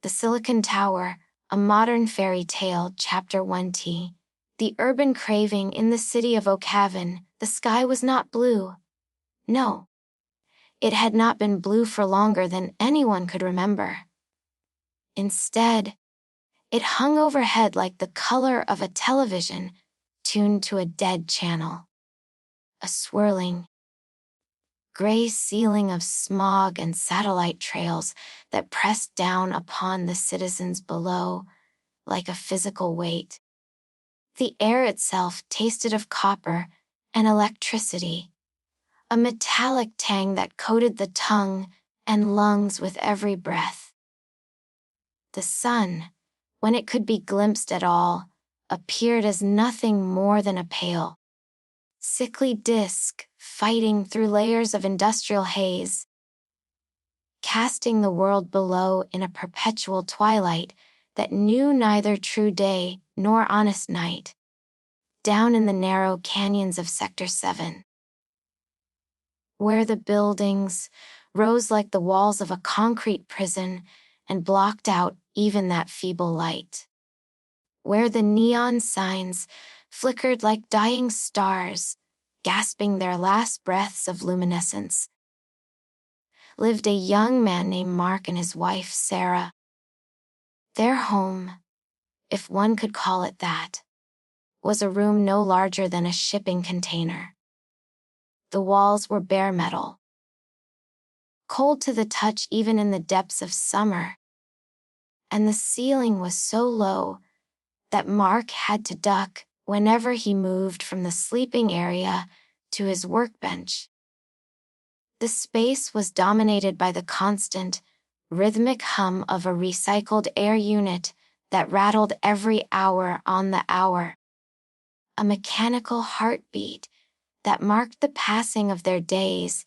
The Silicon Tower, a modern fairy tale, Chapter 1T. The urban craving in the city of Oakhaven, the sky was not blue. No. It had not been blue for longer than anyone could remember. Instead, it hung overhead like the color of a television tuned to a dead channel. A swirling, gray ceiling of smog and satellite trails that pressed down upon the citizens below like a physical weight. The air itself tasted of copper and electricity, a metallic tang that coated the tongue and lungs with every breath. The sun, when it could be glimpsed at all, appeared as nothing more than a pale, sickly disk fighting through layers of industrial haze, casting the world below in a perpetual twilight that knew neither true day nor honest night, down in the narrow canyons of Sector 7, where the buildings rose like the walls of a concrete prison and blocked out even that feeble light, where the neon signs flickered like dying stars, gasping their last breaths of luminescence, lived a young man named Mark and his wife, Sarah. Their home, if one could call it that, was a room no larger than a shipping container. The walls were bare metal, cold to the touch even in the depths of summer, and the ceiling was so low that Mark had to duck whenever he moved from the sleeping area to his workbench. The space was dominated by the constant, rhythmic hum of a recycled air unit that rattled every hour on the hour, a mechanical heartbeat that marked the passing of their days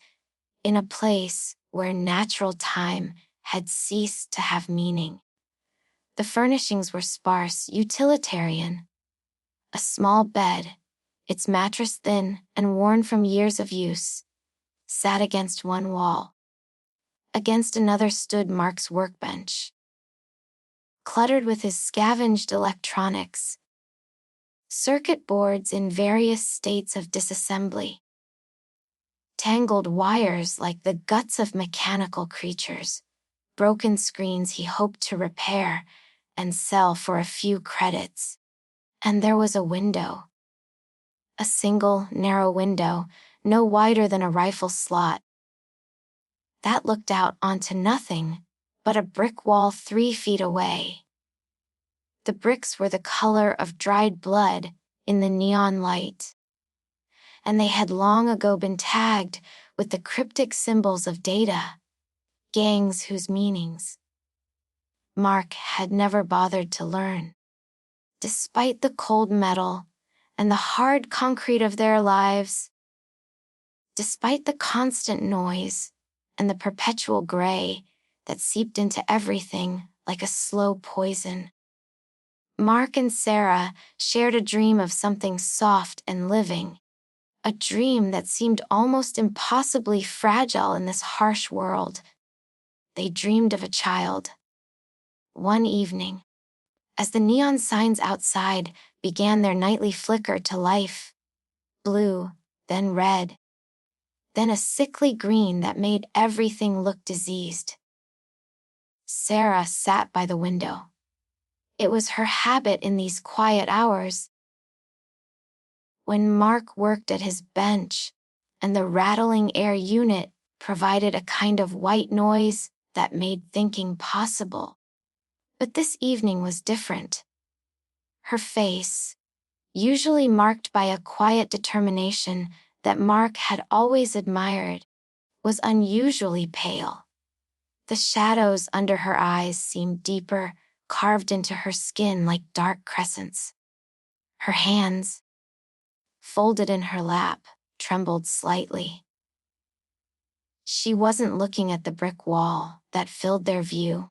in a place where natural time had ceased to have meaning. The furnishings were sparse, utilitarian. A small bed, its mattress thin and worn from years of use, sat against one wall. Against another stood Mark's workbench, cluttered with his scavenged electronics, circuit boards in various states of disassembly, tangled wires like the guts of mechanical creatures, broken screens he hoped to repair and sell for a few credits. And there was a window. A single, narrow window, no wider than a rifle slot, that looked out onto nothing but a brick wall 3 feet away. The bricks were the color of dried blood in the neon light, and they had long ago been tagged with the cryptic symbols of data, gangs whose meanings Mark had never bothered to learn. Despite the cold metal and the hard concrete of their lives, despite the constant noise and the perpetual gray that seeped into everything like a slow poison, Mark and Sarah shared a dream of something soft and living, a dream that seemed almost impossibly fragile in this harsh world. They dreamed of a child. One evening, as the neon signs outside began their nightly flicker to life, blue, then red, then a sickly green that made everything look diseased, Sarah sat by the window. It was her habit in these quiet hours. When Mark worked at his bench, and the rattling air unit provided a kind of white noise that made thinking possible. But this evening was different. Her face, usually marked by a quiet determination that Mark had always admired, was unusually pale. The shadows under her eyes seemed deeper, carved into her skin like dark crescents. Her hands, folded in her lap, trembled slightly. She wasn't looking at the brick wall that filled their view.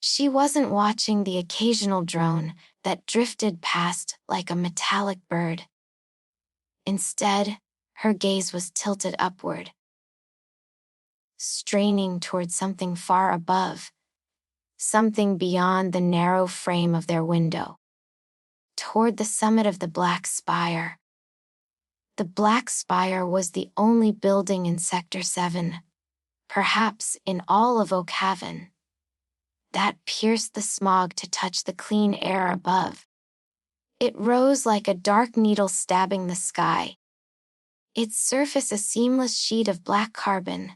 She wasn't watching the occasional drone that drifted past like a metallic bird. Instead, her gaze was tilted upward, straining toward something far above, something beyond the narrow frame of their window, toward the summit of the Black Spire. The Black Spire was the only building in Sector 7, perhaps in all of Oakhaven, that pierced the smog to touch the clean air above. It rose like a dark needle stabbing the sky, its surface a seamless sheet of black carbon,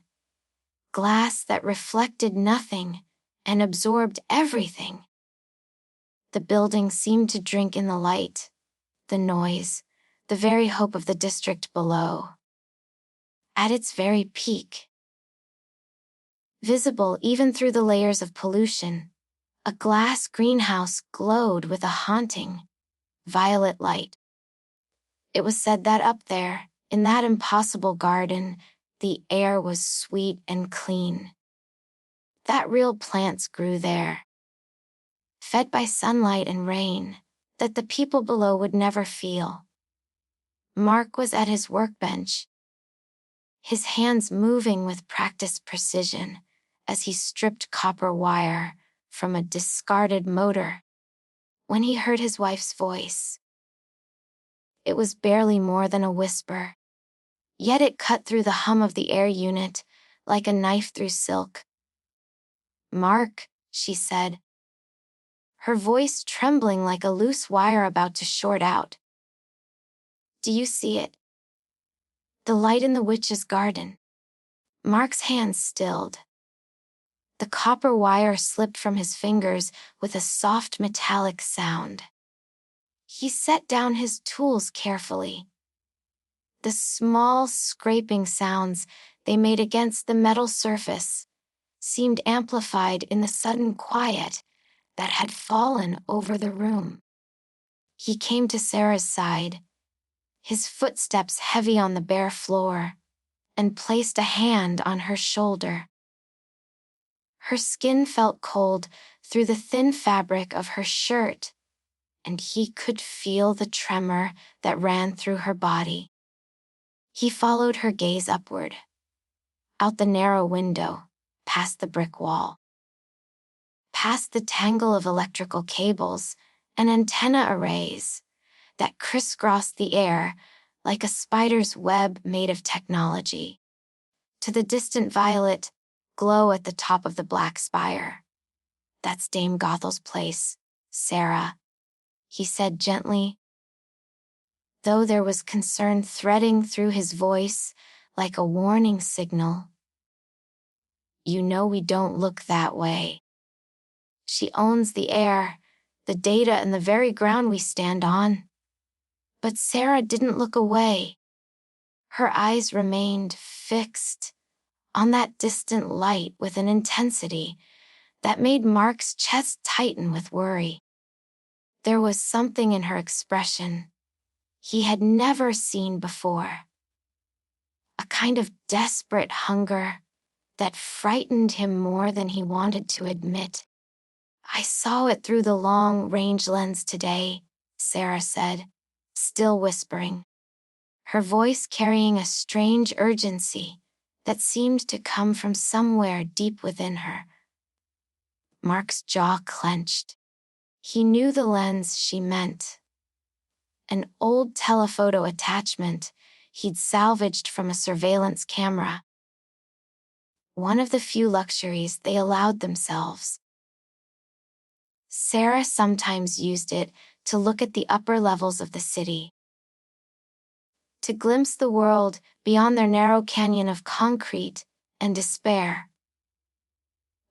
glass that reflected nothing and absorbed everything. The building seemed to drink in the light, the noise, the very hope of the district below. At its very peak, visible even through the layers of pollution, a glass greenhouse glowed with a haunting, violet light. It was said that up there, in that impossible garden, the air was sweet and clean. That real plants grew there, fed by sunlight and rain, that the people below would never feel. Mark was at his workbench, his hands moving with practiced precision as he stripped copper wire from a discarded motor, when he heard his wife's voice. It was barely more than a whisper, yet it cut through the hum of the air unit like a knife through silk. "Mark," she said, her voice trembling like a loose wire about to short out. "Do you see it? The light in the witch's garden." Mark's hands stilled. The copper wire slipped from his fingers with a soft metallic sound. He set down his tools carefully. The small scraping sounds they made against the metal surface seemed amplified in the sudden quiet that had fallen over the room. He came to Sarah's side, his footsteps heavy on the bare floor, and placed a hand on her shoulder. Her skin felt cold through the thin fabric of her shirt, and he could feel the tremor that ran through her body. He followed her gaze upward, out the narrow window, past the brick wall, past the tangle of electrical cables and antenna arrays that crisscrossed the air like a spider's web made of technology, to the distant violet glow at the top of the Black Spire. "That's Dame Gothel's place, Sarah," he said gently, though there was concern threading through his voice like a warning signal. "You know we don't look that way. She owns the air, the data, and the very ground we stand on." But Sarah didn't look away. Her eyes remained fixed on that distant light with an intensity that made Mark's chest tighten with worry. There was something in her expression he had never seen before, a kind of desperate hunger that frightened him more than he wanted to admit. "I saw it through the long-range lens today," Sarah said, still whispering, her voice carrying a strange urgency that seemed to come from somewhere deep within her. Mark's jaw clenched. He knew the lens she meant. An old telephoto attachment he'd salvaged from a surveillance camera. One of the few luxuries they allowed themselves. Sarah sometimes used it to look at the upper levels of the city, to glimpse the world beyond their narrow canyon of concrete and despair.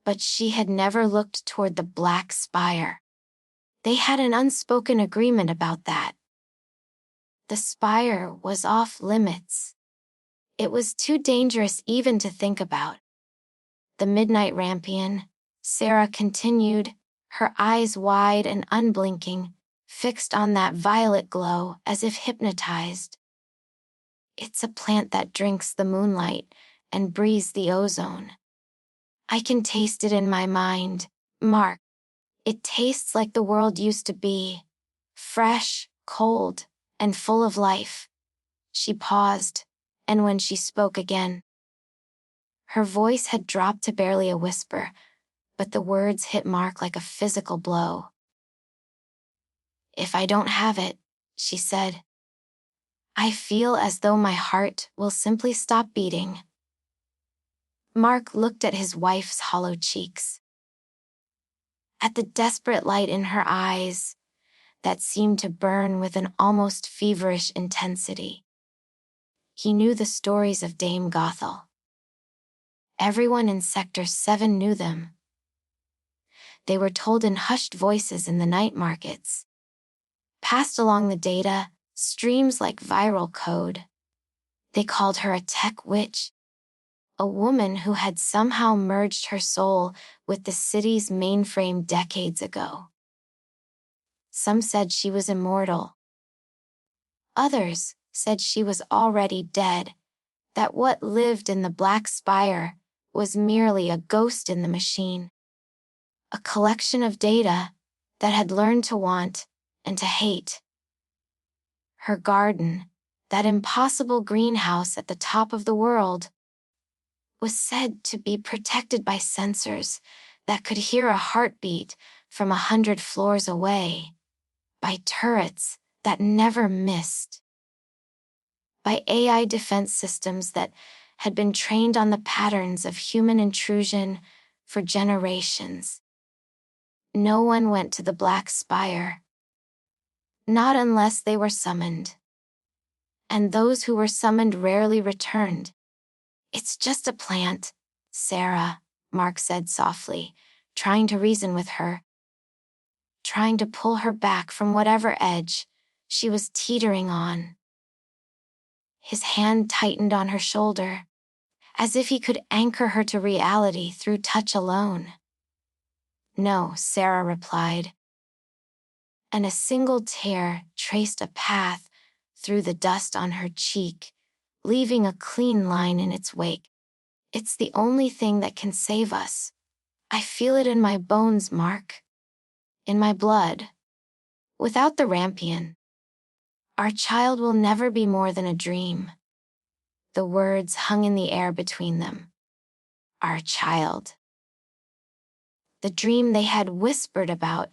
But she had never looked toward the Black Spire. They had an unspoken agreement about that. The spire was off limits. It was too dangerous even to think about. "The Midnight Rampion," Sarah continued, her eyes wide and unblinking, fixed on that violet glow as if hypnotized. "It's a plant that drinks the moonlight and breathes the ozone. I can taste it in my mind, Mark. It tastes like the world used to be, fresh, cold, and full of life." She paused, and when she spoke again, her voice had dropped to barely a whisper, but the words hit Mark like a physical blow. "If I don't have it," she said, "I feel as though my heart will simply stop beating." Mark looked at his wife's hollow cheeks, at the desperate light in her eyes that seemed to burn with an almost feverish intensity. He knew the stories of Dame Gothel. Everyone in Sector 7 knew them. They were told in hushed voices in the night markets, passed along the data streams like viral code. They called her a tech witch, a woman who had somehow merged her soul with the city's mainframe decades ago. Some said she was immortal. Others said she was already dead, that what lived in the Black Spire was merely a ghost in the machine. A collection of data that had learned to want and to hate. Her garden, that impossible greenhouse at the top of the world, was said to be protected by sensors that could hear a heartbeat from 100 floors away, by turrets that never missed, by AI defense systems that had been trained on the patterns of human intrusion for generations. No one went to the Black Spire. Not unless they were summoned. And those who were summoned rarely returned. "It's just a plant, Sarah," Mark said softly, trying to reason with her, trying to pull her back from whatever edge she was teetering on. His hand tightened on her shoulder, as if he could anchor her to reality through touch alone. "No," Sarah replied, and a single tear traced a path through the dust on her cheek, leaving a clean line in its wake. "It's the only thing that can save us. I feel it in my bones, Mark. In my blood. Without the Rampion, our child will never be more than a dream." The words hung in the air between them. Our child. The dream they had whispered about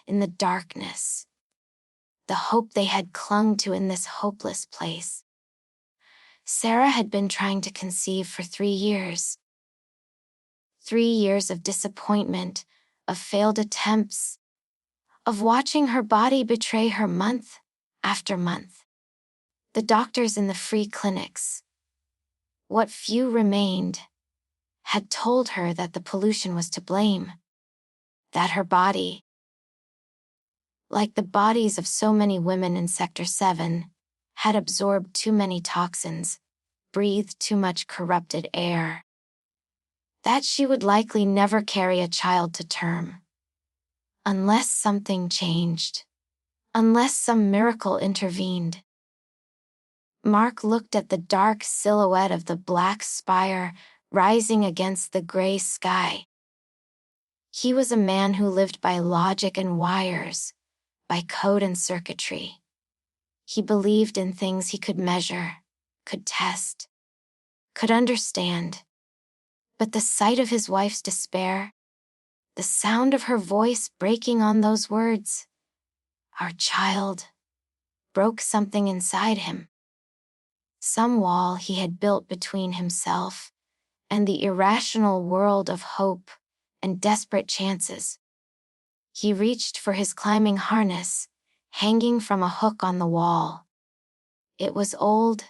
in the darkness. The hope they had clung to in this hopeless place. Sarah had been trying to conceive for 3 years. 3 years of disappointment, of failed attempts, of watching her body betray her month after month. The doctors in the free clinics, what few remained, had told her that the pollution was to blame, that her body, like the bodies of so many women in Sector 7, had absorbed too many toxins, breathed too much corrupted air, that she would likely never carry a child to term. Unless something changed. Unless some miracle intervened. Mark looked at the dark silhouette of the Black Spire rising against the gray sky. He was a man who lived by logic and wires, by code and circuitry. He believed in things he could measure, could test, could understand. But the sight of his wife's despair, the sound of her voice breaking on those words, "Our child," broke something inside him. Some wall he had built between himself and the irrational world of hope and desperate chances. He reached for his climbing harness, hanging from a hook on the wall. It was old,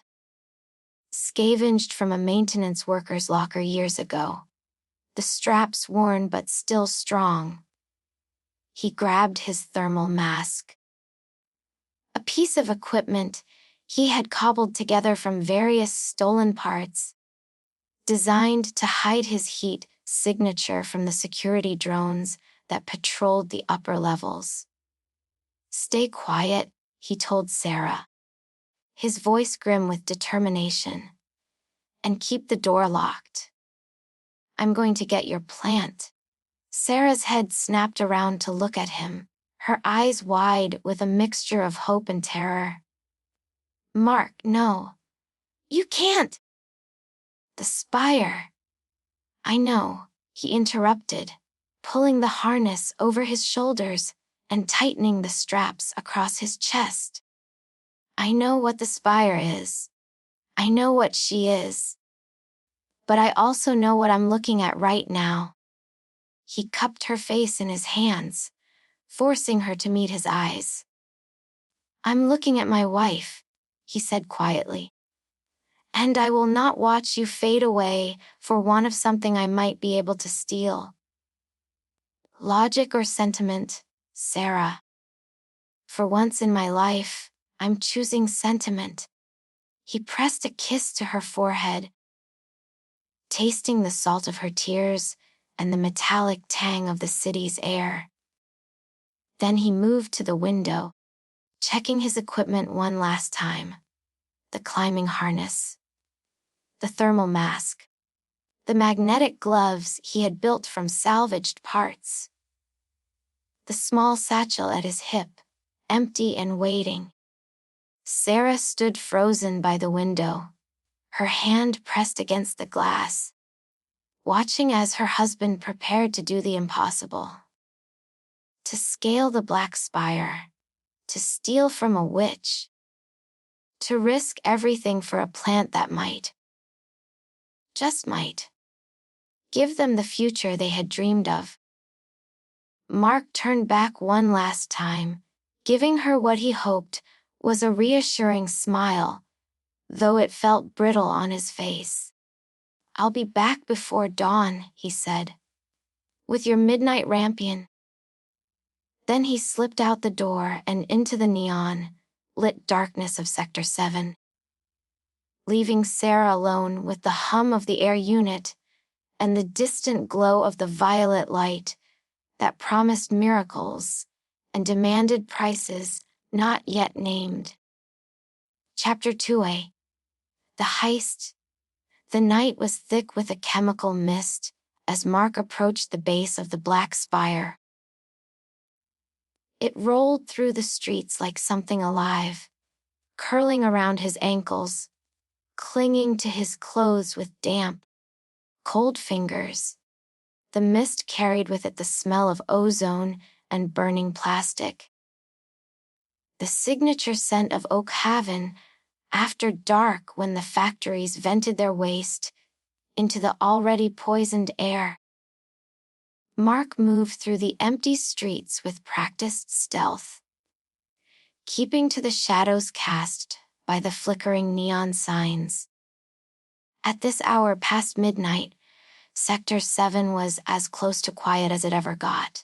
scavenged from a maintenance worker's locker years ago, the straps worn but still strong. He grabbed his thermal mask. A piece of equipment he had cobbled together from various stolen parts, designed to hide his heat signature from the security drones that patrolled the upper levels. "Stay quiet," he told Sarah, his voice grim with determination, "and keep the door locked. I'm going to get your plant." Sarah's head snapped around to look at him, her eyes wide with a mixture of hope and terror. "Mark, no. You can't." "The spire." "I know," he interrupted, pulling the harness over his shoulders and tightening the straps across his chest. I know what the spire is. I know what she is. But I also know what I'm looking at right now. He cupped her face in his hands, forcing her to meet his eyes. I'm looking at my wife, he said quietly. And I will not watch you fade away for want of something I might be able to steal. Logic or sentiment, Sarah? For once in my life, I'm choosing sentiment. He pressed a kiss to her forehead, tasting the salt of her tears and the metallic tang of the city's air. Then he moved to the window, checking his equipment one last time. The climbing harness, the thermal mask, the magnetic gloves he had built from salvaged parts, the small satchel at his hip, empty and waiting. Sarah stood frozen by the window, her hand pressed against the glass, watching as her husband prepared to do the impossible. To scale the black spire, to steal from a witch, to risk everything for a plant that might, just might, give them the future they had dreamed of. Mark turned back one last time, giving her what he hoped was a reassuring smile, though it felt brittle on his face. I'll be back before dawn, he said. With your midnight rampion. Then he slipped out the door and into the neon-lit darkness of Sector 7, leaving Sarah alone with the hum of the air unit and the distant glow of the violet light that promised miracles and demanded prices not yet named. Chapter 2a. The Heist. The night was thick with a chemical mist as Mark approached the base of the black spire. It rolled through the streets like something alive, curling around his ankles, clinging to his clothes with damp, cold fingers. The mist carried with it the smell of ozone and burning plastic. The signature scent of Oak Haven after dark when the factories vented their waste into the already poisoned air. Mark moved through the empty streets with practiced stealth, keeping to the shadows cast by the flickering neon signs. At this hour past midnight, Sector 7 was as close to quiet as it ever got.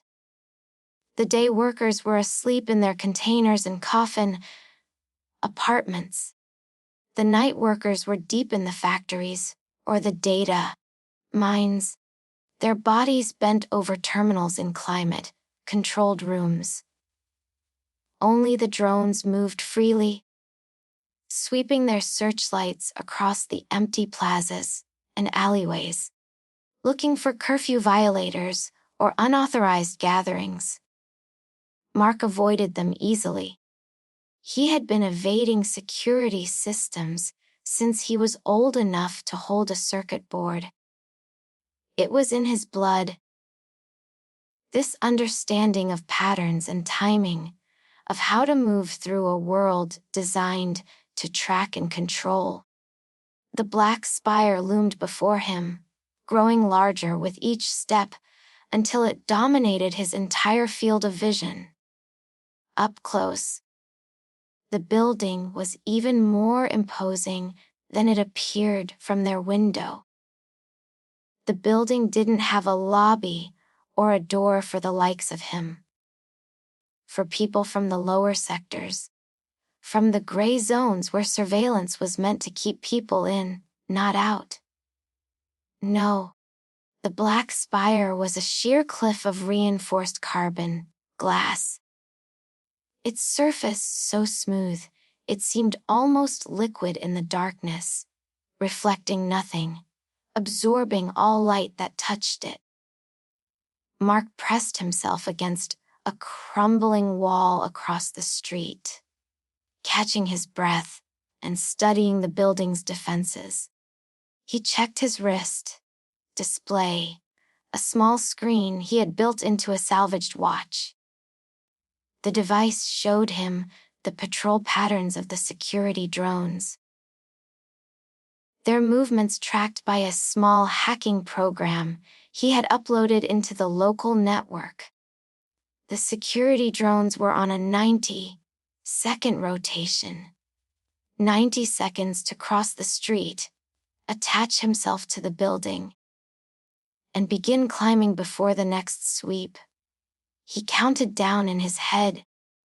The day workers were asleep in their containers and coffin apartments. The night workers were deep in the factories, or the data mines, their bodies bent over terminals in climate-controlled rooms. Only the drones moved freely, sweeping their searchlights across the empty plazas and alleyways, looking for curfew violators or unauthorized gatherings. Mark avoided them easily. He had been evading security systems since he was old enough to hold a circuit board. It was in his blood. This understanding of patterns and timing, of how to move through a world designed to track and control. The black spire loomed before him, growing larger with each step until it dominated his entire field of vision. Up close, the building was even more imposing than it appeared from their window. The building didn't have a lobby or a door for the likes of him. For people from the lower sectors, from the gray zones where surveillance was meant to keep people in, not out. No, the black spire was a sheer cliff of reinforced carbon, glass. Its surface so smooth, it seemed almost liquid in the darkness, reflecting nothing, absorbing all light that touched it. Mark pressed himself against a crumbling wall across the street, catching his breath and studying the building's defenses. He checked his wrist, display, a small screen he had built into a salvaged watch. The device showed him the patrol patterns of the security drones, their movements tracked by a small hacking program he had uploaded into the local network. The security drones were on a 90-second rotation. 90 seconds to cross the street, attach himself to the building, and begin climbing before the next sweep. He counted down in his head,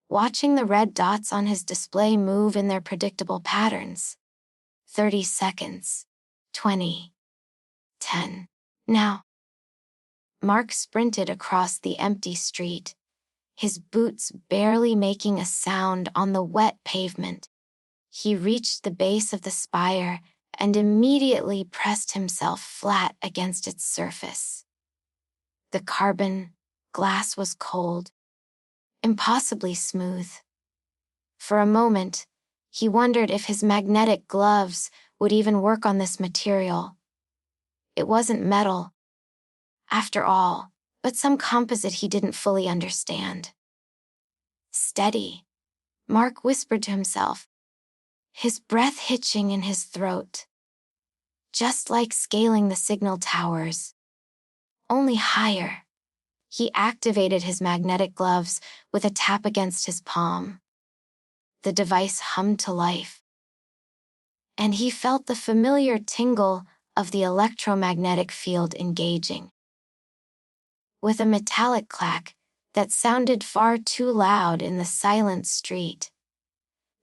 watching the red dots on his display move in their predictable patterns. 30 seconds. 20. 10. Now. Mark sprinted across the empty street, his boots barely making a sound on the wet pavement. He reached the base of the spire and immediately pressed himself flat against its surface. The carbon glass was cold, impossibly smooth. For a moment, he wondered if his magnetic gloves would even work on this material. It wasn't metal, after all, but some composite he didn't fully understand. Steady, Mark whispered to himself, his breath hitching in his throat. Just like scaling the signal towers, only higher. He activated his magnetic gloves with a tap against his palm. The device hummed to life, and he felt the familiar tingle of the electromagnetic field engaging. With a metallic clack that sounded far too loud in the silent street,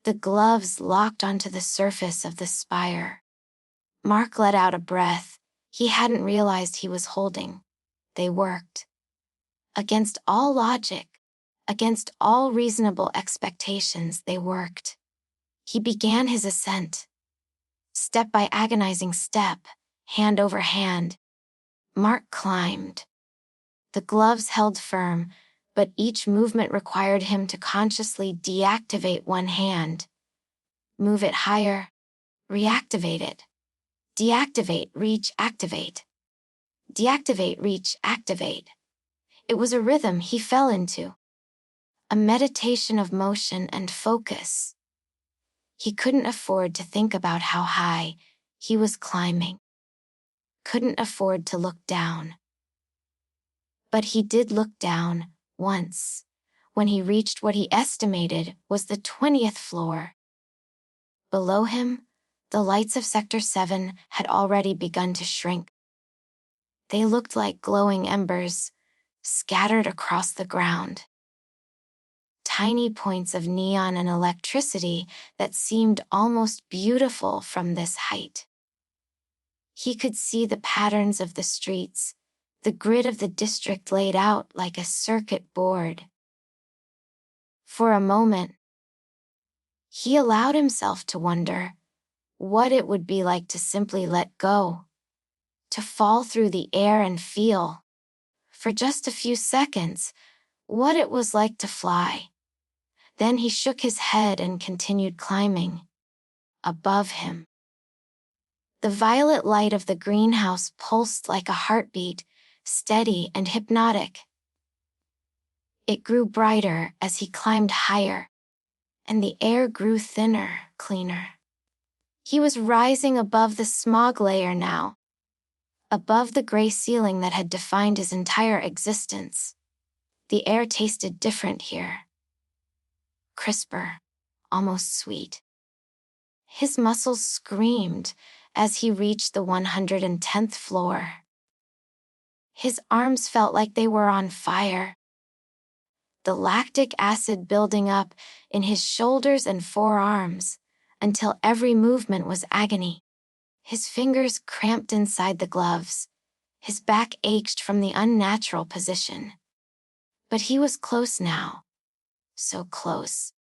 the gloves locked onto the surface of the spire. Mark let out a breath he hadn't realized he was holding. They worked. Against all logic, against all reasonable expectations, they worked. He began his ascent. Step by agonizing step, hand over hand, Mark climbed. The gloves held firm, but each movement required him to consciously deactivate one hand. Move it higher, reactivate it. Deactivate, reach, activate. Deactivate, reach, activate. It was a rhythm he fell into. A meditation of motion and focus. He couldn't afford to think about how high he was climbing. Couldn't afford to look down. But he did look down, once, when he reached what he estimated was the 20th floor. Below him, the lights of Sector 7 had already begun to shrink. They looked like glowing embers, scattered across the ground. Tiny points of neon and electricity that seemed almost beautiful from this height. He could see the patterns of the streets, the grid of the district laid out like a circuit board. For a moment, he allowed himself to wonder what it would be like to simply let go, to fall through the air and feel, for just a few seconds, what it was like to fly. Then he shook his head and continued climbing. Above him, the violet light of the greenhouse pulsed like a heartbeat, steady and hypnotic. It grew brighter as he climbed higher, and the air grew thinner, cleaner. He was rising above the smog layer now, above the gray ceiling that had defined his entire existence. The air tasted different here. Crisper, almost sweet. His muscles screamed as he reached the 110th floor. His arms felt like they were on fire. The lactic acid building up in his shoulders and forearms, until every movement was agony. His fingers cramped inside the gloves. His back ached from the unnatural position. But he was close now. So close.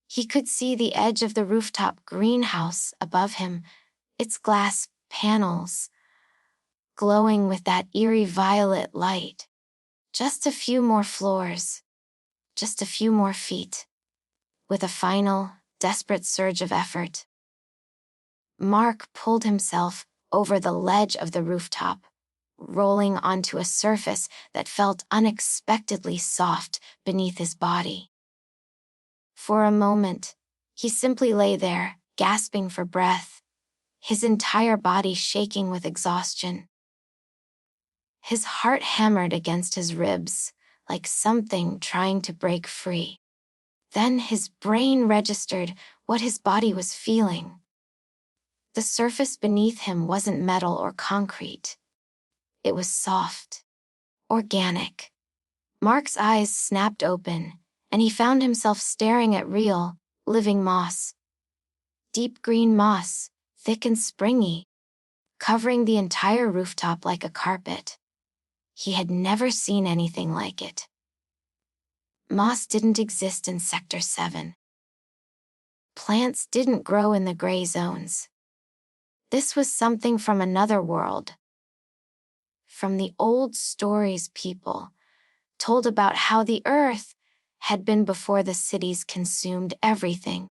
He could see the edge of the rooftop greenhouse above him, its glass panels glowing with that eerie violet light. Just a few more floors. Just a few more feet. With a final, desperate surge of effort, Mark pulled himself over the ledge of the rooftop, rolling onto a surface that felt unexpectedly soft beneath his body. For a moment, he simply lay there, gasping for breath, his entire body shaking with exhaustion. His heart hammered against his ribs, like something trying to break free. Then his brain registered what his body was feeling. The surface beneath him wasn't metal or concrete. It was soft, organic. Mark's eyes snapped open, and he found himself staring at real, living moss. Deep green moss, thick and springy, covering the entire rooftop like a carpet. He had never seen anything like it. Moss didn't exist in Sector 7. Plants didn't grow in the gray zones. This was something from another world. From the old stories people told about how the earth had been before the cities consumed everything.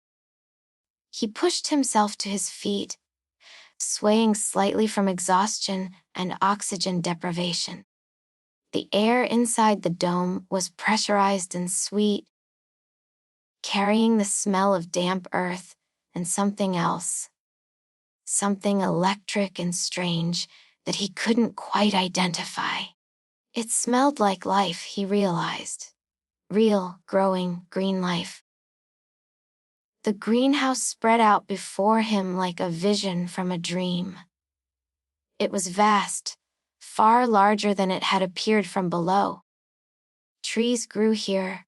He pushed himself to his feet, swaying slightly from exhaustion and oxygen deprivation. The air inside the dome was pressurized and sweet, carrying the smell of damp earth and something else. Something electric and strange that he couldn't quite identify. It smelled like life, he realized. Real, growing, green life. The greenhouse spread out before him like a vision from a dream. It was vast, far larger than it had appeared from below. Trees grew here.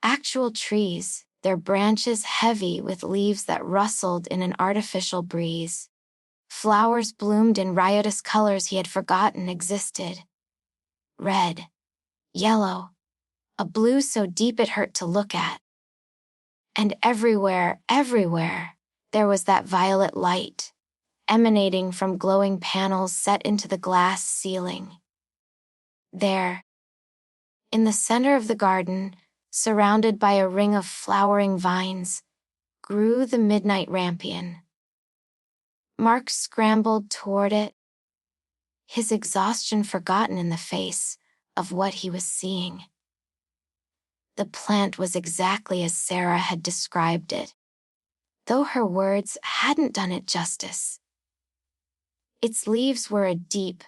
Actual trees, their branches heavy with leaves that rustled in an artificial breeze. Flowers bloomed in riotous colors he had forgotten existed. Red, yellow, a blue so deep it hurt to look at. And everywhere, there was that violet light, emanating from glowing panels set into the glass ceiling. There, in the center of the garden, surrounded by a ring of flowering vines, grew the midnight rampion. Mark scrambled toward it, his exhaustion forgotten in the face of what he was seeing. The plant was exactly as Sarah had described it, though her words hadn't done it justice. Its leaves were a deep,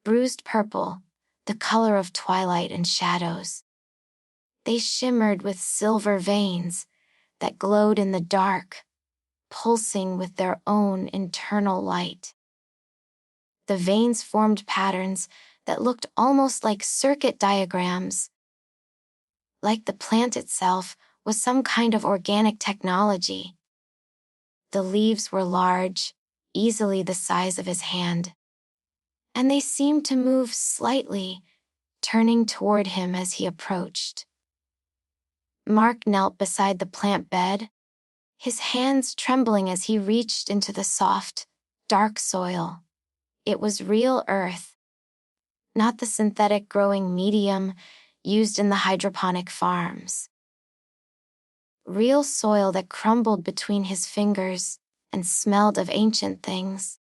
bruised purple, the color of twilight and shadows. They shimmered with silver veins that glowed in the dark, pulsing with their own internal light. The veins formed patterns that looked almost like circuit diagrams, like the plant itself was some kind of organic technology. The leaves were large, easily the size of his hand, and they seemed to move slightly, turning toward him as he approached. Mark knelt beside the plant bed, his hands trembling as he reached into the soft, dark soil. It was real earth, not the synthetic growing medium used in the hydroponic farms. Real soil that crumbled between his fingers and smelled of ancient things,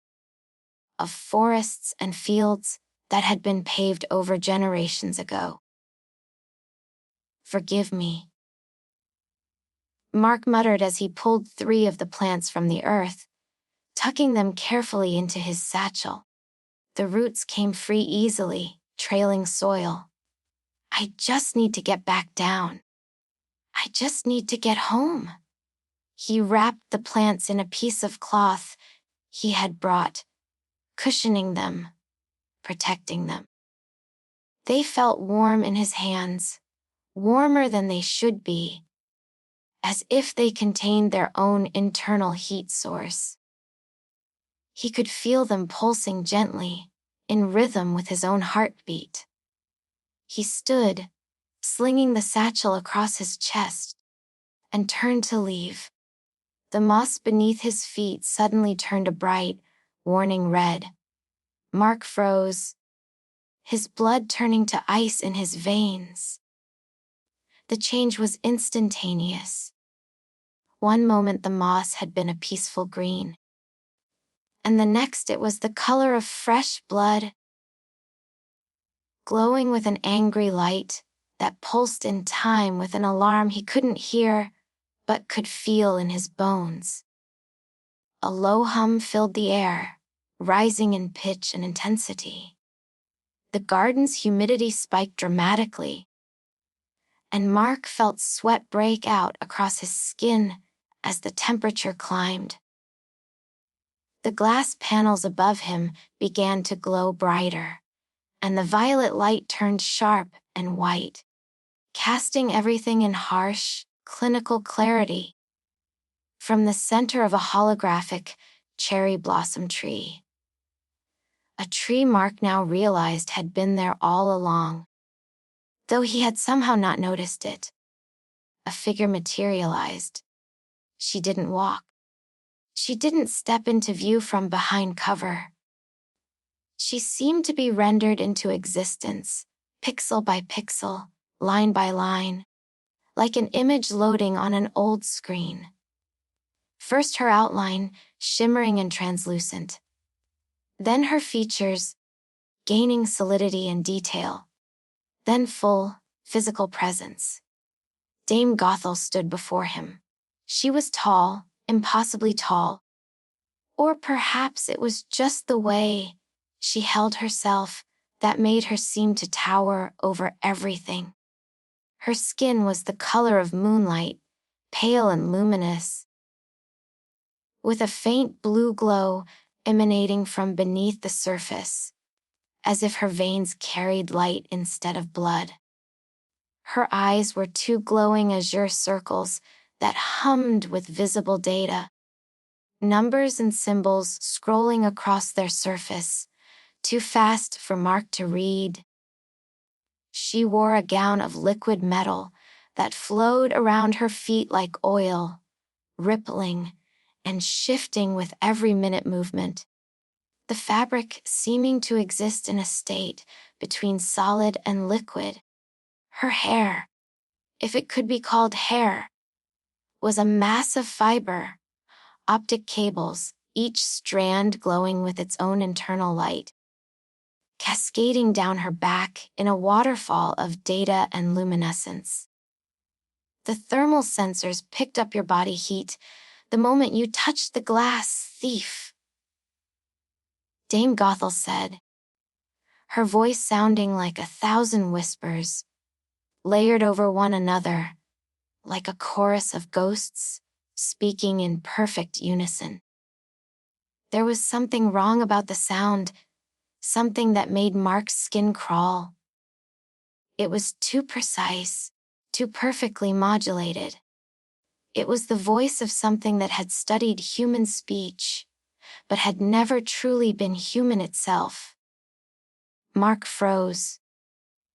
of forests and fields that had been paved over generations ago. "Forgive me," Mark muttered as he pulled 3 of the plants from the earth, tucking them carefully into his satchel. The roots came free easily, trailing soil. "I just need to get back down. I just need to get home." He wrapped the plants in a piece of cloth he had brought, cushioning them, protecting them. They felt warm in his hands, warmer than they should be, as if they contained their own internal heat source. He could feel them pulsing gently, in rhythm with his own heartbeat. He stood, slinging the satchel across his chest, and turned to leave. The moss beneath his feet suddenly turned a bright, warning red. Mark froze, his blood turning to ice in his veins. The change was instantaneous. One moment the moss had been a peaceful green, and the next it was the color of fresh blood, glowing with an angry light that pulsed in time with an alarm he couldn't hear but could feel in his bones. A low hum filled the air, rising in pitch and intensity. The garden's humidity spiked dramatically, and Mark felt sweat break out across his skin as the temperature climbed. The glass panels above him began to glow brighter, and the violet light turned sharp and white, casting everything in harsh, clinical clarity. From the center of a holographic, cherry blossom tree. A tree Mark now realized had been there all along, though he had somehow not noticed it. A figure materialized. She didn't walk. She didn't step into view from behind cover. She seemed to be rendered into existence, pixel by pixel, line by line, like an image loading on an old screen. First her outline, shimmering and translucent. Then her features, gaining solidity and detail. Then full, physical presence. Dame Gothel stood before him. She was tall, impossibly tall. Or perhaps it was just the way she held herself that made her seem to tower over everything. Her skin was the color of moonlight, pale and luminous, with a faint blue glow emanating from beneath the surface, as if her veins carried light instead of blood. Her eyes were two glowing azure circles that hummed with visible data, numbers and symbols scrolling across their surface, too fast for Mark to read. She wore a gown of liquid metal that flowed around her feet like oil, rippling and shifting with every minute movement. The fabric seeming to exist in a state between solid and liquid. Her hair, if it could be called hair, was a mass of fiber, optic cables, each strand glowing with its own internal light, cascading down her back in a waterfall of data and luminescence. The thermal sensors picked up your body heat the moment you touched the glass, thief. Dame Gothel said, her voice sounding like 1,000 whispers, layered over one another, like a chorus of ghosts, speaking in perfect unison. There was something wrong about the sound, something that made Mark's skin crawl. It was too precise, too perfectly modulated. It was the voice of something that had studied human speech, but had never truly been human itself. Mark froze,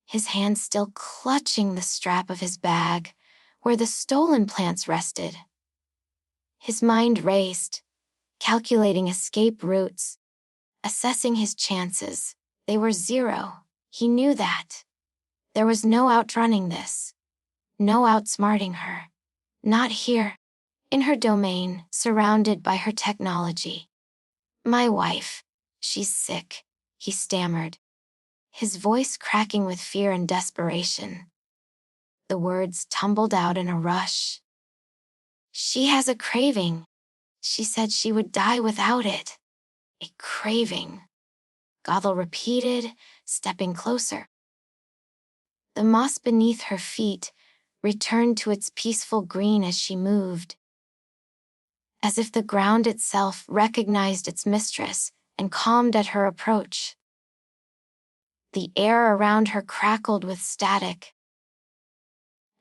his hand still clutching the strap of his bag, where the stolen plants rested. His mind raced, calculating escape routes, assessing his chances. They were zero. He knew that. There was no outrunning this. No outsmarting her. Not here, in her domain, surrounded by her technology. My wife, she's sick, he stammered, his voice cracking with fear and desperation. The words tumbled out in a rush. She has a craving. She said she would die without it. A craving, Gothel repeated, stepping closer. The moss beneath her feet returned to its peaceful green as she moved, as if the ground itself recognized its mistress and calmed at her approach. The air around her crackled with static,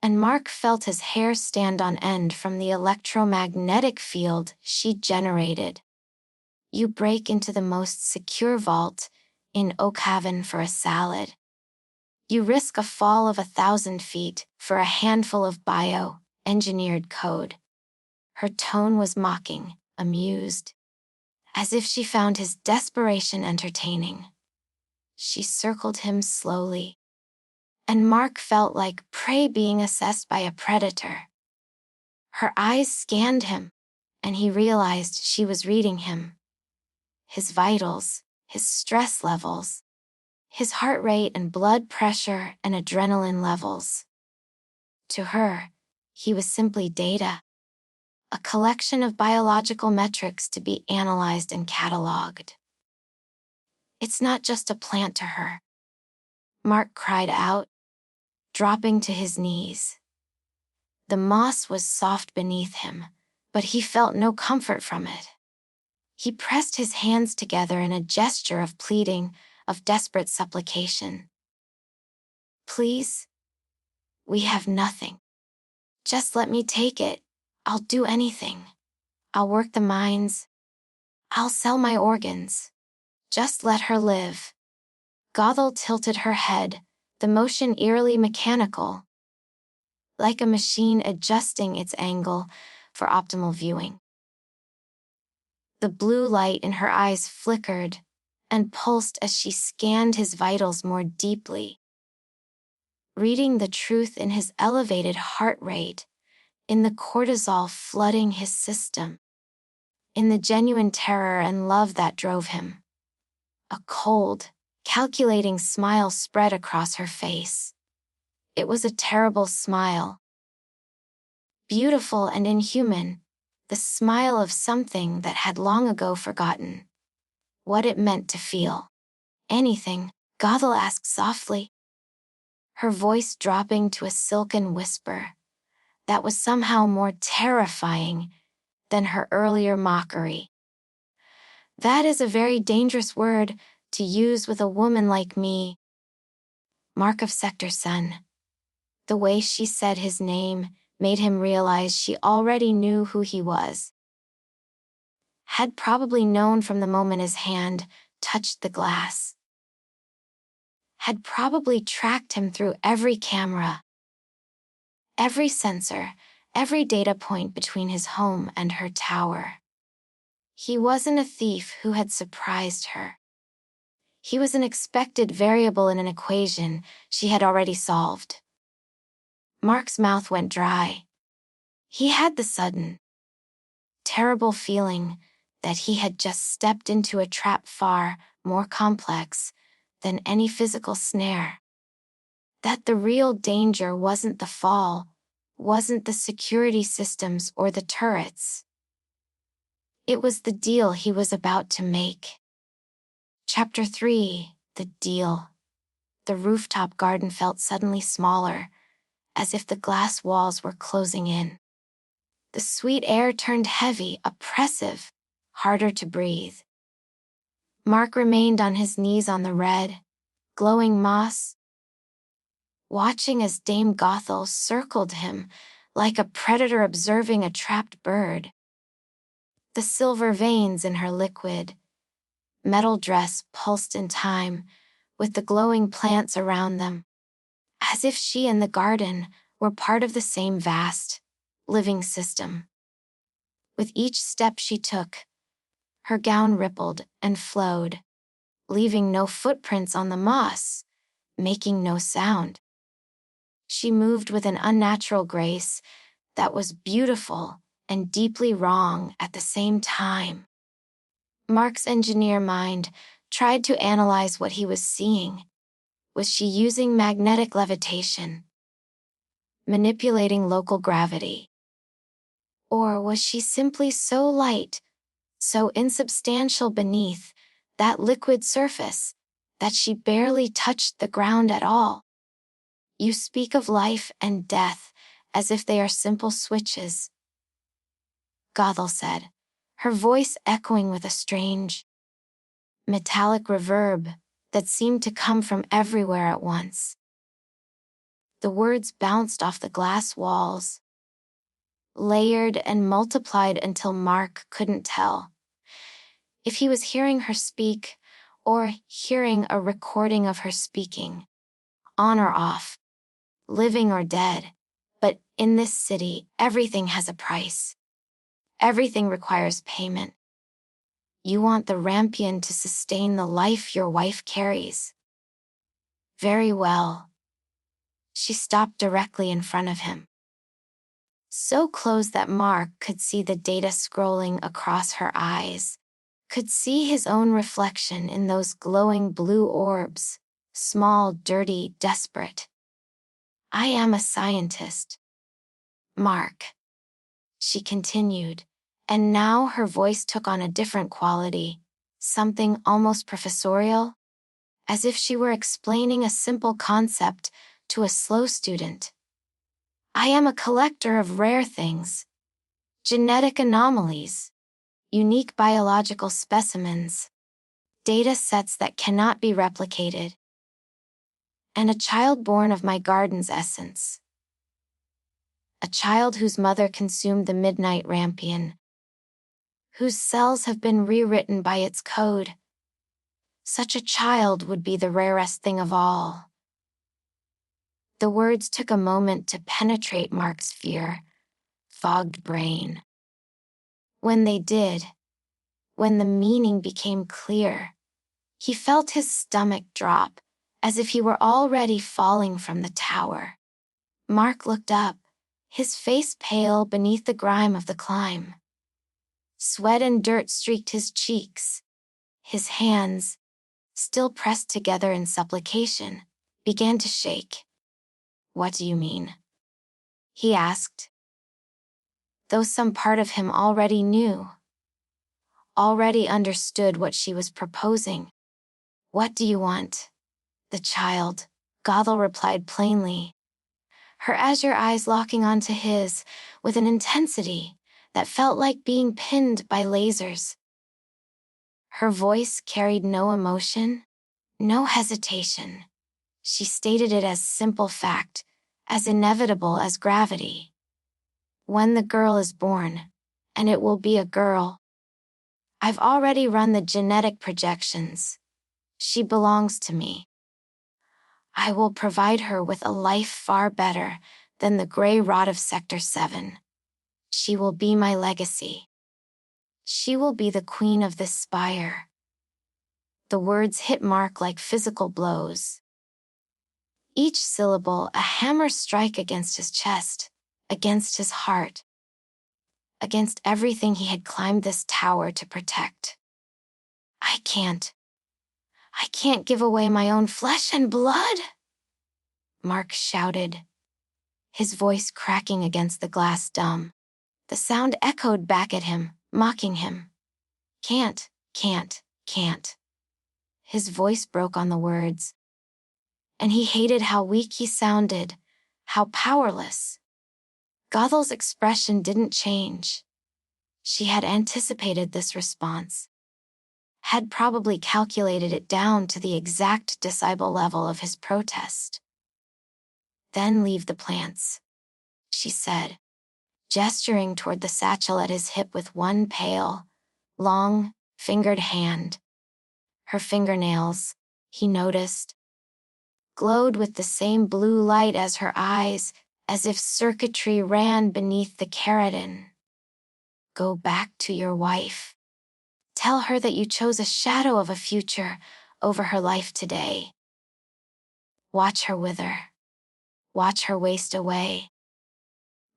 and Mark felt his hair stand on end from the electromagnetic field she generated. You break into the most secure vault in Oakhaven for a salad. You risk a fall of 1,000 feet for a handful of bio-engineered code. Her tone was mocking, amused, as if she found his desperation entertaining. She circled him slowly, and Mark felt like prey being assessed by a predator. Her eyes scanned him, and he realized she was reading him. His vitals, his stress levels, his heart rate and blood pressure and adrenaline levels. To her, he was simply data, a collection of biological metrics to be analyzed and cataloged. It's not just a plant to her, Mark cried out, dropping to his knees. The moss was soft beneath him, but he felt no comfort from it. He pressed his hands together in a gesture of pleading, of desperate supplication. Please? We have nothing. Just let me take it. I'll do anything. I'll work the mines. I'll sell my organs. Just let her live. Gothel tilted her head, the motion eerily mechanical, like a machine adjusting its angle for optimal viewing. The blue light in her eyes flickered and pulsed as she scanned his vitals more deeply, reading the truth in his elevated heart rate, in the cortisol flooding his system, in the genuine terror and love that drove him. A cold, calculating smile spread across her face. It was a terrible smile. Beautiful and inhuman, the smile of something that had long ago forgotten what it meant to feel. Anything, Gothel asked softly, her voice dropping to a silken whisper that was somehow more terrifying than her earlier mockery. That is a very dangerous word to use with a woman like me. Mark of Sector Sun. The way she said his name made him realize she already knew who he was. Had probably known from the moment his hand touched the glass. Had probably tracked him through every camera, every sensor, every data point between his home and her tower. He wasn't a thief who had surprised her. He was an expected variable in an equation she had already solved. Mark's mouth went dry. He had the sudden, terrible feeling that he had just stepped into a trap far more complex than any physical snare. That the real danger wasn't the fall, wasn't the security systems or the turrets. It was the deal he was about to make. Chapter 3, The Deal. The rooftop garden felt suddenly smaller, as if the glass walls were closing in. The sweet air turned heavy, oppressive, harder to breathe. Mark remained on his knees on the red, glowing moss, watching as Dame Gothel circled him like a predator observing a trapped bird. The silver veins in her liquid, metal dress pulsed in time with the glowing plants around them, as if she and the garden were part of the same vast, living system. With each step she took, her gown rippled and flowed, leaving no footprints on the moss, making no sound. She moved with an unnatural grace that was beautiful and deeply wrong at the same time. Mark's engineer mind tried to analyze what he was seeing. Was she using magnetic levitation, manipulating local gravity? Or was she simply so light, so insubstantial beneath that liquid surface, that she barely touched the ground at all? You speak of life and death as if they are simple switches, Gothel said, her voice echoing with a strange, metallic reverb that seemed to come from everywhere at once. The words bounced off the glass walls, layered and multiplied until Mark couldn't tell if he was hearing her speak or hearing a recording of her speaking, on or off, living or dead. But in this city, everything has a price. Everything requires payment. You want the rampion to sustain the life your wife carries. Very well. She stopped directly in front of him, so close that Mark could see the data scrolling across her eyes, could see his own reflection in those glowing blue orbs, Small, dirty, desperate. I am a scientist. Mark. She continued, and now her voice took on a different quality, something almost professorial, as if she were explaining a simple concept to a slow student. I am a collector of rare things, genetic anomalies, unique biological specimens, data sets that cannot be replicated, and a child born of my garden's essence. A child whose mother consumed the midnight rampion, whose cells have been rewritten by its code. Such a child would be the rarest thing of all. The words took a moment to penetrate Mark's fogged brain. When they did, when the meaning became clear, he felt his stomach drop, as if he were already falling from the tower. Mark looked up, his face pale beneath the grime of the climb. Sweat and dirt streaked his cheeks. His hands, still pressed together in supplication, began to shake. What do you mean? He asked. Though some part of him already knew, already understood what she was proposing. What do you want? The child, Gothel replied plainly, her azure eyes locking onto his with an intensity that felt like being pinned by lasers. Her voice carried no emotion, no hesitation. She stated it as simple fact, as inevitable as gravity. When the girl is born, and it will be a girl, I've already run the genetic projections. She belongs to me. I will provide her with a life far better than the gray rot of Sector 7. She will be my legacy. She will be the queen of this spire. The words hit Mark like physical blows. Each syllable a hammer strike against his chest, against his heart, against everything he had climbed this tower to protect. I can't give away my own flesh and blood, Mark shouted, his voice cracking against the glass dome. The sound echoed back at him, mocking him. Can't. His voice broke on the words, and he hated how weak he sounded, how powerless. Gothel's expression didn't change. She had anticipated this response, had probably calculated it down to the exact decibel level of his protest. Then leave the plants, she said, gesturing toward the satchel at his hip with one pale, long, fingered hand. Her fingernails, he noticed, glowed with the same blue light as her eyes, as if circuitry ran beneath the keratin. Go back to your wife. Tell her that you chose a shadow of a future over her life today. Watch her wither. Watch her waste away.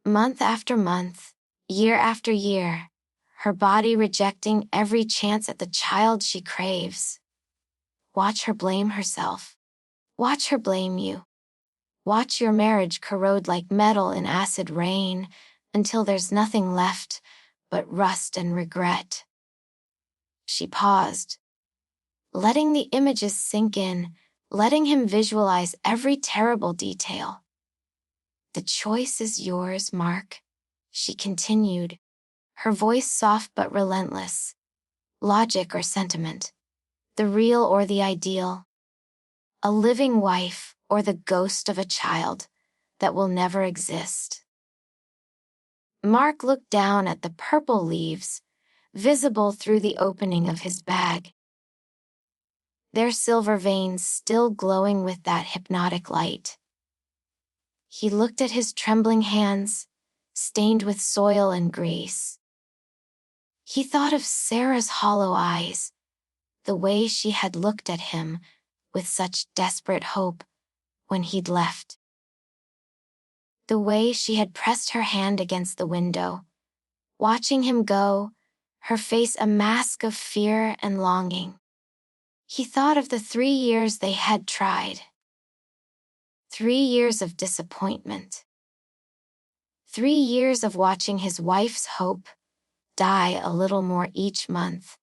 Month after month, year after year, her body rejecting every chance at the child she craves. Watch her blame herself. Watch her blame you. Watch your marriage corrode like metal in acid rain until there's nothing left but rust and regret. She paused, letting the images sink in, letting him visualize every terrible detail. The choice is yours, Mark, she continued, her voice soft but relentless. Logic or sentiment, the real or the ideal, a living wife or the ghost of a child that will never exist. Mark looked down at the purple leaves, visible through the opening of his bag, their silver veins still glowing with that hypnotic light. He looked at his trembling hands, stained with soil and grease. He thought of Sarah's hollow eyes, the way she had looked at him with such desperate hope when he'd left. The way she had pressed her hand against the window, watching him go, her face a mask of fear and longing. He thought of the 3 years they had tried. 3 years of disappointment. 3 years of watching his wife's hope die a little more each month.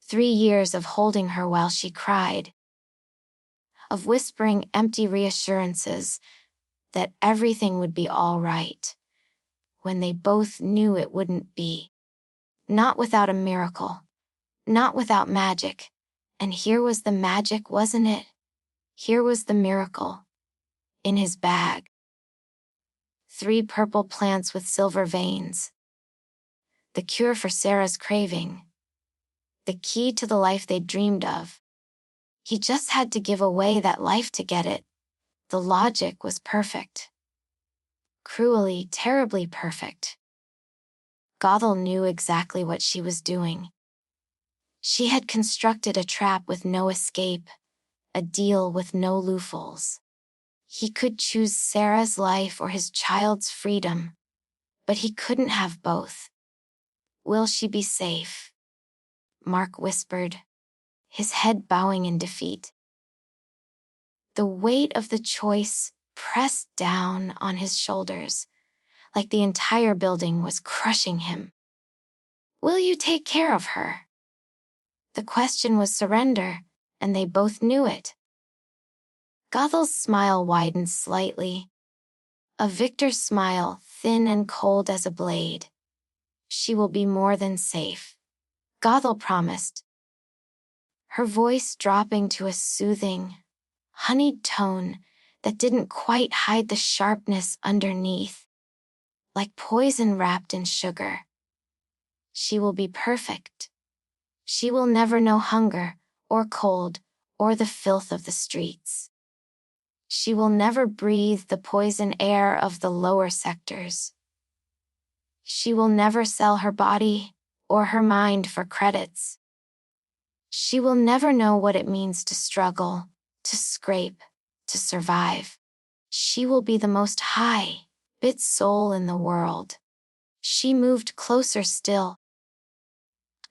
3 years of holding her while she cried. Of whispering empty reassurances that everything would be all right, when they both knew it wouldn't be. Not without a miracle. Not without magic. And here was the magic, wasn't it? Here was the miracle. In his bag. 3 purple plants with silver veins. The cure for Sarah's craving. The key to the life they'd dreamed of. He just had to give away that life to get it. The logic was perfect. Cruelly, terribly perfect. Gothel knew exactly what she was doing. She had constructed a trap with no escape, a deal with no loopholes. He could choose Sarah's life or his child's freedom, but he couldn't have both. Will she be safe? Mark whispered, his head bowing in defeat. The weight of the choice pressed down on his shoulders, like the entire building was crushing him. Will you take care of her? The question was surrender, and they both knew it. Gothel's smile widened slightly. A victor's smile, thin and cold as a blade. She will be more than safe, Gothel promised, her voice dropping to a soothing, honeyed tone that didn't quite hide the sharpness underneath, like poison wrapped in sugar. She will be perfect. She will never know hunger, or cold, or the filth of the streets. She will never breathe the poison air of the lower sectors. She will never sell her body, or her mind for credits. She will never know what it means to struggle, to scrape, to survive. She will be the most high-bit soul in the world. She moved closer still,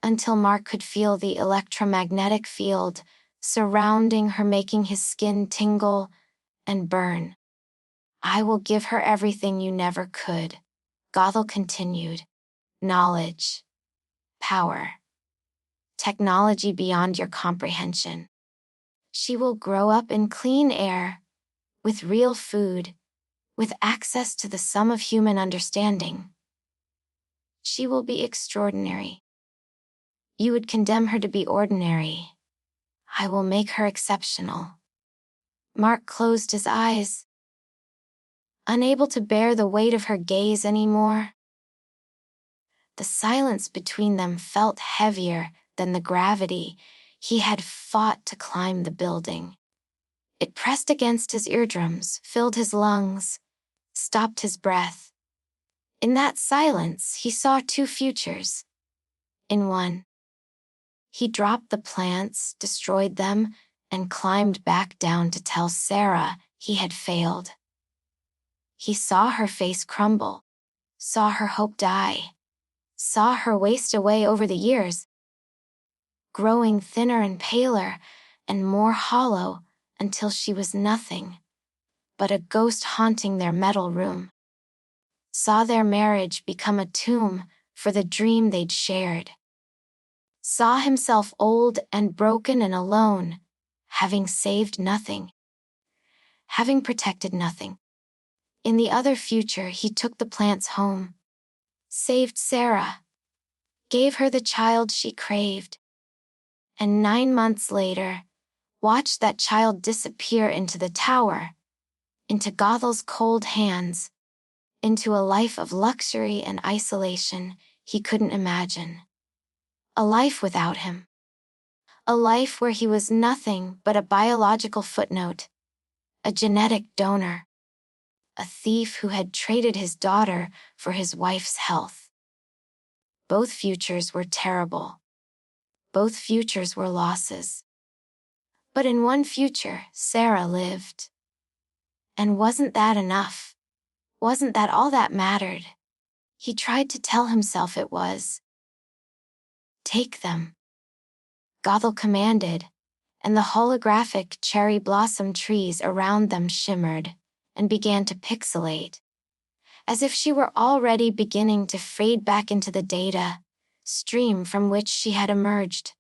until Mark could feel the electromagnetic field surrounding her, making his skin tingle and burn. I will give her everything you never could, Gothel continued. Knowledge, power, technology beyond your comprehension. She will grow up in clean air, with real food, with access to the sum of human understanding. She will be extraordinary. You would condemn her to be ordinary. I will make her exceptional. Mark closed his eyes, unable to bear the weight of her gaze anymore. The silence between them felt heavier than the gravity he had fought to climb the building. It pressed against his eardrums, filled his lungs, stopped his breath. In that silence, he saw 2 futures. In one, he dropped the plants, destroyed them, and climbed back down to tell Sarah he had failed. He saw her face crumble, saw her hope die, saw her waste away over the years, growing thinner and paler and more hollow until she was nothing but a ghost haunting their metal room. Saw their marriage become a tomb for the dream they'd shared. Saw himself old and broken and alone, having saved nothing, having protected nothing. In the other future, he took the plants home, saved Sarah, gave her the child she craved, and 9 months later, watched that child disappear into the tower, into Gothel's cold hands, into a life of luxury and isolation he couldn't imagine. A life without him. A life where he was nothing but a biological footnote, a genetic donor, a thief who had traded his daughter for his wife's health. Both futures were terrible. Both futures were losses. But in one future, Sarah lived. And wasn't that enough? Wasn't that all that mattered? He tried to tell himself it was. Take them. Gothel commanded, and the holographic cherry blossom trees around them shimmered and began to pixelate, as if she were already beginning to fade back into the data stream from which she had emerged.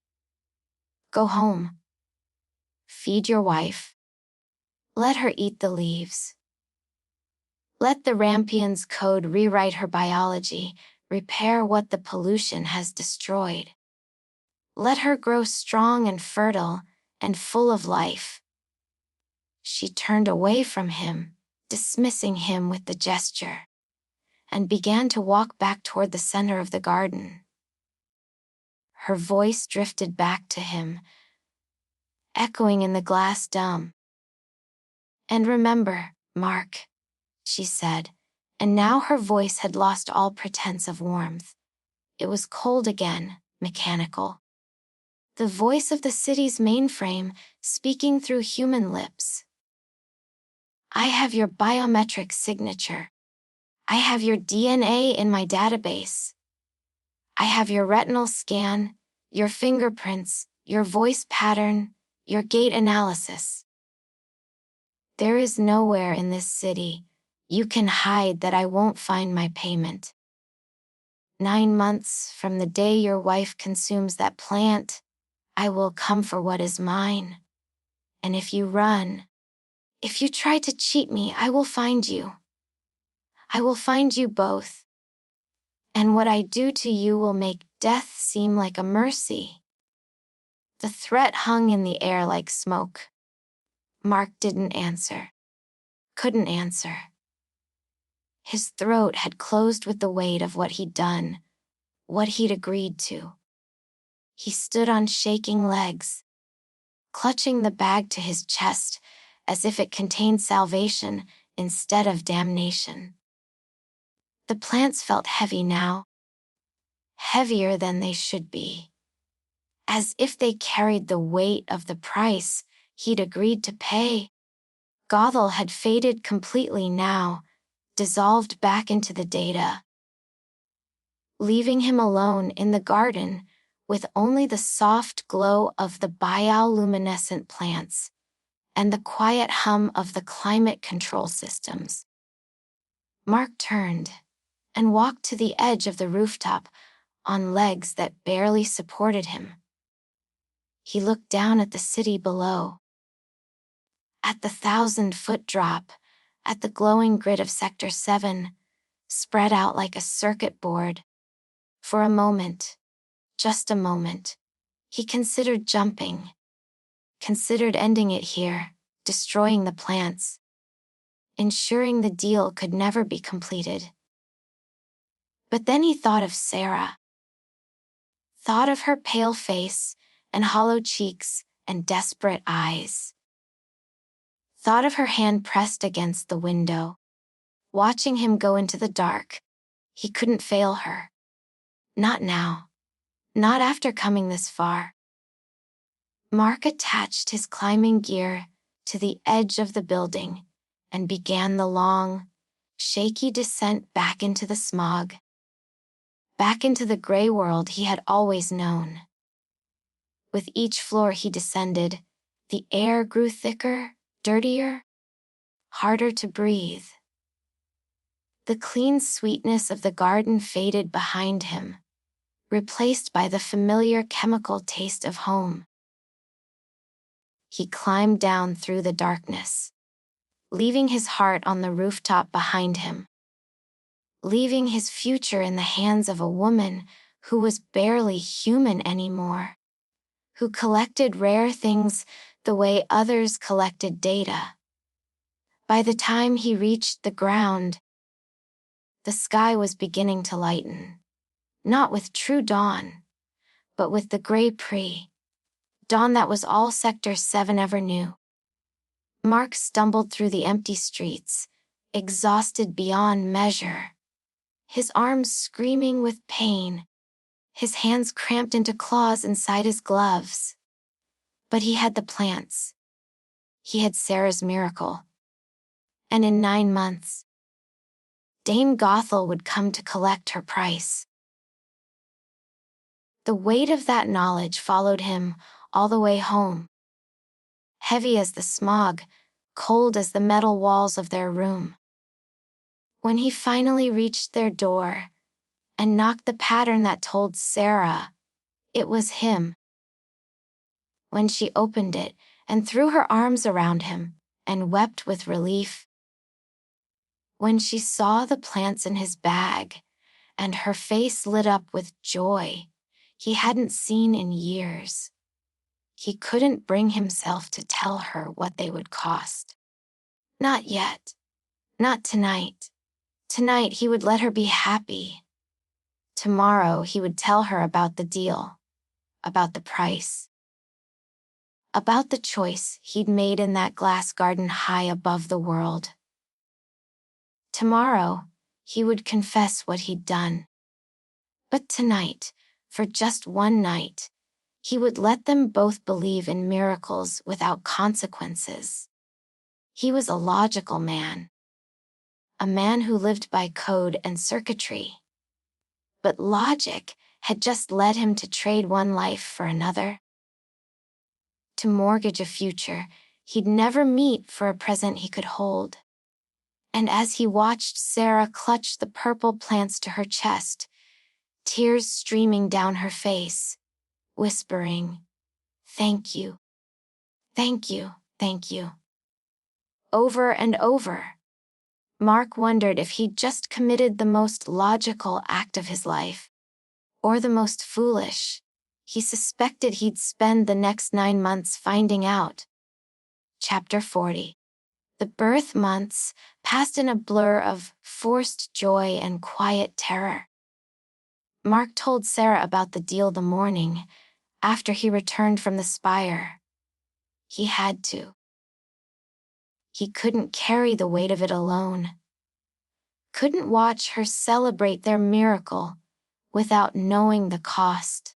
Go home. Feed your wife. Let her eat the leaves. Let the Rampion's code rewrite her biology, repair what the pollution has destroyed. Let her grow strong and fertile and full of life. She turned away from him, dismissing him with the gesture, and began to walk back toward the center of the garden. Her voice drifted back to him, echoing in the glass dome. And remember, Mark, she said, and now her voice had lost all pretense of warmth. It was cold again, mechanical. The voice of the city's mainframe speaking through human lips. I have your biometric signature. I have your DNA in my database. I have your retinal scan, your fingerprints, your voice pattern, your gait analysis. There is nowhere in this city you can hide that I won't find my payment. 9 months from the day your wife consumes that plant, I will come for what is mine. And if you run, if you try to cheat me, I will find you. I will find you both. And what I do to you will make death seem like a mercy. The threat hung in the air like smoke. Mark didn't answer. Couldn't answer. His throat had closed with the weight of what he'd done, what he'd agreed to. He stood on shaking legs, clutching the bag to his chest as if it contained salvation instead of damnation. The plants felt heavy now, heavier than they should be, as if they carried the weight of the price he'd agreed to pay. Gothel had faded completely now, dissolved back into the data, leaving him alone in the garden with only the soft glow of the bioluminescent plants and the quiet hum of the climate control systems. Mark turned and walked to the edge of the rooftop on legs that barely supported him. He looked down at the city below, at the 1,000-foot drop, at the glowing grid of Sector 7, spread out like a circuit board. For a moment, just a moment, he considered jumping, considered ending it here, destroying the plants, ensuring the deal could never be completed. But then he thought of Sarah, thought of her pale face and hollow cheeks and desperate eyes, thought of her hand pressed against the window, watching him go into the dark. He couldn't fail her. Not now. Not after coming this far. Mark attached his climbing gear to the edge of the building and began the long, shaky descent back into the smog, back into the gray world he had always known. With each floor he descended, the air grew thicker, dirtier, harder to breathe. The clean sweetness of the garden faded behind him, replaced by the familiar chemical taste of home. He climbed down through the darkness, leaving his heart on the rooftop behind him, leaving his future in the hands of a woman who was barely human anymore, who collected rare things the way others collected data. By the time he reached the ground, the sky was beginning to lighten, not with true dawn, but with the gray dawn that was all Sector 7 ever knew. Mark stumbled through the empty streets, exhausted beyond measure, his arms screaming with pain, his hands cramped into claws inside his gloves. But he had the plants. He had Sarah's miracle. And in 9 months, Dame Gothel would come to collect her price. The weight of that knowledge followed him all the way home, heavy as the smog, cold as the metal walls of their room. When he finally reached their door and knocked the pattern that told Sarah it was him. When she opened it and threw her arms around him and wept with relief. When she saw the plants in his bag and her face lit up with joy he hadn't seen in years. He couldn't bring himself to tell her what they would cost. Not yet. Not tonight. Tonight he would let her be happy. Tomorrow he would tell her about the deal, about the price, about the choice he'd made in that glass garden high above the world. Tomorrow he would confess what he'd done. But tonight, for just one night, he would let them both believe in miracles without consequences. He was a logical man. A man who lived by code and circuitry. But logic had just led him to trade one life for another. To mortgage a future he'd never meet for a present he could hold. And as he watched Sarah clutch the purple plants to her chest, tears streaming down her face, whispering, "Thank you, thank you, thank you," over and over, Mark wondered if he'd just committed the most logical act of his life, or the most foolish. He suspected he'd spend the next 9 months finding out. Chapter 40. The birth months passed in a blur of forced joy and quiet terror. Mark told Sarah about the deal the morning after he returned from the spire. He had to. He couldn't carry the weight of it alone. Couldn't watch her celebrate their miracle without knowing the cost.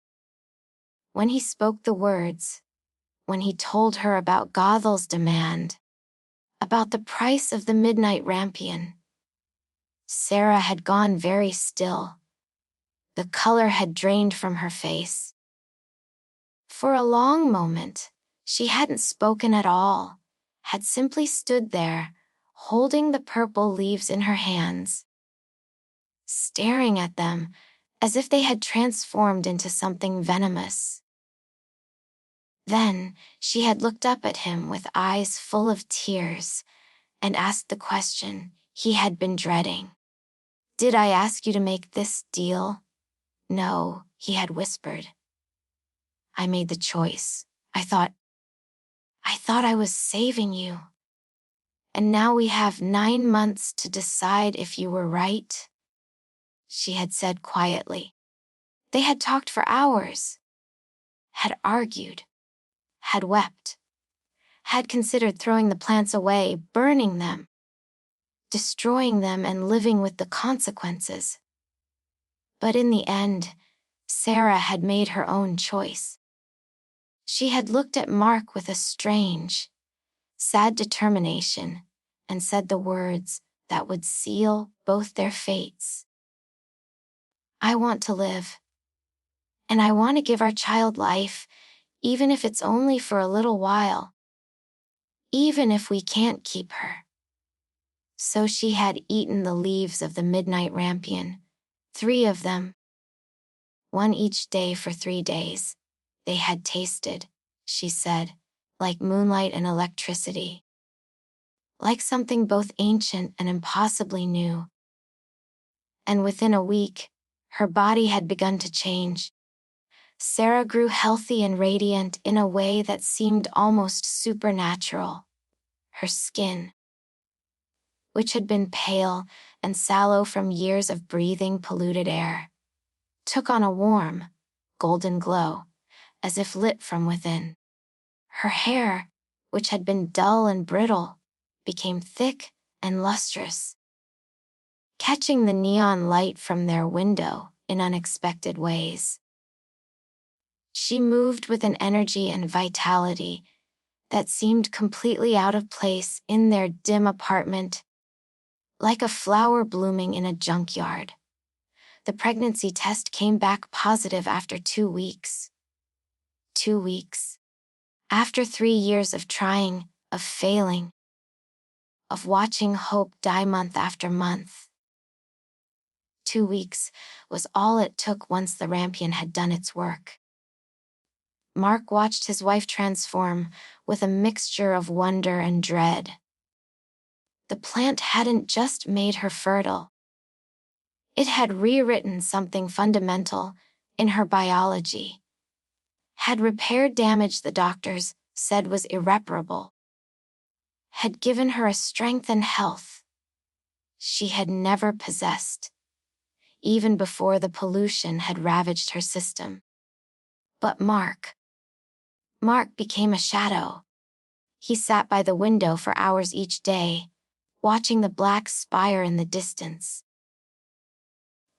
When he spoke the words, when he told her about Gothel's demand, about the price of the midnight rampion, Sarah had gone very still. The color had drained from her face. For a long moment, she hadn't spoken at all, had simply stood there, holding the purple leaves in her hands, staring at them as if they had transformed into something venomous. Then she had looked up at him with eyes full of tears and asked the question he had been dreading. "Did I ask you to make this deal?" "No," he had whispered. "I made the choice. I thought I was saving you. And now we have 9 months to decide if you were right," she had said quietly. They had talked for hours, had argued, had wept, had considered throwing the plants away, burning them, destroying them and living with the consequences. But in the end, Sarah had made her own choice. She had looked at Mark with a strange, sad determination and said the words that would seal both their fates. "I want to live. And I want to give our child life, even if it's only for a little while. Even if we can't keep her." So she had eaten the leaves of the midnight rampion, 3 of them. One each day for 3 days. They had tasted, she said, like moonlight and electricity. Like something both ancient and impossibly new. And within a week, her body had begun to change. Sarah grew healthy and radiant in a way that seemed almost supernatural. Her skin, which had been pale and sallow from years of breathing polluted air, took on a warm, golden glow, as if lit from within. Her hair, which had been dull and brittle, became thick and lustrous, catching the neon light from their window in unexpected ways. She moved with an energy and vitality that seemed completely out of place in their dim apartment, like a flower blooming in a junkyard. The pregnancy test came back positive after 2 weeks. 2 weeks. After 3 years of trying, of failing, of watching hope die month after month. 2 weeks was all it took once the rampion had done its work. Mark watched his wife transform with a mixture of wonder and dread. The plant hadn't just made her fertile. It had rewritten something fundamental in her biology, had repaired damage the doctors said was irreparable, had given her a strength and health she had never possessed, even before the pollution had ravaged her system. But Mark became a shadow. He sat by the window for hours each day, watching the black spire in the distance,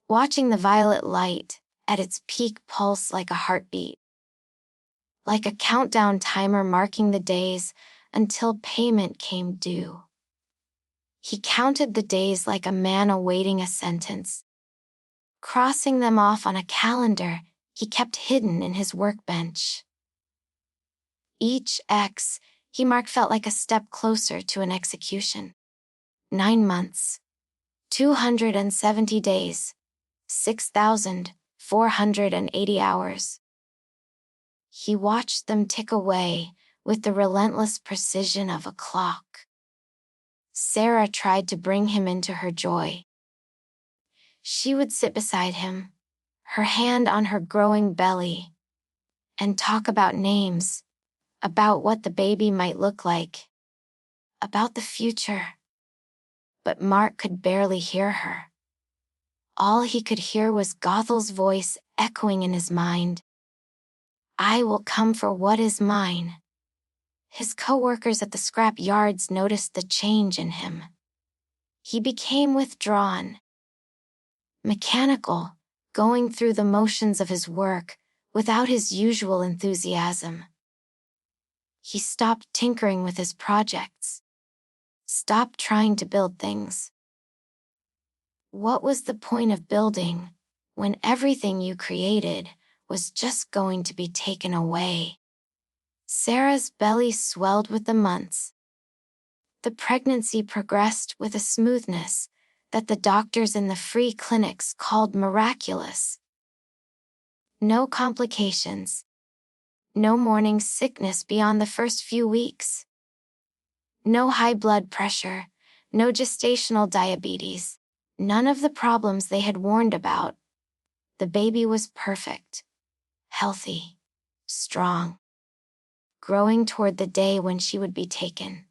watching the violet light at its peak pulse like a heartbeat, like a countdown timer marking the days until payment came due. He counted the days like a man awaiting a sentence, crossing them off on a calendar he kept hidden in his workbench. Each X he marked felt like a step closer to an execution. 9 months, 270 days, 6,480 hours. He watched them tick away with the relentless precision of a clock. Sarah tried to bring him into her joy. She would sit beside him, her hand on her growing belly, and talk about names, about what the baby might look like, about the future. But Mark could barely hear her. All he could hear was Gothel's voice echoing in his mind. I will come for what is mine. His co-workers at the scrap yards noticed the change in him. He became withdrawn, mechanical, going through the motions of his work without his usual enthusiasm. He stopped tinkering with his projects, stopped trying to build things. What was the point of building when everything you created was just going to be taken away? Sarah's belly swelled with the months. The pregnancy progressed with a smoothness that the doctors in the free clinics called miraculous. No complications. No morning sickness beyond the first few weeks. No high blood pressure. No gestational diabetes. None of the problems they had warned about. The baby was perfect, healthy, strong, growing toward the day when she would be taken.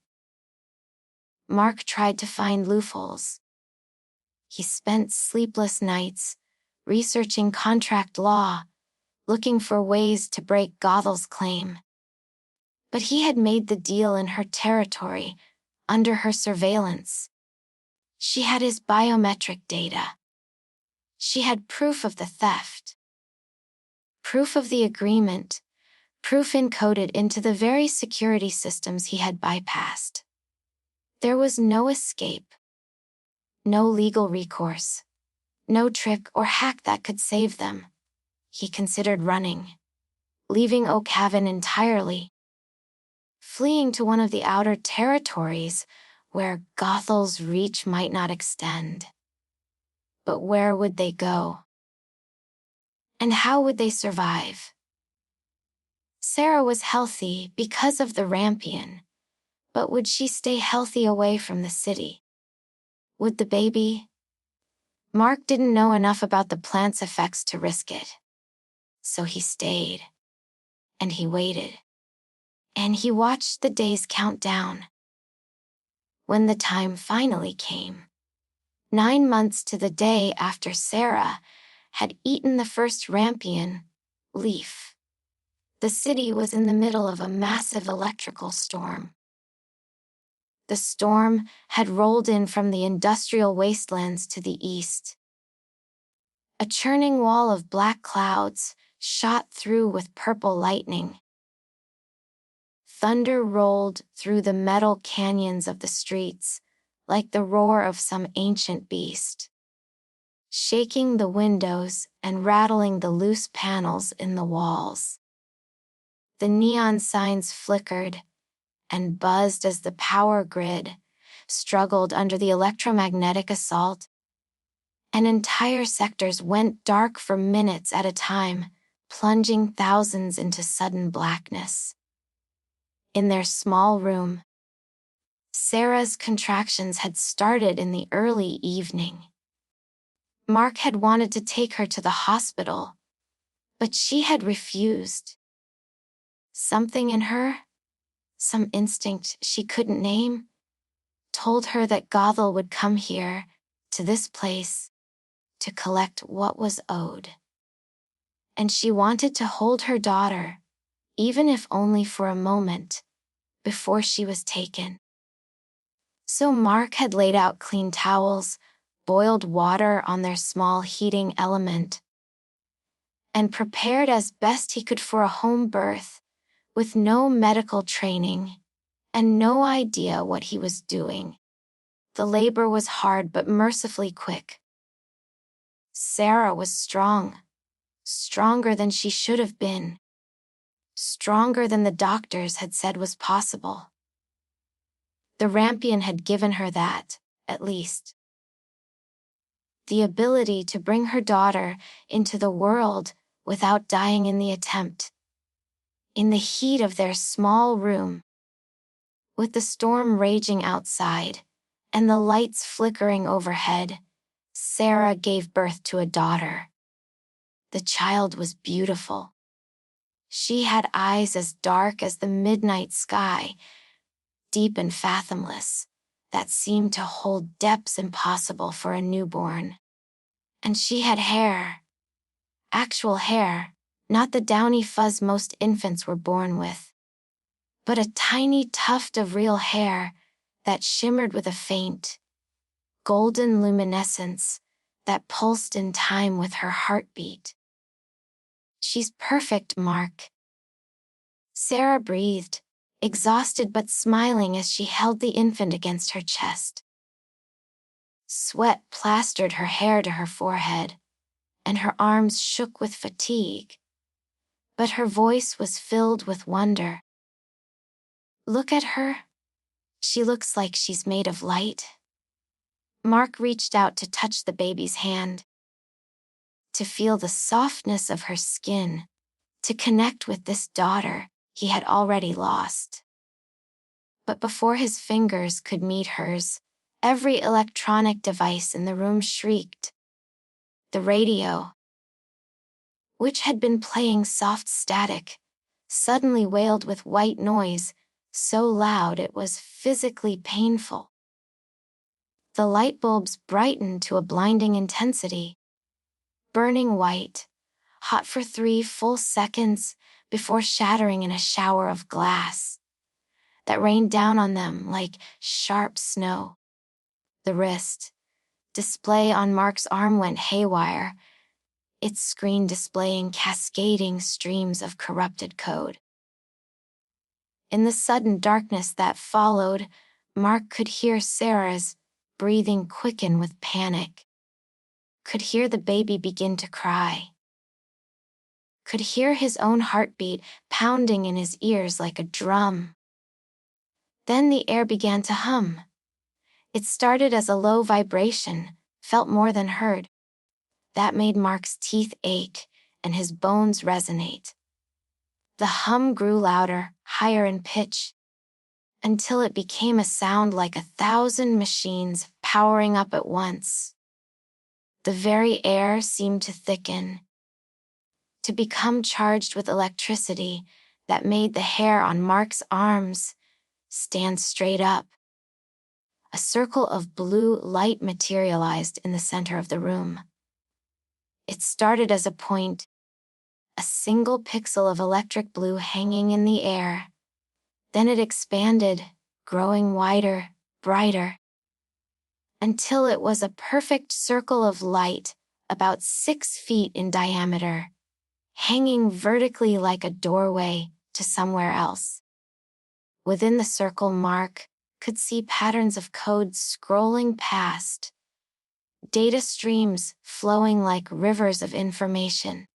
Mark tried to find loopholes. He spent sleepless nights, researching contract law, looking for ways to break Gothel's claim. But he had made the deal in her territory, under her surveillance. She had his biometric data. She had proof of the theft. Proof of the agreement, proof encoded into the very security systems he had bypassed. There was no escape. No legal recourse. No trick or hack that could save them. He considered running, leaving Oakhaven entirely, fleeing to one of the outer territories where Gothel's reach might not extend. But where would they go? And how would they survive? Sarah was healthy because of the rampion, but would she stay healthy away from the city? Would the baby? Mark didn't know enough about the plant's effects to risk it. So he stayed. And he waited. And he watched the days count down. When the time finally came, 9 months to the day after Sarah had eaten the first rampion leaf, the city was in the middle of a massive electrical storm. The storm had rolled in from the industrial wastelands to the east. A churning wall of black clouds shot through with purple lightning. Thunder rolled through the metal canyons of the streets, like the roar of some ancient beast. shaking the windows and rattling the loose panels in the walls. The neon signs flickered and buzzed as the power grid struggled under the electromagnetic assault, and entire sectors went dark for minutes at a time, plunging thousands into sudden blackness. In their small room, Sarah's contractions had started in the early evening. Mark had wanted to take her to the hospital, but she had refused. Something in her, some instinct she couldn't name, told her that Gothel would come here, to this place, to collect what was owed. And she wanted to hold her daughter, even if only for a moment, before she was taken. So Mark had laid out clean towels, boiled water on their small heating element, and prepared as best he could for a home birth, with no medical training and no idea what he was doing. The labor was hard but mercifully quick. Sarah was strong, stronger than she should have been, stronger than the doctors had said was possible. The Rampion had given her that, at least. The ability to bring her daughter into the world without dying in the attempt. In the heat of their small room, with the storm raging outside and the lights flickering overhead, Sarah gave birth to a daughter. The child was beautiful. She had eyes as dark as the midnight sky, deep and fathomless, that seemed to hold depths impossible for a newborn. And she had hair. Actual hair, not the downy fuzz most infants were born with, but a tiny tuft of real hair that shimmered with a faint, golden luminescence that pulsed in time with her heartbeat. "She's perfect, Mark." Sarah breathed, exhausted but smiling as she held the infant against her chest. Sweat plastered her hair to her forehead, and her arms shook with fatigue. But her voice was filled with wonder. "Look at her. She looks like she's made of light." Mark reached out to touch the baby's hand, to feel the softness of her skin, to connect with this daughter he had already lost. But before his fingers could meet hers, every electronic device in the room shrieked. The radio, which had been playing soft static, suddenly wailed with white noise, so loud it was physically painful. The light bulbs brightened to a blinding intensity, burning white, hot for 3 full seconds before shattering in a shower of glass that rained down on them like sharp snow. The wrist display on Mark's arm went haywire, its screen displaying cascading streams of corrupted code. In the sudden darkness that followed, Mark could hear Sarah's breathing quicken with panic, could hear the baby begin to cry, could hear his own heartbeat pounding in his ears like a drum. Then the air began to hum. It started as a low vibration, felt more than heard. That made Mark's teeth ache and his bones resonate. The hum grew louder, higher in pitch, until it became a sound like 1,000 machines powering up at once. The very air seemed to thicken, to become charged with electricity that made the hair on Mark's arms stand straight up. A circle of blue light materialized in the center of the room. It started as a point, a single pixel of electric blue hanging in the air. Then it expanded, growing wider, brighter, until it was a perfect circle of light, about 6 feet in diameter, hanging vertically like a doorway to somewhere else. Within the circle, Mark could see patterns of code scrolling past, data streams flowing like rivers of information.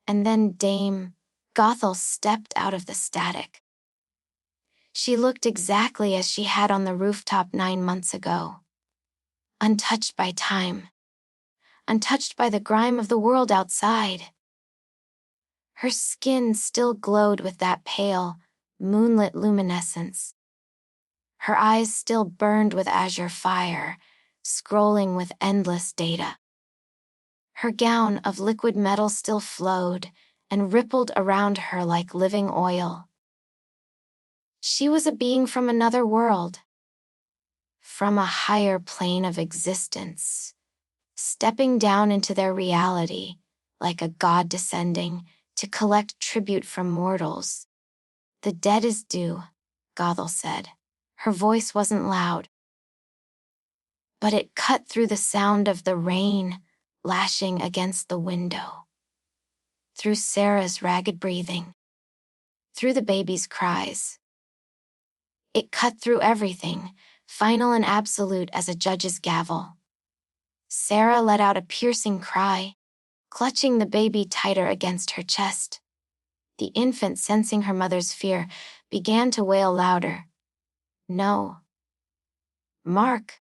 And then Dame Gothel stepped out of the static. She looked exactly as she had on the rooftop 9 months ago. Untouched by time. Untouched by the grime of the world outside. Her skin still glowed with that pale, moonlit luminescence. Her eyes still burned with azure fire, scrolling with endless data. Her gown of liquid metal still flowed and rippled around her like living oil. She was a being from another world, from a higher plane of existence, stepping down into their reality, like a god descending, to collect tribute from mortals. The dead is due, Gothel said. Her voice wasn't loud, but it cut through the sound of the rain lashing against the window, through Sarah's ragged breathing, through the baby's cries. It cut through everything, final and absolute as a judge's gavel. Sarah let out a piercing cry, clutching the baby tighter against her chest. The infant, sensing her mother's fear, began to wail louder. No. Mark,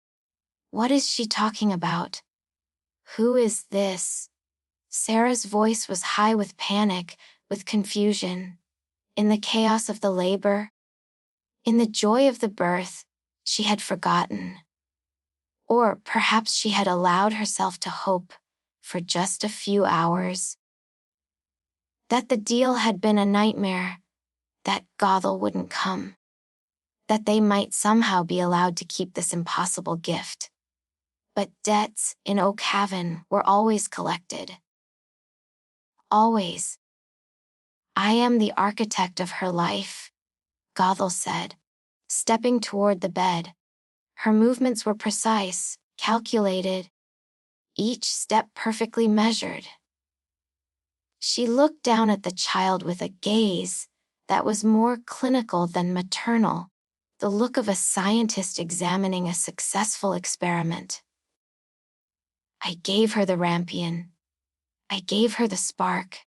what is she talking about? Who is this? Sarah's voice was high with panic, with confusion. In the chaos of the labor, in the joy of the birth, she had forgotten. Or perhaps she had allowed herself to hope, for just a few hours, that the deal had been a nightmare, that Gothel wouldn't come, that they might somehow be allowed to keep this impossible gift. But debts in Oak Haven were always collected. Always. I am the architect of her life, Gothel said, stepping toward the bed. Her movements were precise, calculated, each step perfectly measured. She looked down at the child with a gaze that was more clinical than maternal, the look of a scientist examining a successful experiment. I gave her the rampion. I gave her the spark.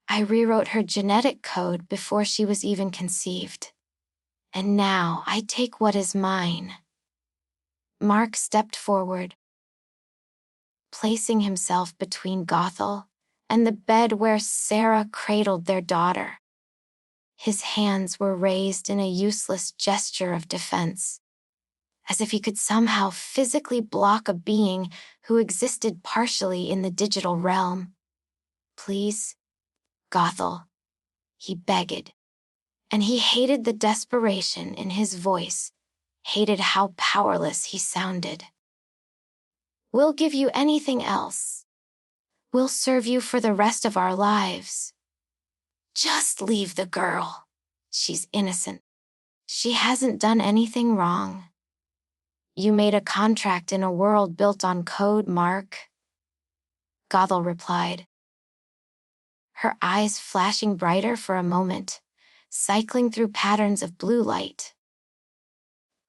I rewrote her genetic code before she was even conceived. And now I take what is mine. Mark stepped forward, placing himself between Gothel and the bed where Sarah cradled their daughter. His hands were raised in a useless gesture of defense, as if he could somehow physically block a being who existed partially in the digital realm. Please, Gothel, he begged. And he hated the desperation in his voice, hated how powerless he sounded. We'll give you anything else. We'll serve you for the rest of our lives. Just leave the girl. She's innocent. She hasn't done anything wrong. You made a contract in a world built on code, Mark, Gothel replied, her eyes flashing brighter for a moment, cycling through patterns of blue light.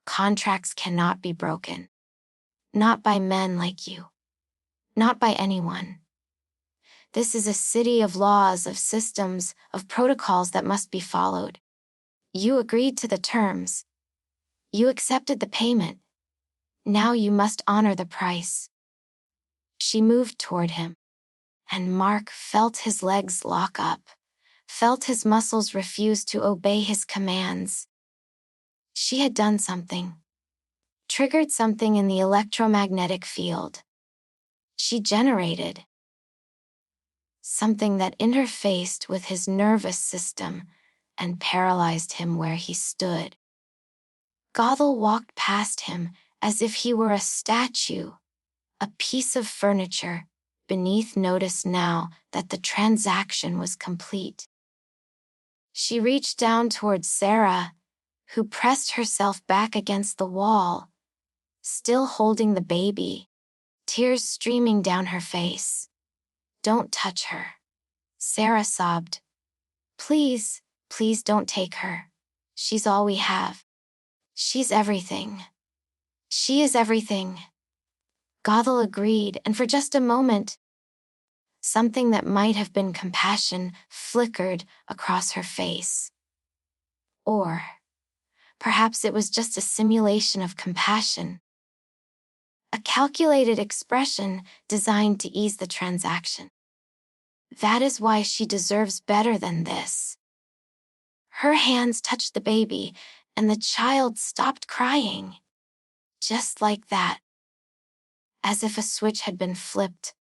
Contracts cannot be broken. Not by men like you. Not by anyone. This is a city of laws, of systems, of protocols that must be followed. You agreed to the terms. You accepted the payment. Now you must honor the price. She moved toward him, and Mark felt his legs lock up, felt his muscles refuse to obey his commands. She had done something. Triggered something in the electromagnetic field. She generated something that interfaced with his nervous system and paralyzed him where he stood. Gothel walked past him as if he were a statue, a piece of furniture, beneath notice now that the transaction was complete. She reached down towards Sarah, who pressed herself back against the wall, still holding the baby, tears streaming down her face. Don't touch her. Sarah sobbed. Please, please don't take her. She's all we have. She's everything. She is everything. Gothel agreed, and for just a moment, something that might have been compassion flickered across her face. Or perhaps it was just a simulation of compassion. A calculated expression designed to ease the transaction. That is why she deserves better than this. Her hands touched the baby, and the child stopped crying. Just like that. As if a switch had been flipped.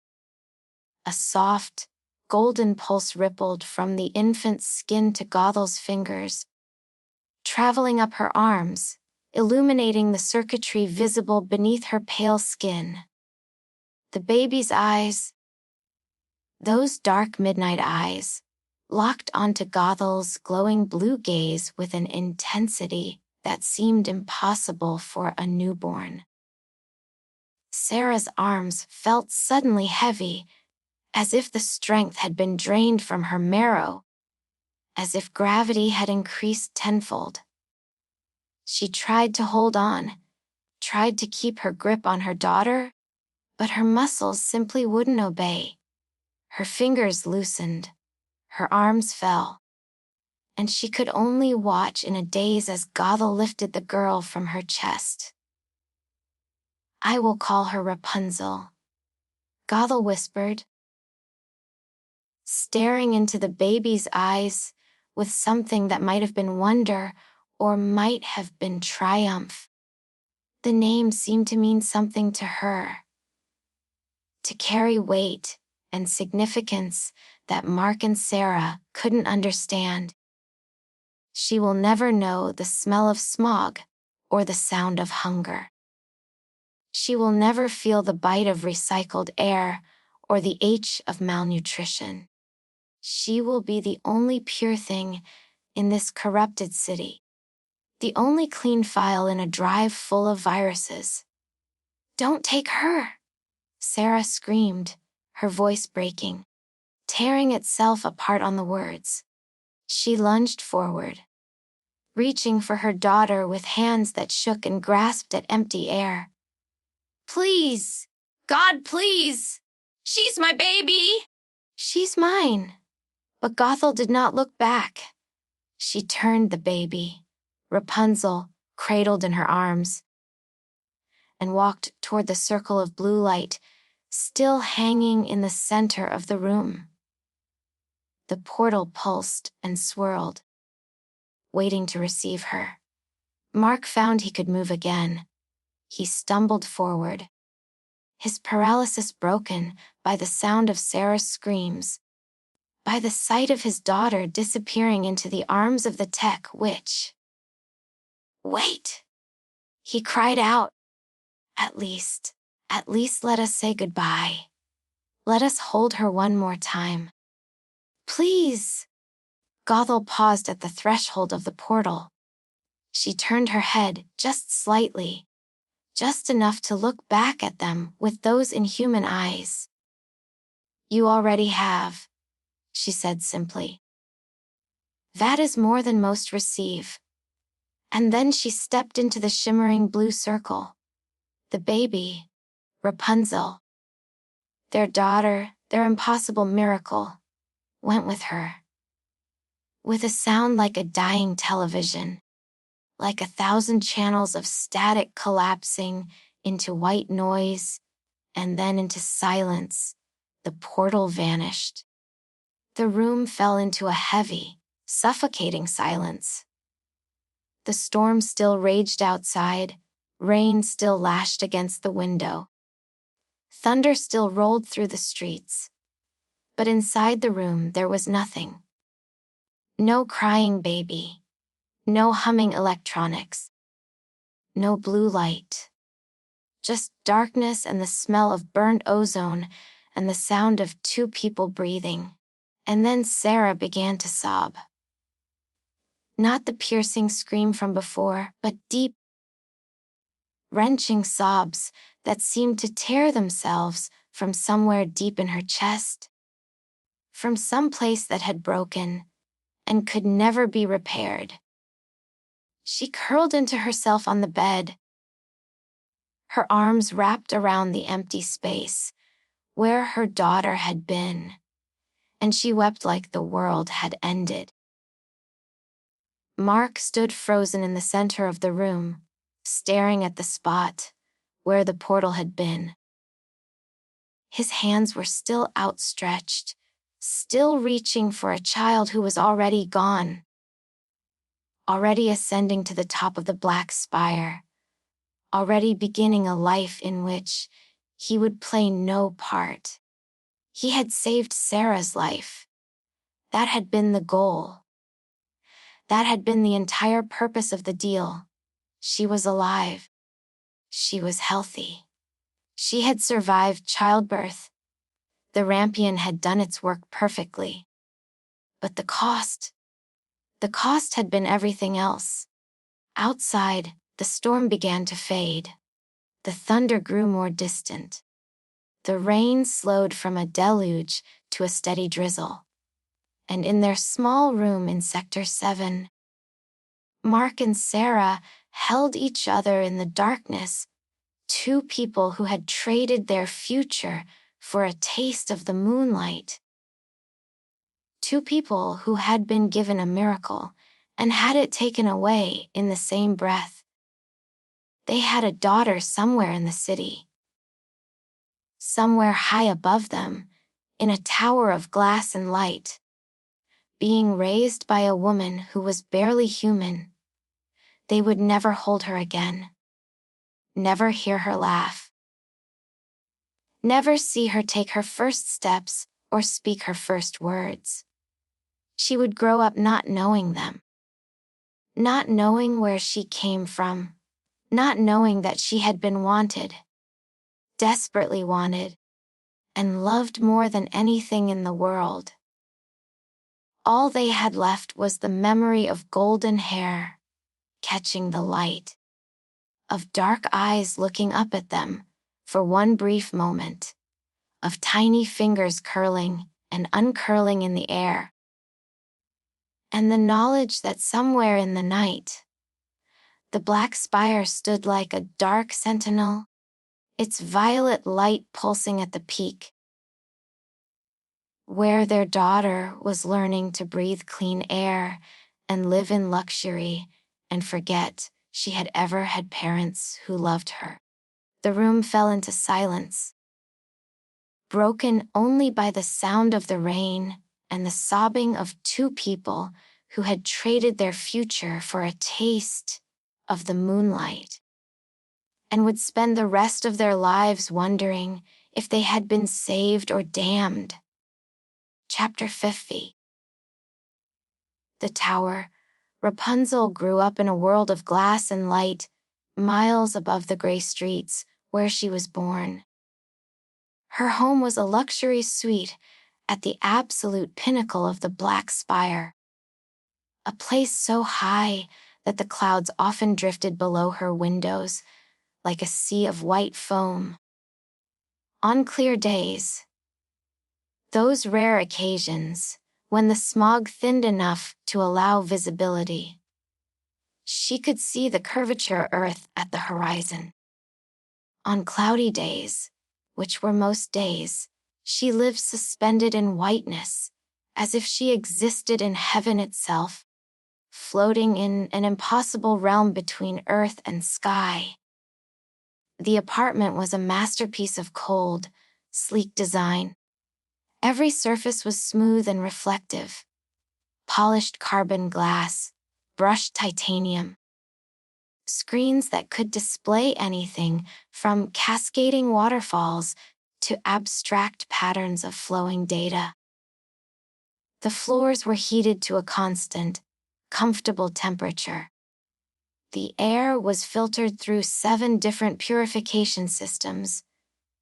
A soft, golden pulse rippled from the infant's skin to Gothel's fingers, traveling up her arms, illuminating the circuitry visible beneath her pale skin. The baby's eyes, those dark midnight eyes, locked onto Gothel's glowing blue gaze with an intensity that seemed impossible for a newborn. Sarah's arms felt suddenly heavy, as if the strength had been drained from her marrow, as if gravity had increased tenfold. She tried to hold on, tried to keep her grip on her daughter, but her muscles simply wouldn't obey. Her fingers loosened, her arms fell, and she could only watch in a daze as Gothel lifted the girl from her chest. "I will call her Rapunzel," Gothel whispered, staring into the baby's eyes with something that might have been wonder or might have been triumph. The name seemed to mean something to her, to carry weight and significance that Mark and Sarah couldn't understand. She will never know the smell of smog or the sound of hunger. She will never feel the bite of recycled air or the ache of malnutrition. She will be the only pure thing in this corrupted city, the only clean file in a drive full of viruses. "Don't take her!" Sarah screamed, her voice breaking, tearing itself apart on the words. She lunged forward, reaching for her daughter with hands that shook and grasped at empty air. "Please! God, please! She's my baby! She's mine!" But Gothel did not look back. She turned the baby, Rapunzel, cradled in her arms, and walked toward the circle of blue light, still hanging in the center of the room. The portal pulsed and swirled, waiting to receive her. Mark found he could move again. He stumbled forward, his paralysis broken by the sound of Sarah's screams, by the sight of his daughter disappearing into the arms of the tech witch. "Wait!" he cried out. At least let us say goodbye. Let us hold her one more time. Please!" Gothel paused at the threshold of the portal. She turned her head just slightly, just enough to look back at them with those inhuman eyes. "You already have," she said simply. "That is more than most receive." And then she stepped into the shimmering blue circle. The baby, Rapunzel, their daughter, their impossible miracle, went with her. With a sound like a dying television, like 1,000 channels of static collapsing into white noise, and then into silence, the portal vanished. The room fell into a heavy, suffocating silence. The storm still raged outside, rain still lashed against the window. Thunder still rolled through the streets. But inside the room there was nothing. No crying baby. No humming electronics. No blue light. Just darkness and the smell of burnt ozone and the sound of two people breathing. And then Sarah began to sob. Not the piercing scream from before, but deep, wrenching sobs that seemed to tear themselves from somewhere deep in her chest, from some place that had broken and could never be repaired. She curled into herself on the bed, her arms wrapped around the empty space where her daughter had been, and she wept like the world had ended. Mark stood frozen in the center of the room, staring at the spot where the portal had been. His hands were still outstretched, still reaching for a child who was already gone, already ascending to the top of the black spire, already beginning a life in which he would play no part. He had saved Sarah's life. That had been the goal. That had been the entire purpose of the deal. She was alive. She was healthy. She had survived childbirth. The rampion had done its work perfectly. But the cost had been everything else. Outside, the storm began to fade. The thunder grew more distant. The rain slowed from a deluge to a steady drizzle. And in their small room in Sector 7, Mark and Sarah held each other in the darkness, two people who had traded their future for a taste of the moonlight. Two people who had been given a miracle and had it taken away in the same breath. They had a daughter somewhere in the city. Somewhere high above them, in a tower of glass and light, being raised by a woman who was barely human. They would never hold her again. Never hear her laugh. Never see her take her first steps or speak her first words. She would grow up not knowing them. Not knowing where she came from. Not knowing that she had been wanted. Desperately wanted. And loved more than anything in the world. All they had left was the memory of golden hair, catching the light, of dark eyes looking up at them for one brief moment, of tiny fingers curling and uncurling in the air, and the knowledge that somewhere in the night, the black spire stood like a dark sentinel, its violet light pulsing at the peak, where their daughter was learning to breathe clean air and live in luxury and forget she had ever had parents who loved her. The room fell into silence, broken only by the sound of the rain and the sobbing of two people who had traded their future for a taste of the moonlight, and would spend the rest of their lives wondering if they had been saved or damned. Chapter 50. The tower. Rapunzel grew up in a world of glass and light, miles above the gray streets where she was born. Her home was a luxury suite at the absolute pinnacle of the black spire. A place so high that the clouds often drifted below her windows like a sea of white foam. On clear days, those rare occasions when the smog thinned enough to allow visibility, she could see the curvature earth at the horizon. On cloudy days, which were most days, she lived suspended in whiteness, as if she existed in heaven itself, floating in an impossible realm between earth and sky. The apartment was a masterpiece of cold, sleek design. Every surface was smooth and reflective. Polished carbon glass, brushed titanium. Screens that could display anything from cascading waterfalls to abstract patterns of flowing data. The floors were heated to a constant, comfortable temperature. The air was filtered through 7 different purification systems,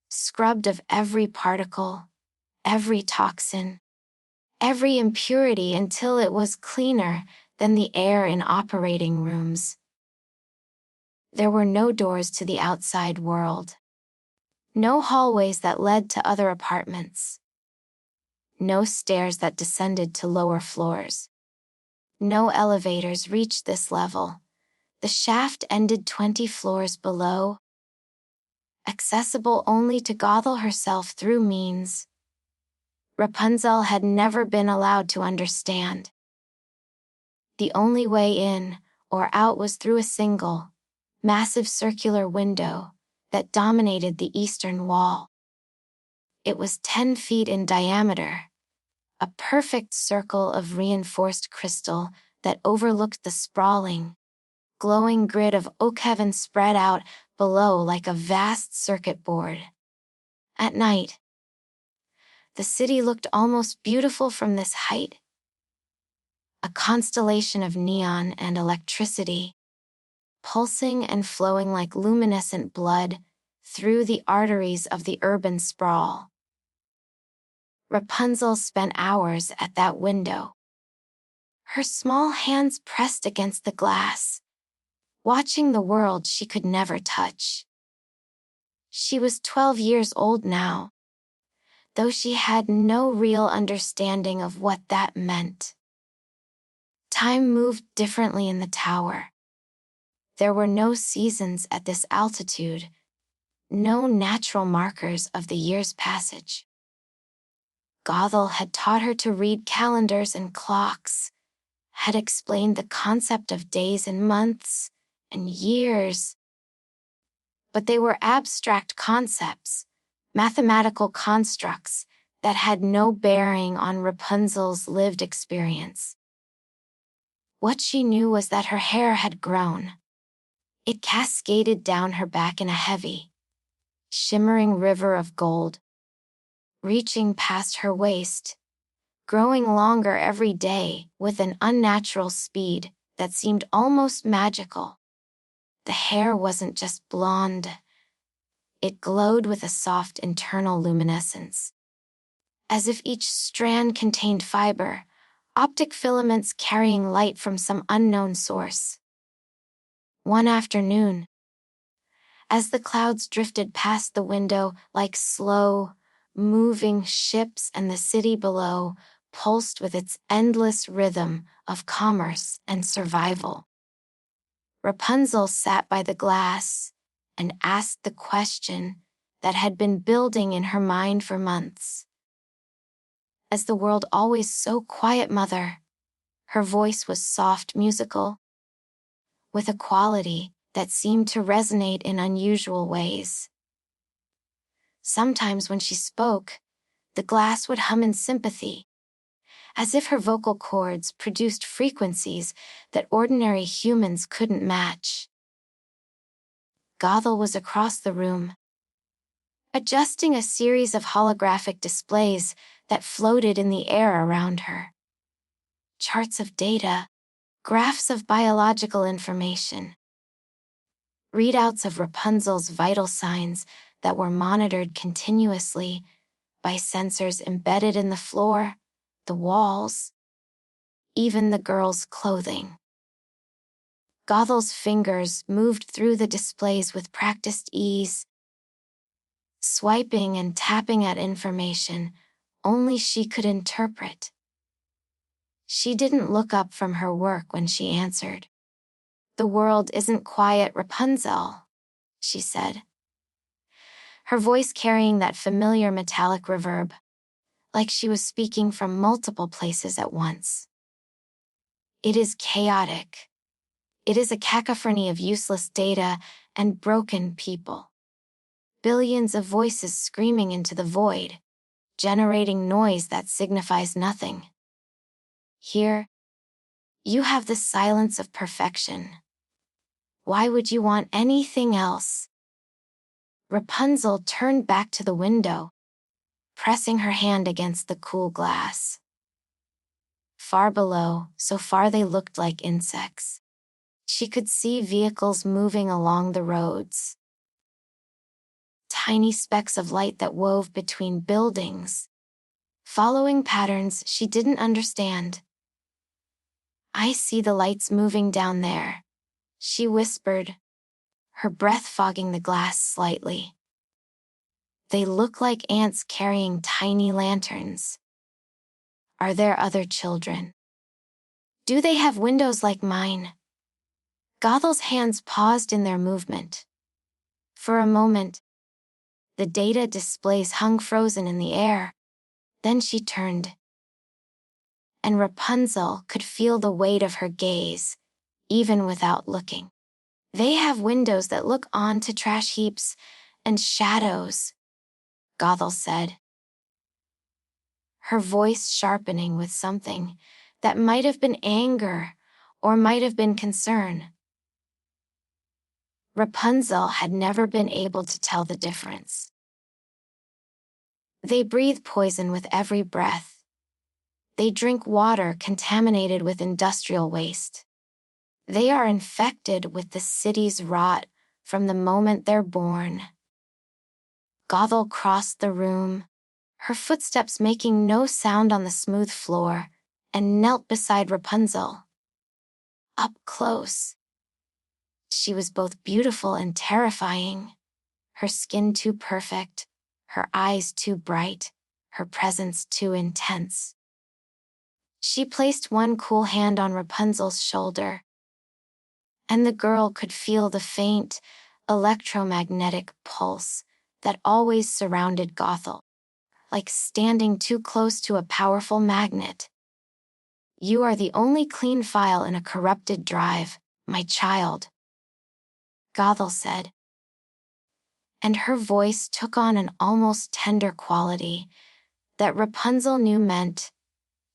scrubbed of every particle, every toxin, every impurity until it was cleaner than the air in operating rooms. There were no doors to the outside world. No hallways that led to other apartments. No stairs that descended to lower floors. No elevators reached this level. The shaft ended 20 floors below, accessible only to Gothel herself through means Rapunzel had never been allowed to understand. The only way in or out was through a single, massive circular window that dominated the eastern wall. It was 10 feet in diameter, a perfect circle of reinforced crystal that overlooked the sprawling, glowing grid of Oakhaven spread out below like a vast circuit board. At night, the city looked almost beautiful from this height. A constellation of neon and electricity, pulsing and flowing like luminescent blood through the arteries of the urban sprawl. Rapunzel spent hours at that window, her small hands pressed against the glass, watching the world she could never touch. She was 12 years old now, though she had no real understanding of what that meant. Time moved differently in the tower. There were no seasons at this altitude, no natural markers of the year's passage. Gothel had taught her to read calendars and clocks, had explained the concept of days and months and years. But they were abstract concepts, mathematical constructs that had no bearing on Rapunzel's lived experience. What she knew was that her hair had grown. It cascaded down her back in a heavy, shimmering river of gold, reaching past her waist, growing longer every day with an unnatural speed that seemed almost magical. The hair wasn't just blonde. It glowed with a soft internal luminescence, as if each strand contained fiber, optic filaments carrying light from some unknown source. One afternoon, as the clouds drifted past the window like slow, moving ships and the city below pulsed with its endless rhythm of commerce and survival, Rapunzel sat by the glass and asked the question that had been building in her mind for months. Is the world always so quiet, Mother? Her voice was soft, musical, with a quality that seemed to resonate in unusual ways. Sometimes when she spoke, the glass would hum in sympathy, as if her vocal cords produced frequencies that ordinary humans couldn't match. Gothel was across the room, adjusting a series of holographic displays that floated in the air around her. Charts of data, graphs of biological information, readouts of Rapunzel's vital signs that were monitored continuously by sensors embedded in the floor, the walls, even the girl's clothing. Gothel's fingers moved through the displays with practiced ease, swiping and tapping at information only she could interpret. She didn't look up from her work when she answered. "The world isn't quiet, Rapunzel," she said, her voice carrying that familiar metallic reverb, like she was speaking from multiple places at once. "It is chaotic. It is a cacophony of useless data and broken people. Billions of voices screaming into the void, generating noise that signifies nothing. Here, you have the silence of perfection. Why would you want anything else?" Rapunzel turned back to the window, pressing her hand against the cool glass. Far below, so far they looked like insects. She could see vehicles moving along the roads. Tiny specks of light that wove between buildings, following patterns she didn't understand. "I see the lights moving down there," she whispered, her breath fogging the glass slightly. "They look like ants carrying tiny lanterns. Are there other children? Do they have windows like mine?" Gothel's hands paused in their movement. For a moment, The data displays hung frozen in the air. Then she turned, and Rapunzel could feel the weight of her gaze, even without looking. They have windows that look onto trash heaps and shadows, Gothel said, her voice sharpening with something that might have been anger or might have been concern. Rapunzel had never been able to tell the difference. They breathe poison with every breath. They drink water contaminated with industrial waste. They are infected with the city's rot from the moment they're born. Gothel crossed the room, her footsteps making no sound on the smooth floor, and knelt beside Rapunzel. Up close. She was both beautiful and terrifying, her skin too perfect, her eyes too bright, her presence too intense. She placed one cool hand on Rapunzel's shoulder, and the girl could feel the faint, electromagnetic pulse that always surrounded Gothel, like standing too close to a powerful magnet. You are the only clean file in a corrupted drive, my child, Gothel said. And her voice took on an almost tender quality that Rapunzel knew meant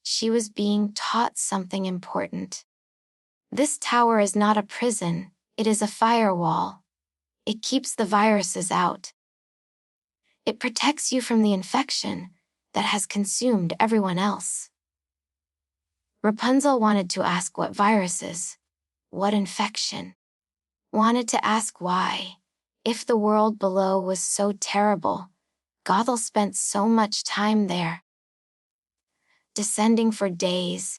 she was being taught something important. This tower is not a prison, it is a firewall. It keeps the viruses out. It protects you from the infection that has consumed everyone else. Rapunzel wanted to ask what viruses, what infection. Wanted to ask why, if the world below was so terrible, Gothel spent so much time there. Descending for days,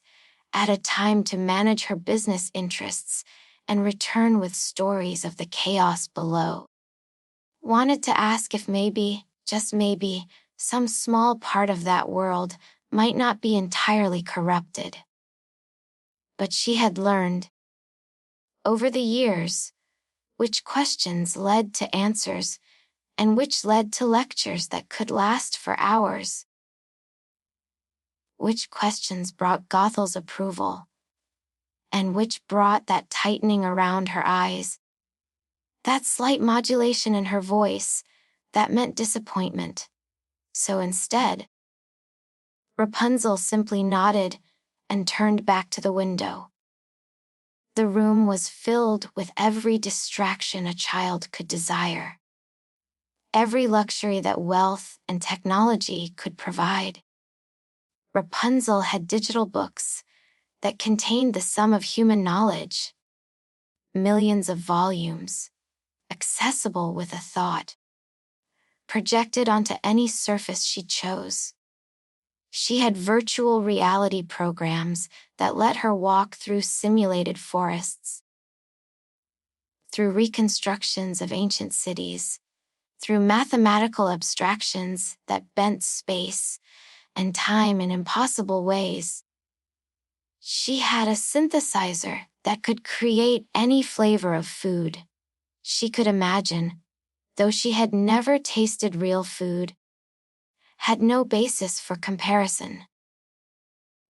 at a time to manage her business interests and return with stories of the chaos below. Wanted to ask if maybe, just maybe, some small part of that world might not be entirely corrupted. But she had learned, over the years, which questions led to answers and which led to lectures that could last for hours. Which questions brought Gothel's approval, and which brought that tightening around her eyes, that slight modulation in her voice that meant disappointment. So instead, Rapunzel simply nodded and turned back to the window. The room was filled with every distraction a child could desire. Every luxury that wealth and technology could provide. Rapunzel had digital books that contained the sum of human knowledge. Millions of volumes, accessible with a thought. Projected onto any surface she chose. She had virtual reality programs that let her walk through simulated forests, through reconstructions of ancient cities, through mathematical abstractions that bent space and time in impossible ways. She had a synthesizer that could create any flavor of food she could imagine, though she had never tasted real food, had no basis for comparison.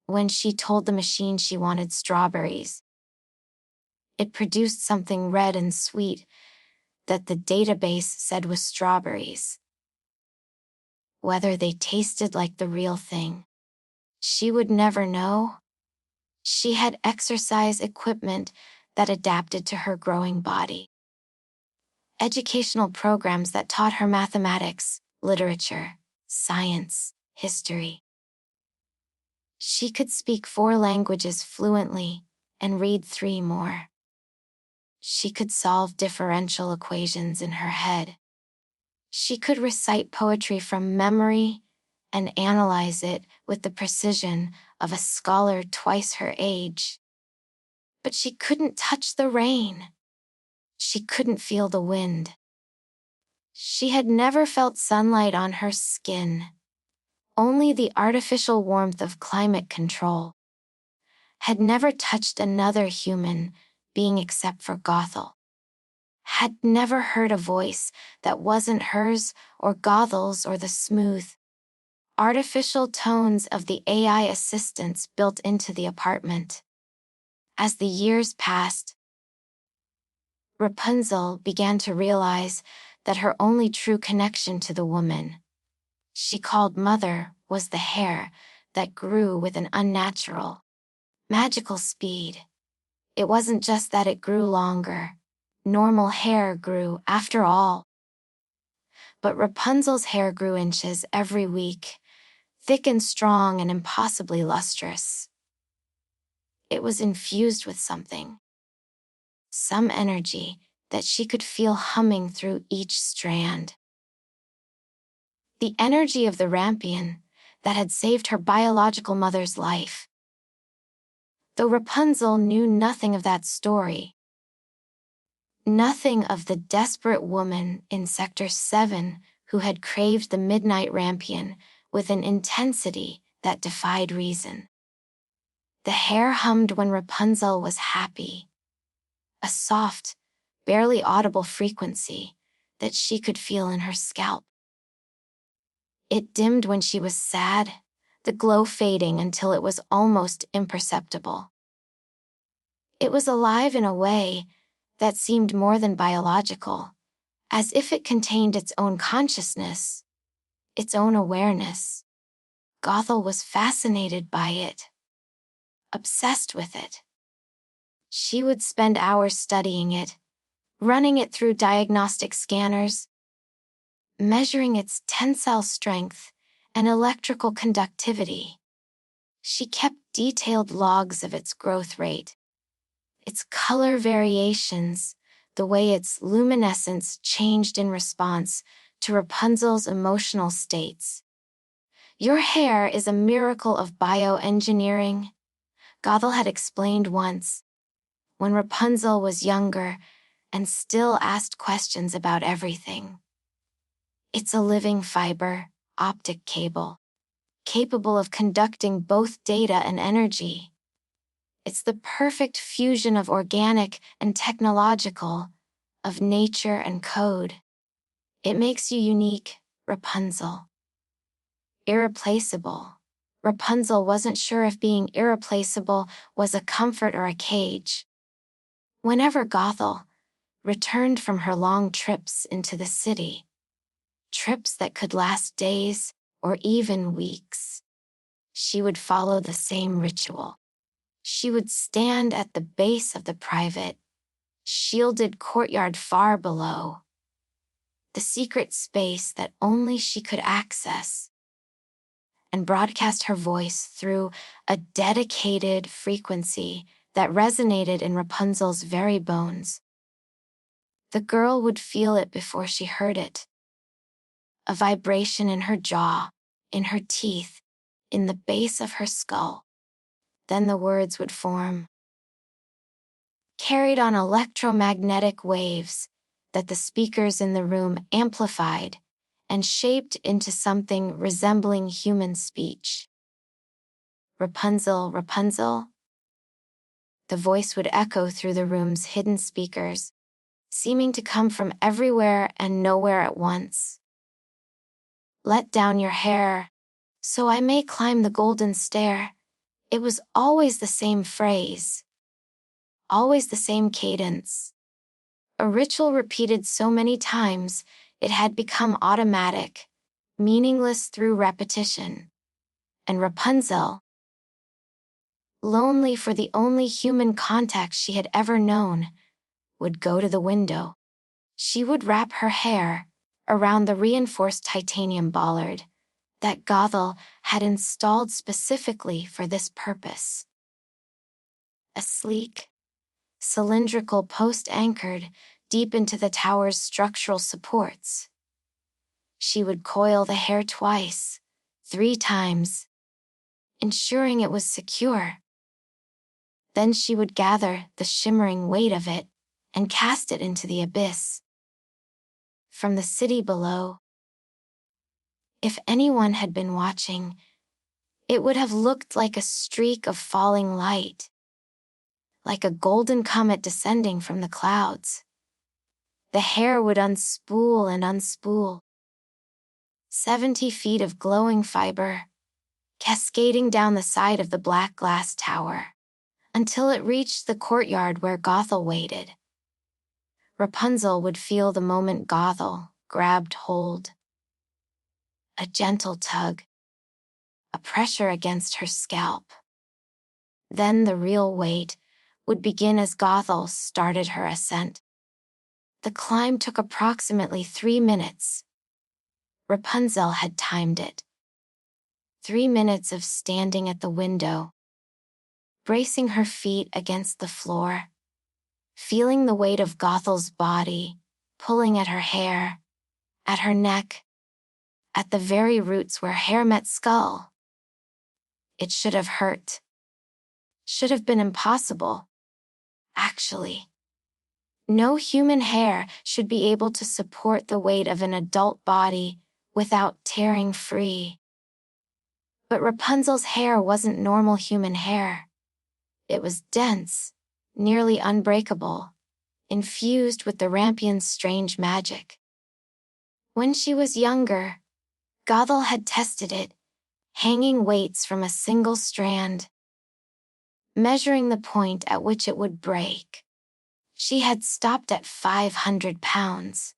When she told the machine she wanted strawberries, it produced something red and sweet that the database said was strawberries. Whether they tasted like the real thing, she would never know. She had exercise equipment that adapted to her growing body. Educational programs that taught her mathematics, literature, science, history. She could speak 4 languages fluently and read 3 more. She could solve differential equations in her head. She could recite poetry from memory and analyze it with the precision of a scholar twice her age. But she couldn't touch the rain. She couldn't feel the wind. She had never felt sunlight on her skin, only the artificial warmth of climate control. Had never touched another human being except for Gothel. had never heard a voice that wasn't hers or Gothel's or the smooth, artificial tones of the AI assistants built into the apartment. As the years passed, Rapunzel began to realize that her only true connection to the woman she called mother was the hair that grew with an unnatural, magical speed. It wasn't just that it grew longer. Normal hair grew, after all. But Rapunzel's hair grew inches every week, thick and strong and impossibly lustrous. It was infused with something, some energy that she could feel humming through each strand. The energy of the rampion that had saved her biological mother's life. Though Rapunzel knew nothing of that story, nothing of the desperate woman in Sector 7 who had craved the midnight rampion with an intensity that defied reason. The hair hummed when Rapunzel was happy, a soft, barely audible frequency that she could feel in her scalp. It dimmed when she was sad, the glow fading until it was almost imperceptible. It was alive in a way that seemed more than biological, as if it contained its own consciousness, its own awareness. Gothel was fascinated by it, obsessed with it. She would spend hours studying it, running it through diagnostic scanners, measuring its tensile strength and electrical conductivity. She kept detailed logs of its growth rate, its color variations, the way its luminescence changed in response to Rapunzel's emotional states. "Your hair is a miracle of bioengineering," Gothel had explained once, when Rapunzel was younger and still asked questions about everything. "It's a living fiber, optic cable, capable of conducting both data and energy. It's the perfect fusion of organic and technological, of nature and code. It makes you unique, Rapunzel. Irreplaceable." Rapunzel wasn't sure if being irreplaceable was a comfort or a cage. Whenever Gothel returned from her long trips into the city, trips that could last days or even weeks, she would follow the same ritual. She would stand at the base of the private, shielded courtyard far below, the secret space that only she could access, and broadcast her voice through a dedicated frequency that resonated in Rapunzel's very bones. The girl would feel it before she heard it. A vibration in her jaw, in her teeth, in the base of her skull. Then the words would form, carried on electromagnetic waves that the speakers in the room amplified and shaped into something resembling human speech. "Rapunzel, Rapunzel?" The voice would echo through the room's hidden speakers, seeming to come from everywhere and nowhere at once. "Let down your hair, so I may climb the golden stair." It was always the same phrase, always the same cadence. A ritual repeated so many times, it had become automatic, meaningless through repetition. And Rapunzel, lonely for the only human contact she had ever known, would go to the window. She would wrap her hair around the reinforced titanium bollard that Gothel had installed specifically for this purpose. A sleek, cylindrical post anchored deep into the tower's structural supports. She would coil the hair twice, 3 times, ensuring it was secure. Then she would gather the shimmering weight of it and cast it into the abyss. From the city below, if anyone had been watching, it would have looked like a streak of falling light, like a golden comet descending from the clouds. The hair would unspool and unspool. 70 feet of glowing fiber, cascading down the side of the black glass tower, until it reached the courtyard where Gothel waited. Rapunzel would feel the moment Gothel grabbed hold. A gentle tug, a pressure against her scalp. Then the real weight would begin as Gothel started her ascent. The climb took approximately 3 minutes. Rapunzel had timed it. 3 minutes of standing at the window, bracing her feet against the floor, feeling the weight of Gothel's body, pulling at her hair, at her neck, at the very roots where hair met skull. It should have hurt. Should have been impossible. Actually, no human hair should be able to support the weight of an adult body without tearing free. But Rapunzel's hair wasn't normal human hair. It was dense, nearly unbreakable, infused with the Rampion's strange magic. When she was younger, Gothel had tested it, hanging weights from a single strand, measuring the point at which it would break. She had stopped at 500 pounds.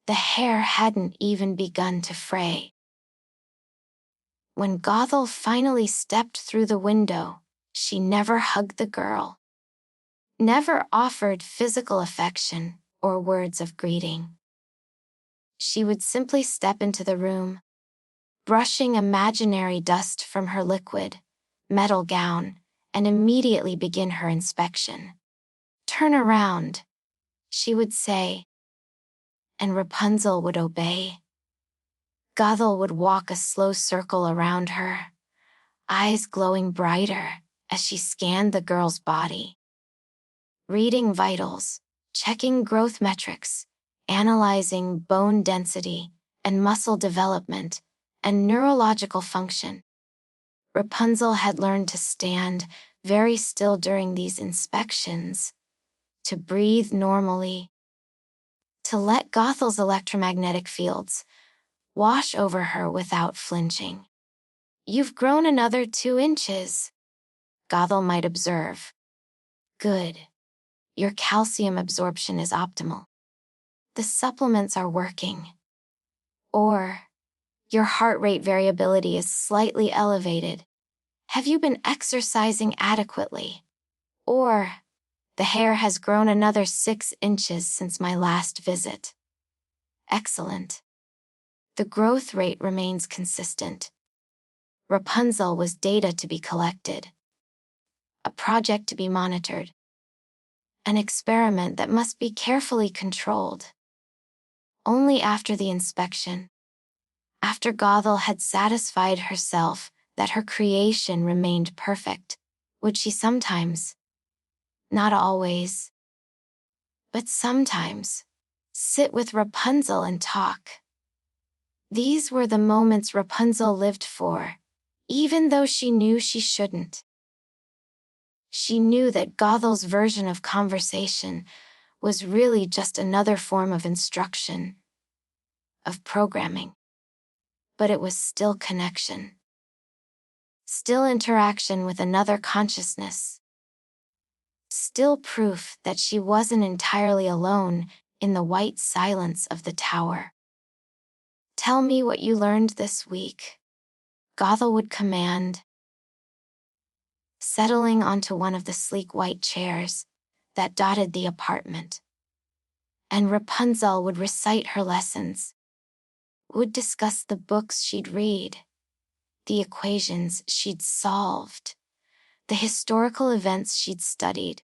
The hair hadn't even begun to fray. When Gothel finally stepped through the window, she never hugged the girl, never offered physical affection or words of greeting. She would simply step into the room, brushing imaginary dust from her liquid metal gown, and immediately begin her inspection. "Turn around," she would say, and Rapunzel would obey. Gothel would walk a slow circle around her, eyes glowing brighter as she scanned the girl's body. Reading vitals, checking growth metrics, analyzing bone density and muscle development and neurological function. Rapunzel had learned to stand very still during these inspections, to breathe normally, to let Gothel's electromagnetic fields wash over her without flinching. "You've grown another 2 inches," Gothel might observe. "Good. Your calcium absorption is optimal. The supplements are working." Or, "Your heart rate variability is slightly elevated. Have you been exercising adequately?" Or, "The hair has grown another 6 inches since my last visit." Excellent. The growth rate remains consistent. Rapunzel was data to be collected, a project to be monitored, an experiment that must be carefully controlled. Only after the inspection, after Gothel had satisfied herself that her creation remained perfect, would she sometimes, not always, but sometimes, sit with Rapunzel and talk. These were the moments Rapunzel lived for, even though she knew she shouldn't. She knew that Gothel's version of conversation was really just another form of instruction, of programming. But it was still connection. Still interaction with another consciousness. Still proof that she wasn't entirely alone in the white silence of the tower. "Tell me what you learned this week," Gothel would command, settling onto one of the sleek white chairs that dotted the apartment. And Rapunzel would recite her lessons, would discuss the books she'd read, the equations she'd solved, the historical events she'd studied,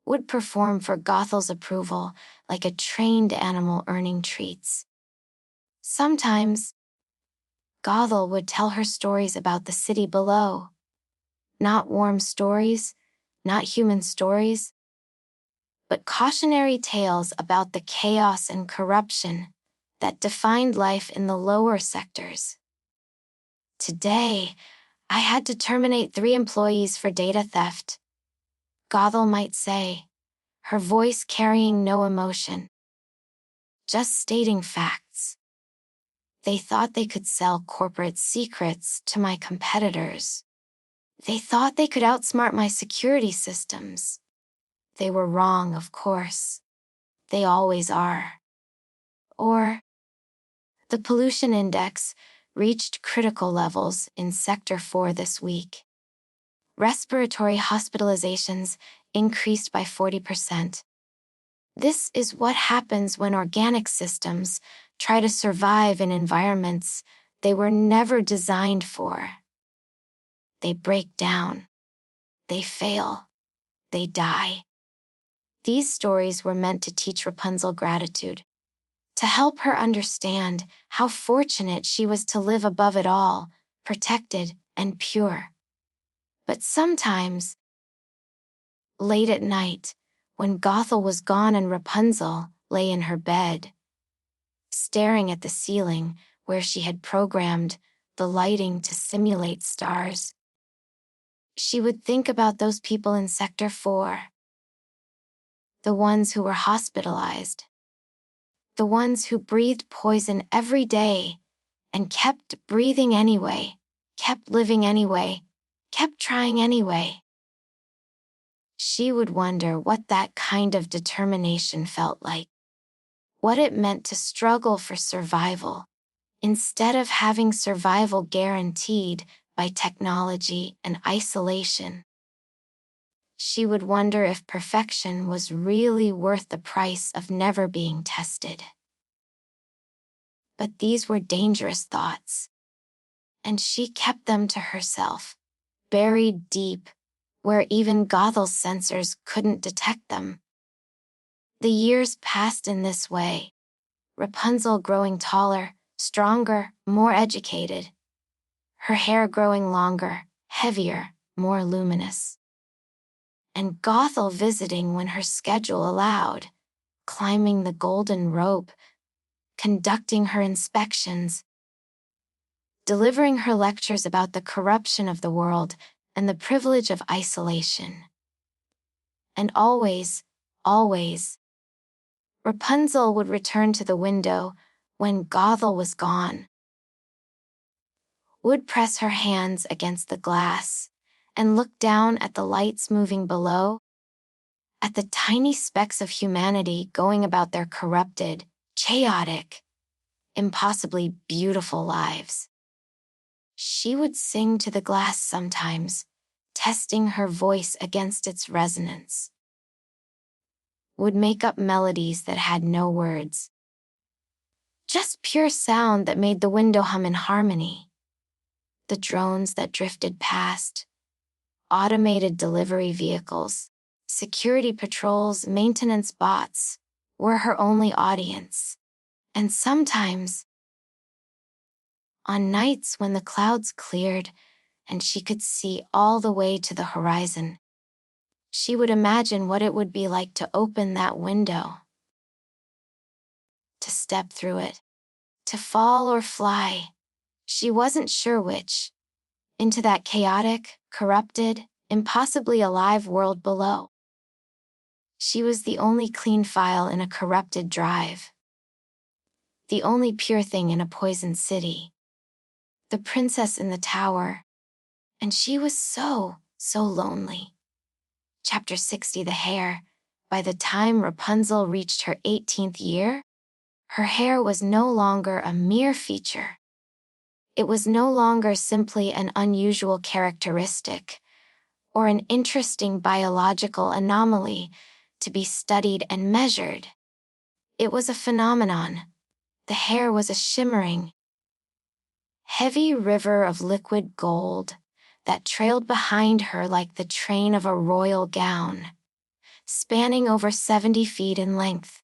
would perform for Gothel's approval like a trained animal earning treats. Sometimes, Gothel would tell her stories about the city below. Not warm stories, not human stories, but cautionary tales about the chaos and corruption that defined life in the lower sectors. "Today, I had to terminate 3 employees for data theft," Gothel might say, her voice carrying no emotion. just stating facts. They thought they could sell corporate secrets to my competitors. They thought they could outsmart my security systems. They were wrong, of course. They always are. Or, the pollution index reached critical levels in Sector 4 this week. Respiratory hospitalizations increased by 40%. This is what happens when organic systems try to survive in environments they were never designed for. They break down. They fail. They die. These stories were meant to teach Rapunzel gratitude, to help her understand how fortunate she was to live above it all, protected and pure. But sometimes, late at night, when Gothel was gone and Rapunzel lay in her bed, staring at the ceiling where she had programmed the lighting to simulate stars, she would think about those people in Sector 4, the ones who were hospitalized, the ones who breathed poison every day and kept breathing anyway, kept living anyway, kept trying anyway. She would wonder what that kind of determination felt like, what it meant to struggle for survival, instead of having survival guaranteed by technology and isolation. She would wonder if perfection was really worth the price of never being tested. But these were dangerous thoughts, and she kept them to herself, buried deep, where even Gothel's sensors couldn't detect them. The years passed in this way, Rapunzel growing taller, stronger, more educated, her hair growing longer, heavier, more luminous, and Gothel visiting when her schedule allowed, climbing the golden rope, conducting her inspections, delivering her lectures about the corruption of the world and the privilege of isolation. And always, always, Rapunzel would return to the window when Gothel was gone, would press her hands against the glass and look down at the lights moving below, at the tiny specks of humanity going about their corrupted, chaotic, impossibly beautiful lives. She would sing to the glass sometimes, testing her voice against its resonance. Would make up melodies that had no words, just pure sound that made the window hum in harmony. The drones that drifted past, automated delivery vehicles, security patrols, maintenance bots, were her only audience. And sometimes, on nights when the clouds cleared and she could see all the way to the horizon, she would imagine what it would be like to open that window, to step through it, to fall or fly. She wasn't sure which, into that chaotic, corrupted, impossibly alive world below. She was the only clean file in a corrupted drive, the only pure thing in a poisoned city, the princess in the tower, and she was so lonely. Chapter 60, The Hair. By the time Rapunzel reached her 18th year, her hair was no longer a mere feature. It was no longer simply an unusual characteristic, or an interesting biological anomaly to be studied and measured. It was a phenomenon. The hair was a shimmering, heavy river of liquid gold that trailed behind her like the train of a royal gown, spanning over 70 feet in length.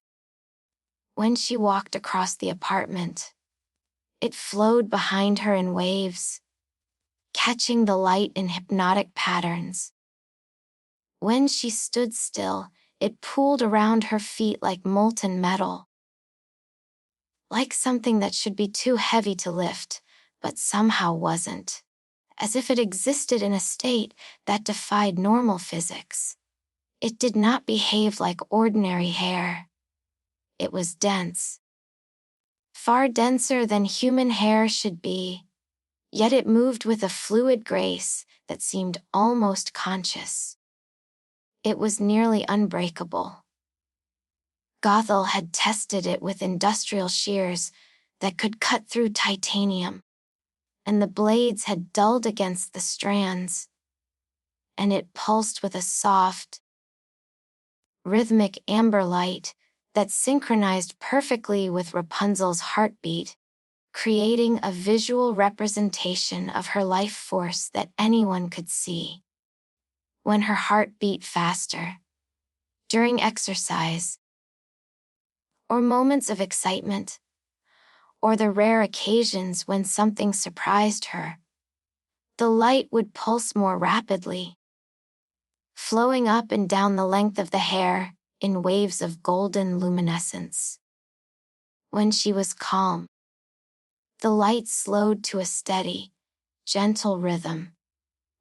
When she walked across the apartment, it flowed behind her in waves, catching the light in hypnotic patterns. When she stood still, it pooled around her feet like molten metal, like something that should be too heavy to lift, but somehow wasn't, as if it existed in a state that defied normal physics. It did not behave like ordinary hair. It was dense, far denser than human hair should be, yet it moved with a fluid grace that seemed almost conscious. It was nearly unbreakable. Gothel had tested it with industrial shears that could cut through titanium, and the blades had dulled against the strands, and it pulsed with a soft, rhythmic amber light that synchronized perfectly with Rapunzel's heartbeat, creating a visual representation of her life force that anyone could see. When her heart beat faster, during exercise, or moments of excitement, or the rare occasions when something surprised her, the light would pulse more rapidly, flowing up and down the length of the hair in waves of golden luminescence. When she was calm, the light slowed to a steady, gentle rhythm.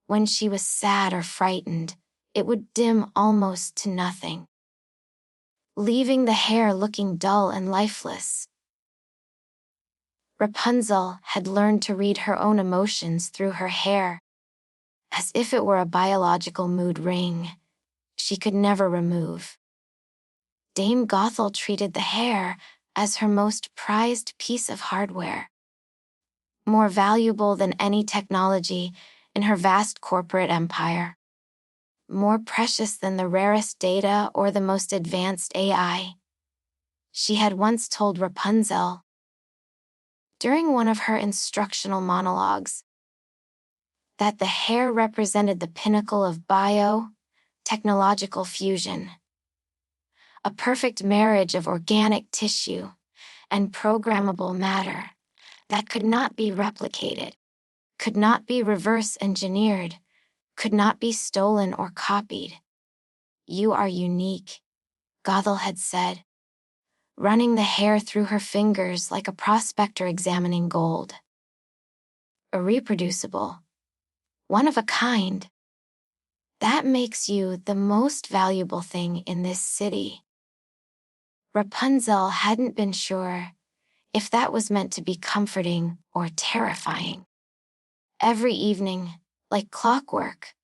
When she was sad or frightened, it would dim almost to nothing, leaving the hair looking dull and lifeless. Rapunzel had learned to read her own emotions through her hair, as if it were a biological mood ring she could never remove. Dame Gothel treated the hair as her most prized piece of hardware, more valuable than any technology in her vast corporate empire, more precious than the rarest data or the most advanced AI. She had once told Rapunzel, during one of her instructional monologues, that the hair represented the pinnacle of bio-technological fusion, a perfect marriage of organic tissue and programmable matter that could not be replicated, could not be reverse engineered, could not be stolen or copied. You are unique, Gothel had said, running the hair through her fingers like a prospector examining gold. Irreproducible, one of a kind. That makes you the most valuable thing in this city. Rapunzel hadn't been sure if that was meant to be comforting or terrifying. Every evening, like clockwork,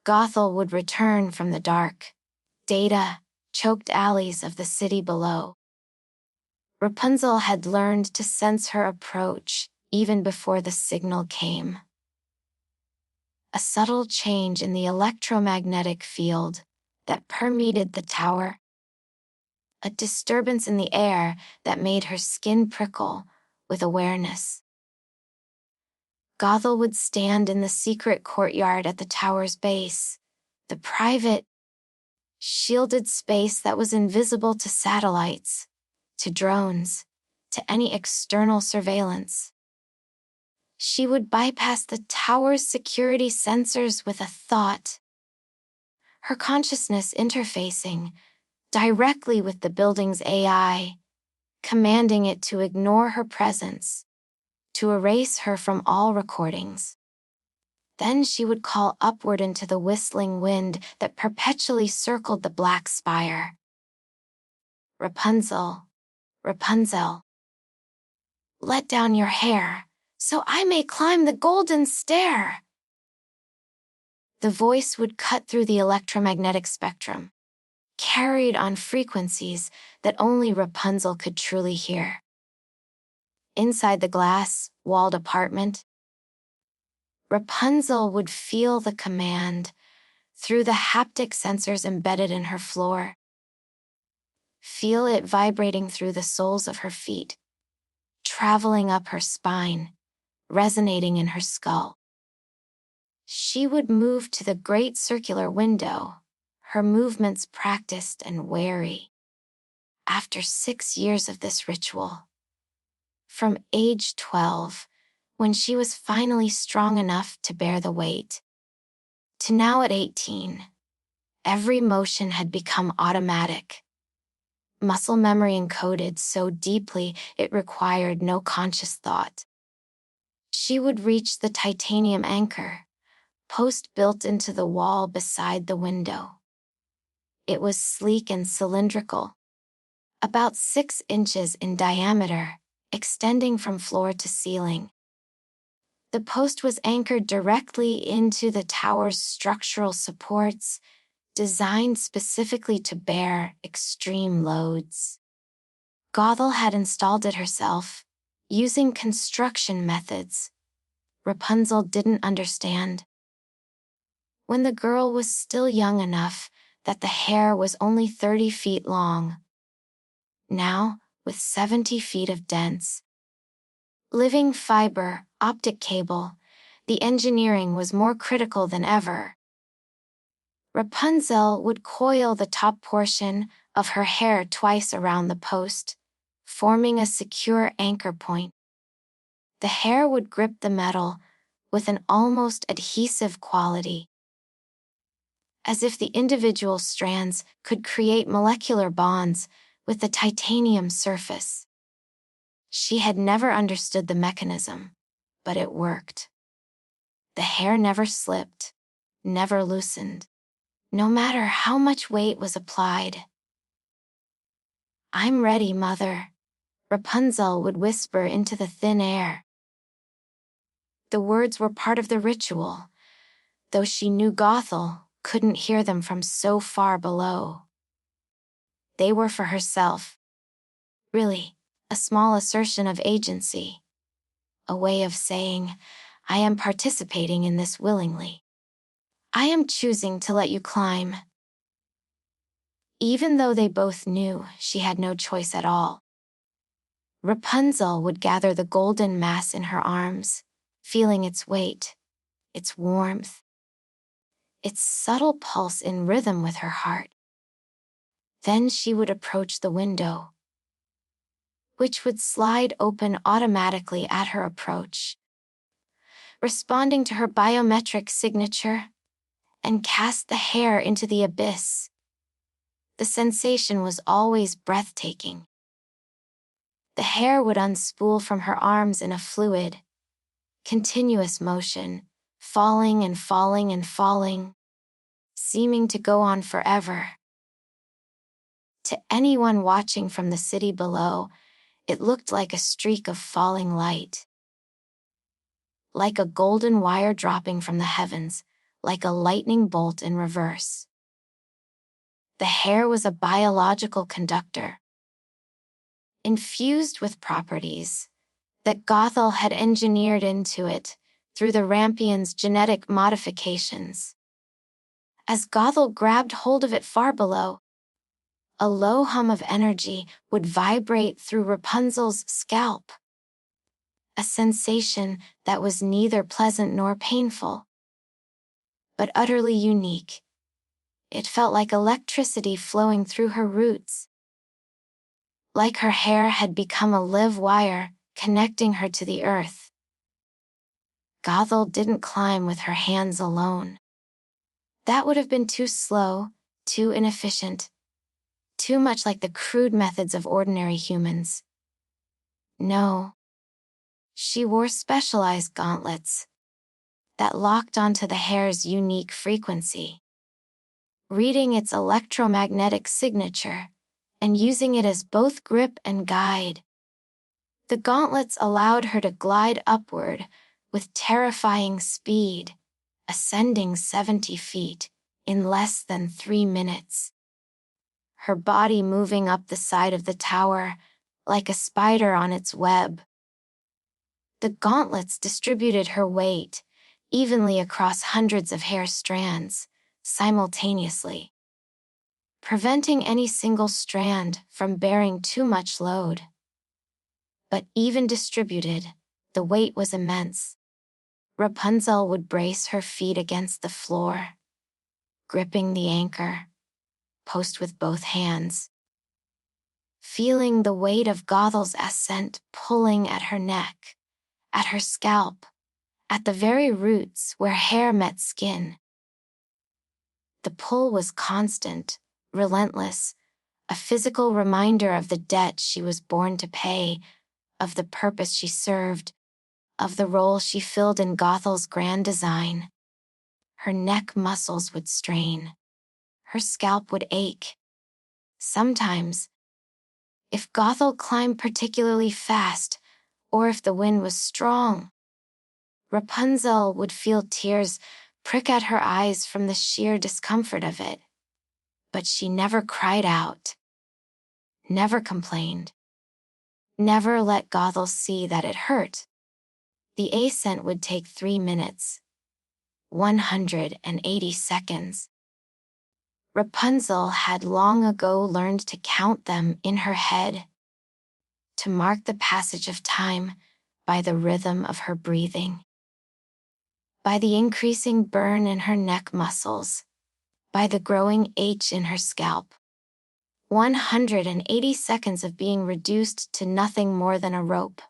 Gothel would return from the dark, data-choked alleys of the city below. Rapunzel had learned to sense her approach even before the signal came. A subtle change in the electromagnetic field that permeated the tower, a disturbance in the air that made her skin prickle with awareness. Gothel would stand in the secret courtyard at the tower's base, the private, shielded space that was invisible to satellites, to drones, to any external surveillance. She would bypass the tower's security sensors with a thought, her consciousness interfacing directly with the building's AI, commanding it to ignore her presence, to erase her from all recordings. Then she would call upward into the whistling wind that perpetually circled the black spire. Rapunzel, Rapunzel, let down your hair, so I may climb the golden stair. The voice would cut through the electromagnetic spectrum, carried on frequencies that only Rapunzel could truly hear. Inside the glass-walled apartment, Rapunzel would feel the command through the haptic sensors embedded in her floor. Feel it vibrating through the soles of her feet, traveling up her spine, resonating in her skull. She would move to the great circular window, her movements practiced and wary. After 6 years of this ritual, from age 12, when she was finally strong enough to bear the weight, to now at 18, every motion had become automatic. Muscle memory encoded so deeply it required no conscious thought. She would reach the titanium anchor, post built into the wall beside the window. It was sleek and cylindrical, about 6 inches in diameter extending from floor to ceiling. The post was anchored directly into the tower's structural supports, designed specifically to bear extreme loads. Gothel had installed it herself, using construction methods Rapunzel didn't understand. When the girl was still young enough that the hair was only 30 feet long. Now, with 70 feet of dense, living fiber optic cable, the engineering was more critical than ever. Rapunzel would coil the top portion of her hair twice around the post, forming a secure anchor point. The hair would grip the metal with an almost adhesive quality, as if the individual strands could create molecular bonds with the titanium surface. She had never understood the mechanism, but it worked. The hair never slipped, never loosened, no matter how much weight was applied. "I'm ready, Mother," Rapunzel would whisper into the thin air. The words were part of the ritual, though she knew Gothel couldn't hear them from so far below. They were for herself. Really, a small assertion of agency. A way of saying, "I am participating in this willingly. I am choosing to let you climb." Even though they both knew she had no choice at all. Rapunzel would gather the golden mass in her arms, feeling its weight, its warmth, its subtle pulse in rhythm with her heart. Then she would approach the window, which would slide open automatically at her approach, responding to her biometric signature, and cast the hair into the abyss. The sensation was always breathtaking. The hair would unspool from her arms in a fluid, continuous motion, falling and falling and falling, seeming to go on forever. To anyone watching from the city below, it looked like a streak of falling light. Like a golden wire dropping from the heavens, like a lightning bolt in reverse. The hair was a biological conductor, infused with properties that Gothel had engineered into it through the Rampion's genetic modifications. As Gothel grabbed hold of it far below, a low hum of energy would vibrate through Rapunzel's scalp. A sensation that was neither pleasant nor painful, but utterly unique. It felt like electricity flowing through her roots. Like her hair had become a live wire, connecting her to the earth. Gothel didn't climb with her hands alone. That would have been too slow, too inefficient, too much like the crude methods of ordinary humans. No. She wore specialized gauntlets that locked onto the hair's unique frequency, reading its electromagnetic signature and using it as both grip and guide. The gauntlets allowed her to glide upward with terrifying speed, ascending 70 feet in less than 3 minutes. Her body moving up the side of the tower like a spider on its web. The gauntlets distributed her weight evenly across hundreds of hair strands, simultaneously, preventing any single strand from bearing too much load. But even distributed, the weight was immense. Rapunzel would brace her feet against the floor, gripping the anchor post with both hands, feeling the weight of Gothel's ascent pulling at her neck, at her scalp, at the very roots where hair met skin. The pull was constant, relentless, a physical reminder of the debt she was born to pay, of the purpose she served, of the role she filled in Gothel's grand design. Her neck muscles would strain. Her scalp would ache. Sometimes, If Gothel climbed particularly fast, or if the wind was strong, Rapunzel would feel tears prick at her eyes from the sheer discomfort of it. But she never cried out, never complained, never let Gothel see that it hurt. The ascent would take 3 minutes, 180 seconds. Rapunzel had long ago learned to count them in her head, to mark the passage of time by the rhythm of her breathing, by the increasing burn in her neck muscles, by the growing ache in her scalp. 180 seconds of being reduced to nothing more than a rope,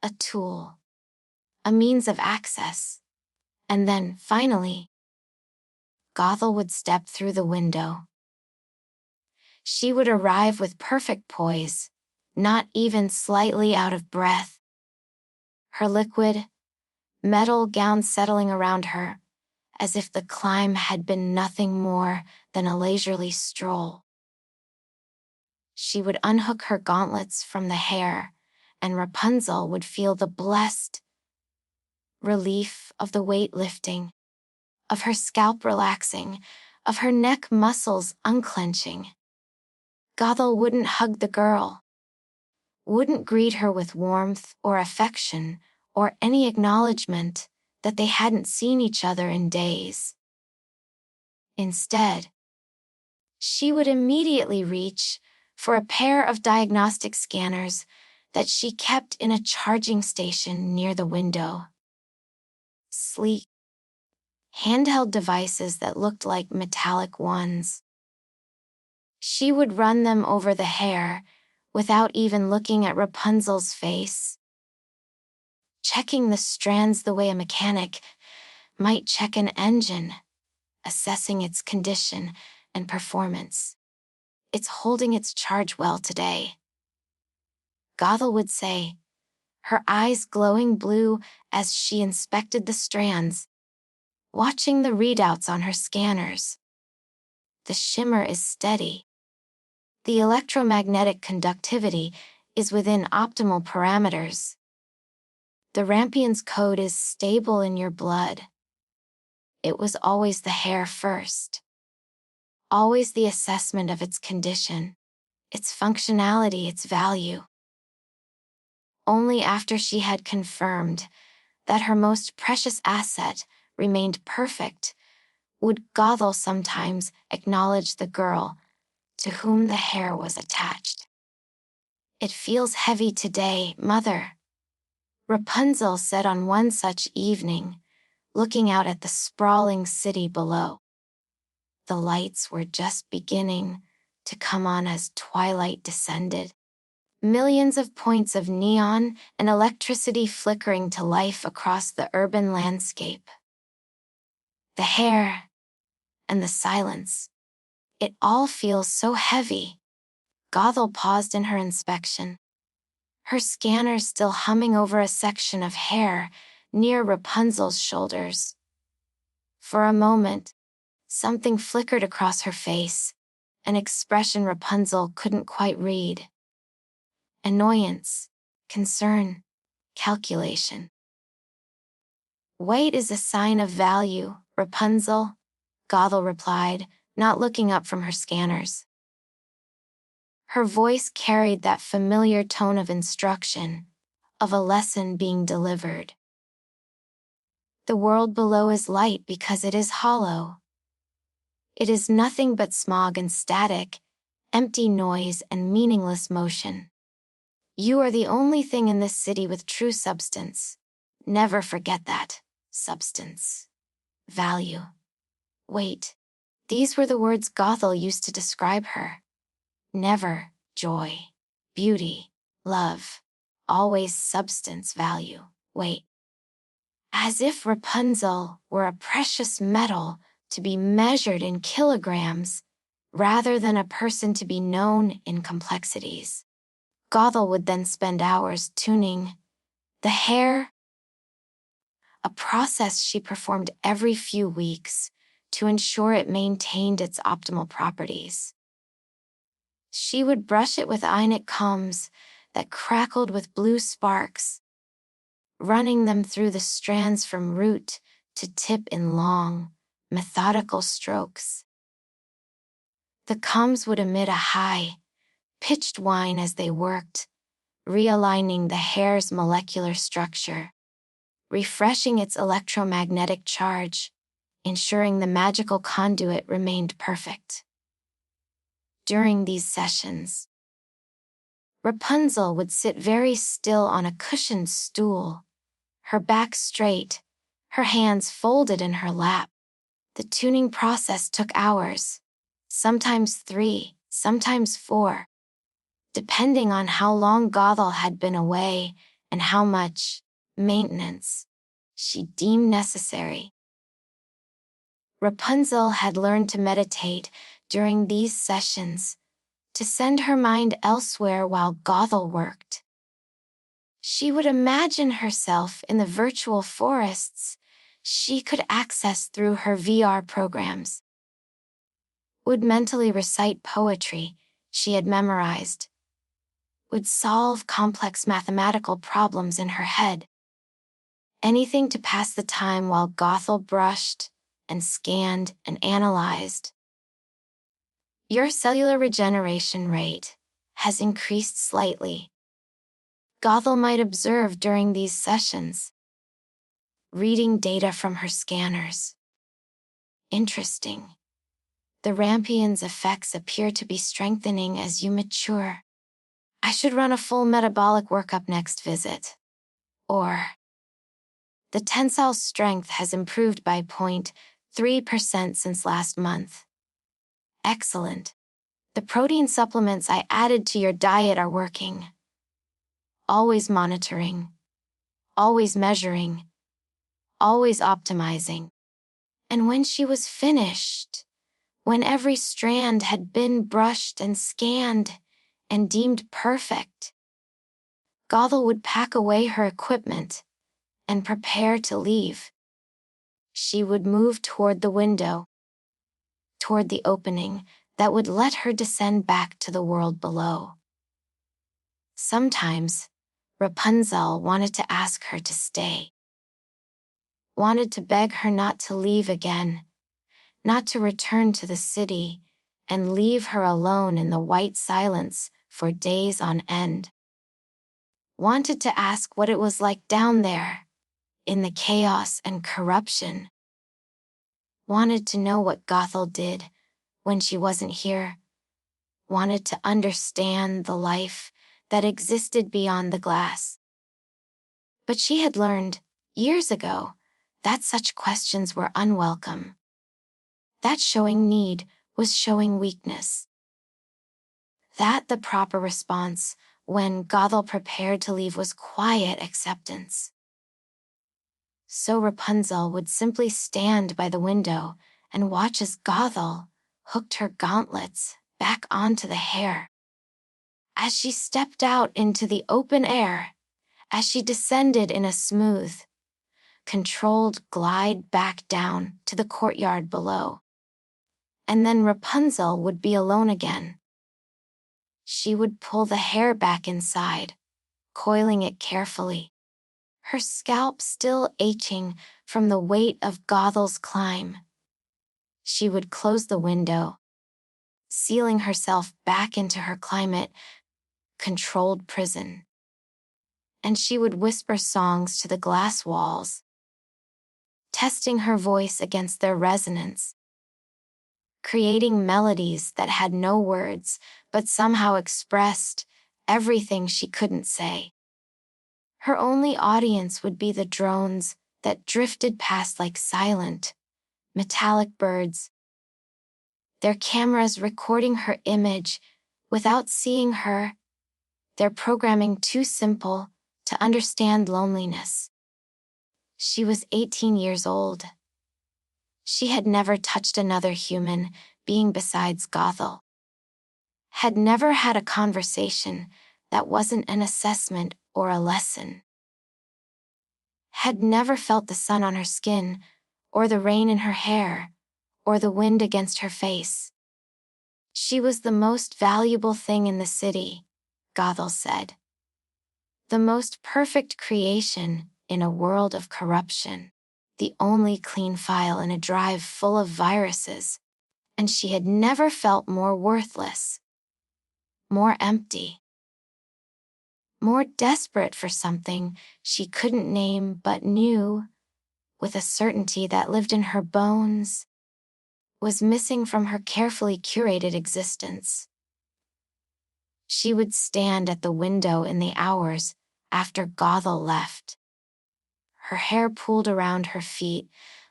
a tool, a means of access. And then, finally, Gothel would step through the window. She would arrive with perfect poise, not even slightly out of breath. Her liquid, metal gown settling around her, as if the climb had been nothing more than a leisurely stroll. She would unhook her gauntlets from the hair, and Rapunzel would feel the blessed relief of the weight lifting, of her scalp relaxing, of her neck muscles unclenching. Gothel wouldn't hug the girl, wouldn't greet her with warmth or affection or any acknowledgement that they hadn't seen each other in days. Instead, she would immediately reach for a pair of diagnostic scanners that she kept in a charging station near the window. Sleek, handheld devices that looked like metallic ones. She would run them over the hair without even looking at Rapunzel's face, checking the strands the way a mechanic might check an engine, assessing its condition and performance. It's holding its charge well today, Gothel would say, her eyes glowing blue as she inspected the strands, watching the readouts on her scanners. The shimmer is steady. The electromagnetic conductivity is within optimal parameters. The Rampion's code is stable in your blood. It was always the hair first. Always the assessment of its condition, its functionality, its value. Only after she had confirmed that her most precious asset remained perfect would Gothel sometimes acknowledge the girl to whom the hair was attached. "It feels heavy today, Mother," Rapunzel said on one such evening, looking out at the sprawling city below. The lights were just beginning to come on as twilight descended. Millions of points of neon and electricity flickering to life across the urban landscape. The hair and the silence. It all feels so heavy. Gothel paused in her inspection, her scanner still humming over a section of hair near Rapunzel's shoulders. For a moment, something flickered across her face, an expression Rapunzel couldn't quite read. Annoyance, concern, calculation. "Weight is a sign of value, Rapunzel," Gothel replied, not looking up from her scanners. Her voice carried that familiar tone of instruction, of a lesson being delivered. The world below is light because it is hollow. It is nothing but smog and static, empty noise and meaningless motion. You are the only thing in this city with true substance. Never forget that. Substance. Value. Weight. These were the words Gothel used to describe her. Never joy, beauty, love. Always substance, value, weight. As if Rapunzel were a precious metal to be measured in kilograms, rather than a person to be known in complexities. Gothel would then spend hours tuning the hair, a process she performed every few weeks to ensure it maintained its optimal properties. She would brush it with ionic combs that crackled with blue sparks, running them through the strands from root to tip in long, methodical strokes. The combs would emit a high, pitched whine as they worked, realigning the hair's molecular structure, refreshing its electromagnetic charge, ensuring the magical conduit remained perfect. During these sessions, Rapunzel would sit very still on a cushioned stool, her back straight, her hands folded in her lap. The tuning process took hours, sometimes 3, sometimes 4, depending on how long Gothel had been away and how much maintenance she deemed necessary. Rapunzel had learned to meditate during these sessions, to send her mind elsewhere while Gothel worked. She would imagine herself in the virtual forests she could access through her VR programs, would mentally recite poetry she had memorized, would solve complex mathematical problems in her head. Anything to pass the time while Gothel brushed and scanned and analyzed. Your cellular regeneration rate has increased slightly, Gothel might observe during these sessions, reading data from her scanners. Interesting. The Rampion's effects appear to be strengthening as you mature. I should run a full metabolic workup next visit. Or, the tensile strength has improved by 0.3% since last month. Excellent. The protein supplements I added to your diet are working. Always monitoring. Always measuring. Always optimizing. And when she was finished, when every strand had been brushed and scanned and deemed perfect, Gothel would pack away her equipment and prepare to leave. She would move toward the window, toward the opening that would let her descend back to the world below. Sometimes, Rapunzel wanted to ask her to stay, wanted to beg her not to leave again, not to return to the city and leave her alone in the white silence for days on end. Wanted to ask what it was like down there, in the chaos and corruption. Wanted to know what Gothel did when she wasn't here. Wanted to understand the life that existed beyond the glass. But she had learned, years ago, that such questions were unwelcome. That showing need was showing weakness. That the proper response when Gothel prepared to leave was quiet acceptance. So Rapunzel would simply stand by the window and watch as Gothel hooked her gauntlets back onto the hair. As she stepped out into the open air, as she descended in a smooth, controlled glide back down to the courtyard below. And then Rapunzel would be alone again. She would pull the hair back inside, coiling it carefully, her scalp still aching from the weight of Gothel's climb. She would close the window, sealing herself back into her climate-controlled prison. And she would whisper songs to the glass walls, testing her voice against their resonance, creating melodies that had no words but somehow expressed everything she couldn't say. Her only audience would be the drones that drifted past like silent, metallic birds, their cameras recording her image without seeing her, their programming too simple to understand loneliness. She was 18 years old. She had never touched another human being besides Gothel. Had never had a conversation that wasn't an assessment or a lesson. Had never felt the sun on her skin, or the rain in her hair, or the wind against her face. She was the most valuable thing in the city, Gothel said. The most perfect creation in a world of corruption. The only clean file in a drive full of viruses, and she had never felt more worthless, more empty, more desperate for something she couldn't name but knew, with a certainty that lived in her bones, was missing from her carefully curated existence. She would stand at the window in the hours after Gothel left, her hair pooled around her feet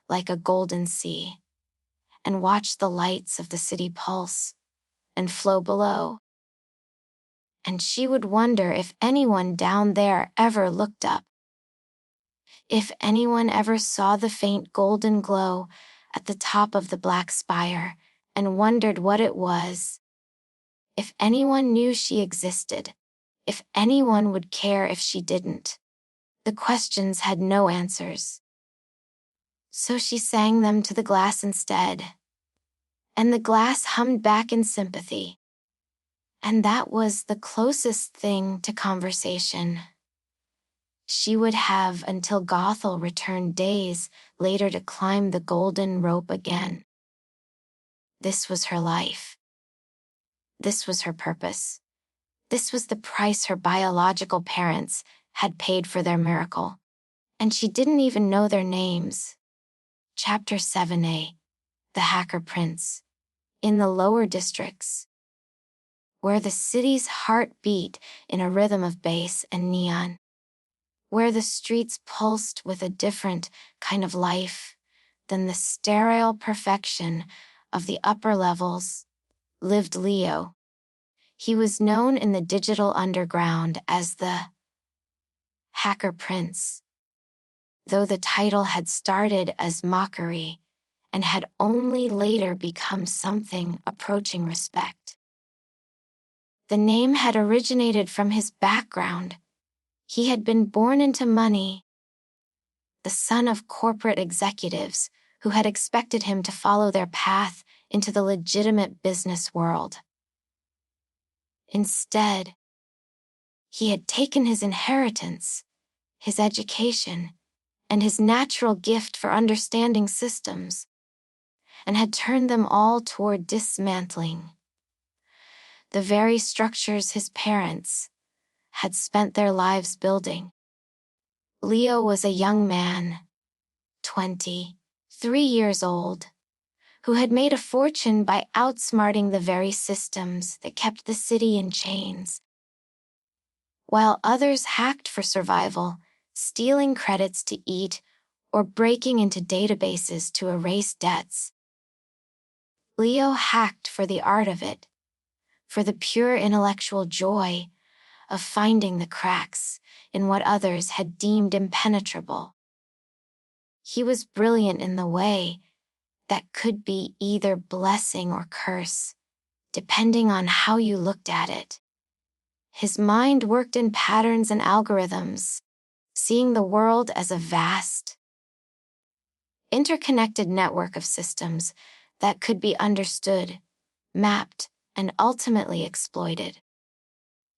like a golden sea, and watch the lights of the city pulse and flow below. And she would wonder if anyone down there ever looked up, if anyone ever saw the faint golden glow at the top of the black spire and wondered what it was, if anyone knew she existed, if anyone would care if she didn't. The questions had no answers. So she sang them to the glass instead, and the glass hummed back in sympathy. And that was the closest thing to conversation she would have until Gothel returned days later to climb the golden rope again. This was her life. This was her purpose. This was the price her biological parents had paid for their miracle. And she didn't even know their names. Chapter 7a, The Hacker Prince. In the lower districts, where the city's heart beat in a rhythm of bass and neon, where the streets pulsed with a different kind of life than the sterile perfection of the upper levels, lived Leo. He was known in the digital underground as the Hacker Prince, though the title had started as mockery and had only later become something approaching respect. The name had originated from his background. He had been born into money, the son of corporate executives who had expected him to follow their path into the legitimate business world. Instead, he had taken his inheritance, his education, and his natural gift for understanding systems, and had turned them all toward dismantling the very structures his parents had spent their lives building. Leo was a young man, 23 years old, who had made a fortune by outsmarting the very systems that kept the city in chains. While others hacked for survival, stealing credits to eat, or breaking into databases to erase debts, Leo hacked for the art of it, for the pure intellectual joy of finding the cracks in what others had deemed impenetrable. He was brilliant in the way that could be either blessing or curse, depending on how you looked at it. His mind worked in patterns and algorithms, seeing the world as a vast, interconnected network of systems that could be understood, mapped, and ultimately exploited.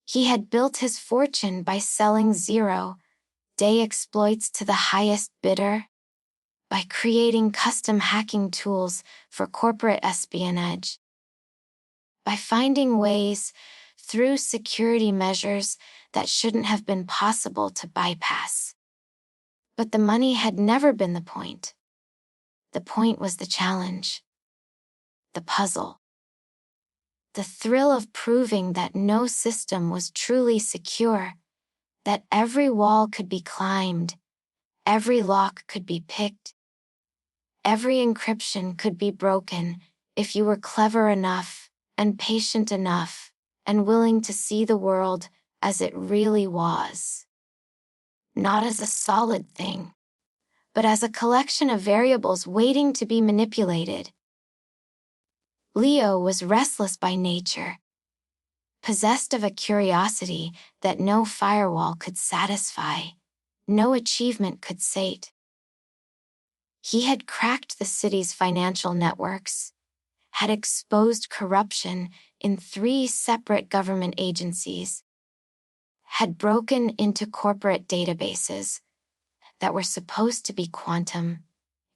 He had built his fortune by selling zero-day exploits to the highest bidder, by creating custom hacking tools for corporate espionage, by finding ways through security measures that shouldn't have been possible to bypass. But the money had never been the point. The point was the challenge, the puzzle, the thrill of proving that no system was truly secure, that every wall could be climbed, every lock could be picked, every encryption could be broken if you were clever enough and patient enough and willing to see the world as it really was. Not as a solid thing, but as a collection of variables waiting to be manipulated. Leo was restless by nature, possessed of a curiosity that no firewall could satisfy, no achievement could sate. He had cracked the city's financial networks, had exposed corruption in 3 separate government agencies, had broken into corporate databases that were supposed to be quantum,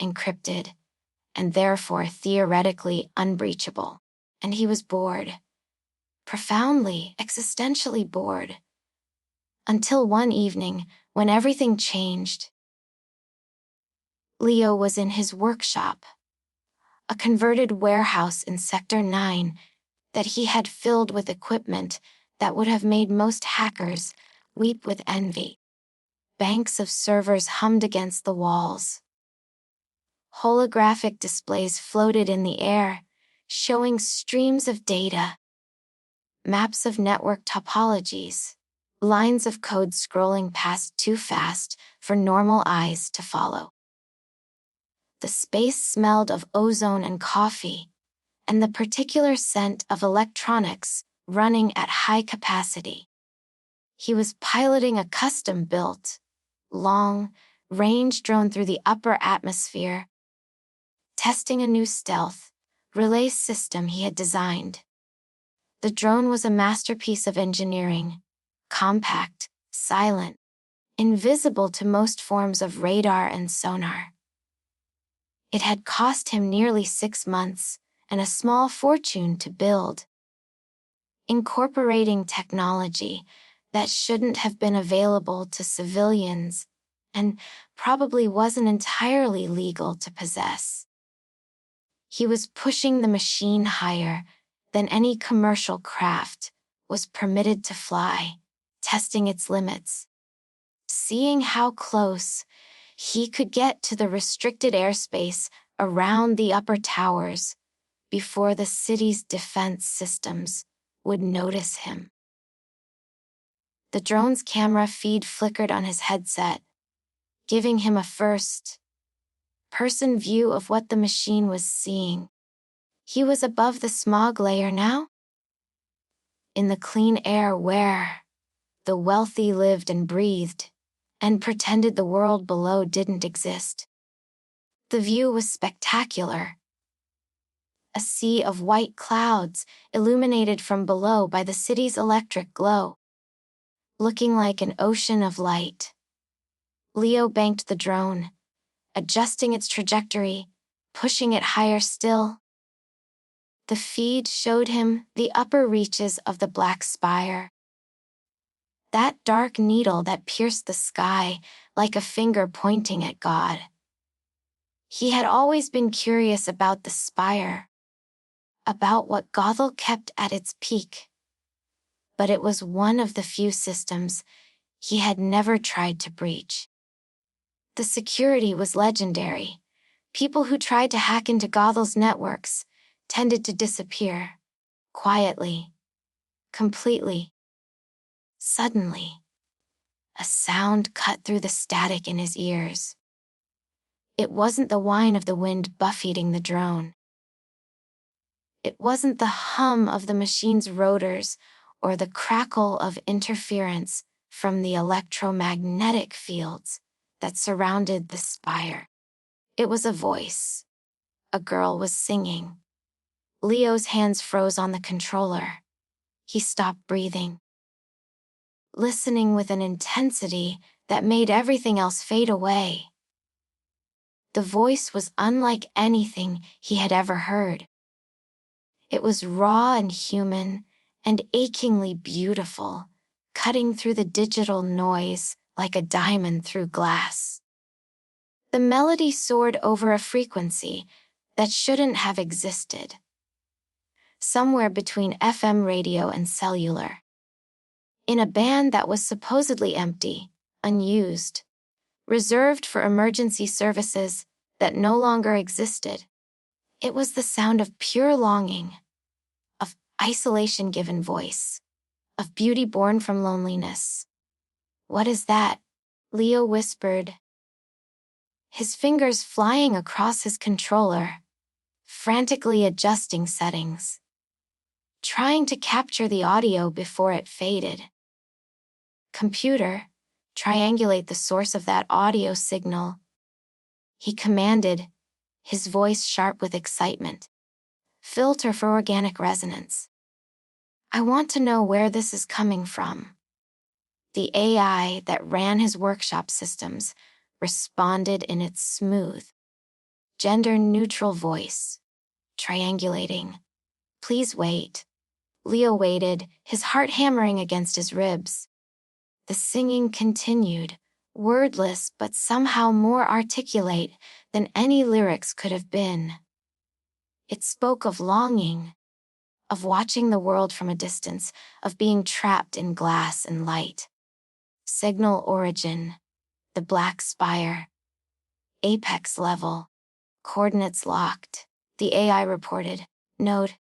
encrypted, and therefore theoretically unbreachable. And he was bored. Profoundly, existentially bored. Until one evening, when everything changed. Leo was in his workshop, a converted warehouse in Sector 9 that he had filled with equipment that would have made most hackers weep with envy. Banks of servers hummed against the walls. Holographic displays floated in the air, showing streams of data, maps of network topologies, lines of code scrolling past too fast for normal eyes to follow. The space smelled of ozone and coffee, and the particular scent of electronics running at high capacity. He was piloting a custom-built, long-range drone through the upper atmosphere, testing a new stealth, relay system he had designed. The drone was a masterpiece of engineering, compact, silent, invisible to most forms of radar and sonar. It had cost him nearly 6 months and a small fortune to build. Incorporating technology that shouldn't have been available to civilians and probably wasn't entirely legal to possess. He was pushing the machine higher than any commercial craft was permitted to fly, testing its limits, seeing how close he could get to the restricted airspace around the upper towers before the city's defense systems would notice him. The drone's camera feed flickered on his headset, giving him a first-person view of what the machine was seeing. He was above the smog layer now, in the clean air where the wealthy lived and breathed, and pretended the world below didn't exist. The view was spectacular. A sea of white clouds illuminated from below by the city's electric glow, looking like an ocean of light. Leo banked the drone, adjusting its trajectory, pushing it higher still. The feed showed him the upper reaches of the black spire. That dark needle that pierced the sky like a finger pointing at God. He had always been curious about the spire, about what Gothel kept at its peak. But it was one of the few systems he had never tried to breach. The security was legendary. People who tried to hack into Gothel's networks tended to disappear, quietly, completely. Suddenly, a sound cut through the static in his ears. It wasn't the whine of the wind buffeting the drone. It wasn't the hum of the machine's rotors or the crackle of interference from the electromagnetic fields that surrounded the spire. It was a voice. A girl was singing. Leo's hands froze on the controller. He stopped breathing, listening with an intensity that made everything else fade away. The voice was unlike anything he had ever heard. It was raw and human and achingly beautiful, cutting through the digital noise like a diamond through glass. The melody soared over a frequency that shouldn't have existed, somewhere between FM radio and cellular. In a band that was supposedly empty, unused, reserved for emergency services that no longer existed. It was the sound of pure longing, of isolation given voice, of beauty born from loneliness. "What is that?" Leo whispered, his fingers flying across his controller, frantically adjusting settings, trying to capture the audio before it faded. "Computer, triangulate the source of that audio signal," he commanded, his voice sharp with excitement. Filter for organic resonance. I want to know where this is coming from. The AI that ran his workshop systems responded in its smooth, gender-neutral voice, triangulating. Please wait. Leo waited, his heart hammering against his ribs. The singing continued, wordless but somehow more articulate than any lyrics could have been. It spoke of longing, of watching the world from a distance, of being trapped in glass and light. Signal origin, the black spire. Apex level, coordinates locked, the AI reported. Note: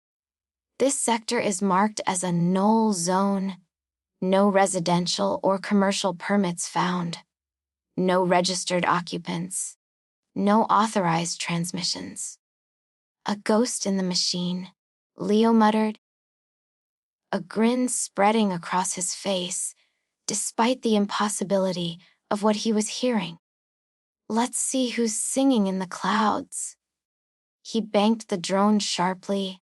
this sector is marked as a null zone. No residential or commercial permits found. No registered occupants. No authorized transmissions. A ghost in the machine, Leo muttered, a grin spreading across his face, despite the impossibility of what he was hearing. Let's see who's singing in the clouds. He banked the drone sharply,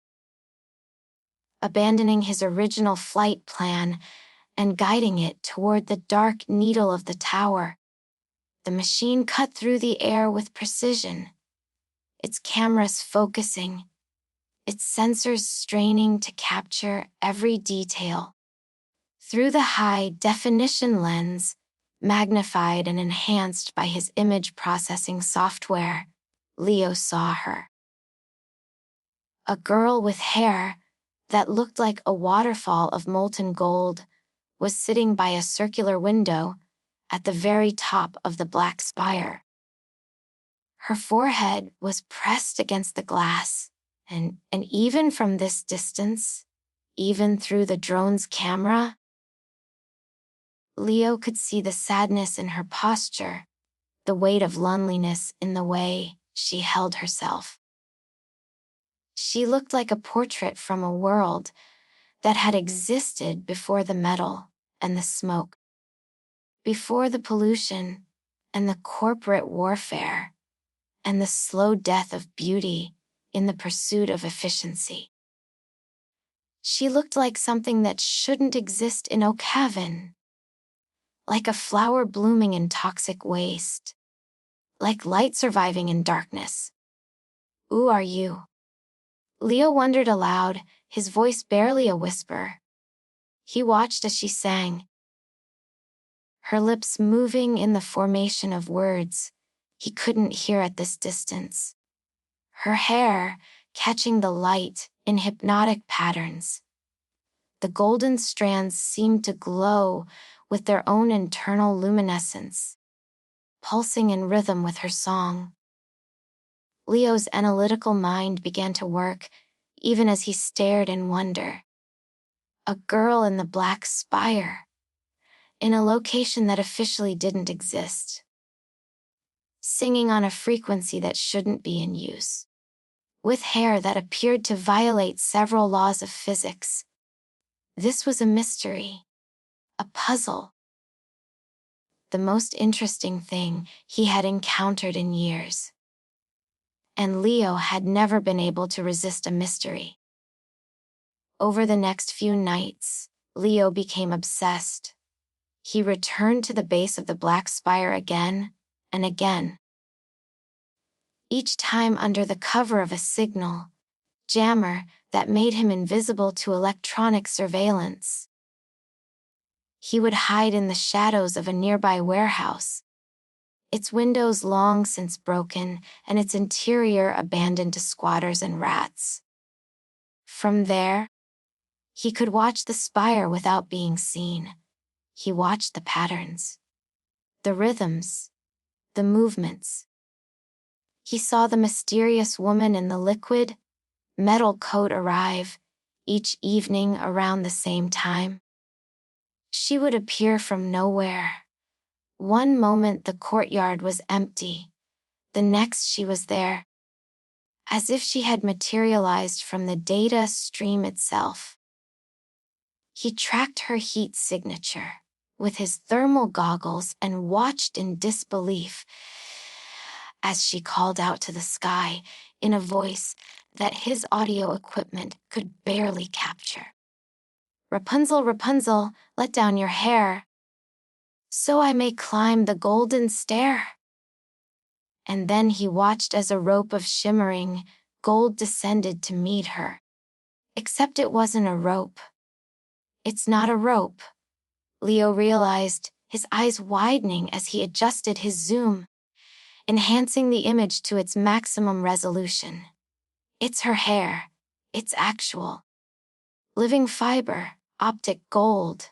abandoning his original flight plan and guiding it toward the dark needle of the tower. The machine cut through the air with precision, its cameras focusing, its sensors straining to capture every detail. Through the high-definition lens, magnified and enhanced by his image processing software, Leo saw her. A girl with hair that looked like a waterfall of molten gold was sitting by a circular window at the very top of the black spire. Her forehead was pressed against the glass, and even from this distance, even through the drone's camera, Leo could see the sadness in her posture, the weight of loneliness in the way she held herself. She looked like a portrait from a world that had existed before the metal and the smoke, before the pollution and the corporate warfare, and the slow death of beauty in the pursuit of efficiency. She looked like something that shouldn't exist in Oak Haven, like a flower blooming in toxic waste, like light surviving in darkness. Who are you? Leo wondered aloud, his voice barely a whisper. He watched as she sang, her lips moving in the formation of words he couldn't hear at this distance. Her hair catching the light in hypnotic patterns. The golden strands seemed to glow with their own internal luminescence, pulsing in rhythm with her song. Leo's analytical mind began to work, even as he stared in wonder. A girl in the black spire, in a location that officially didn't exist, singing on a frequency that shouldn't be in use, with hair that appeared to violate several laws of physics. This was a mystery, a puzzle. The most interesting thing he had encountered in years. And Leo had never been able to resist a mystery. Over the next few nights, Leo became obsessed. He returned to the base of the black spire again and again. Each time under the cover of a signal jammer that made him invisible to electronic surveillance. He would hide in the shadows of a nearby warehouse, its windows long since broken and its interior abandoned to squatters and rats. From there, he could watch the spire without being seen. He watched the patterns, the rhythms, the movements. He saw the mysterious woman in the liquid, metal coat arrive, each evening around the same time. She would appear from nowhere. One moment the courtyard was empty, the next she was there, as if she had materialized from the data stream itself. He tracked her heat signature with his thermal goggles and watched in disbelief as she called out to the sky in a voice that his audio equipment could barely capture. "Rapunzel, Rapunzel, let down your hair, so I may climb the golden stair." And then he watched as a rope of shimmering gold descended to meet her. Except it wasn't a rope. "It's not a rope," Leo realized, his eyes widening as he adjusted his zoom, enhancing the image to its maximum resolution. "It's her hair. It's actual. Living fiber, optic gold."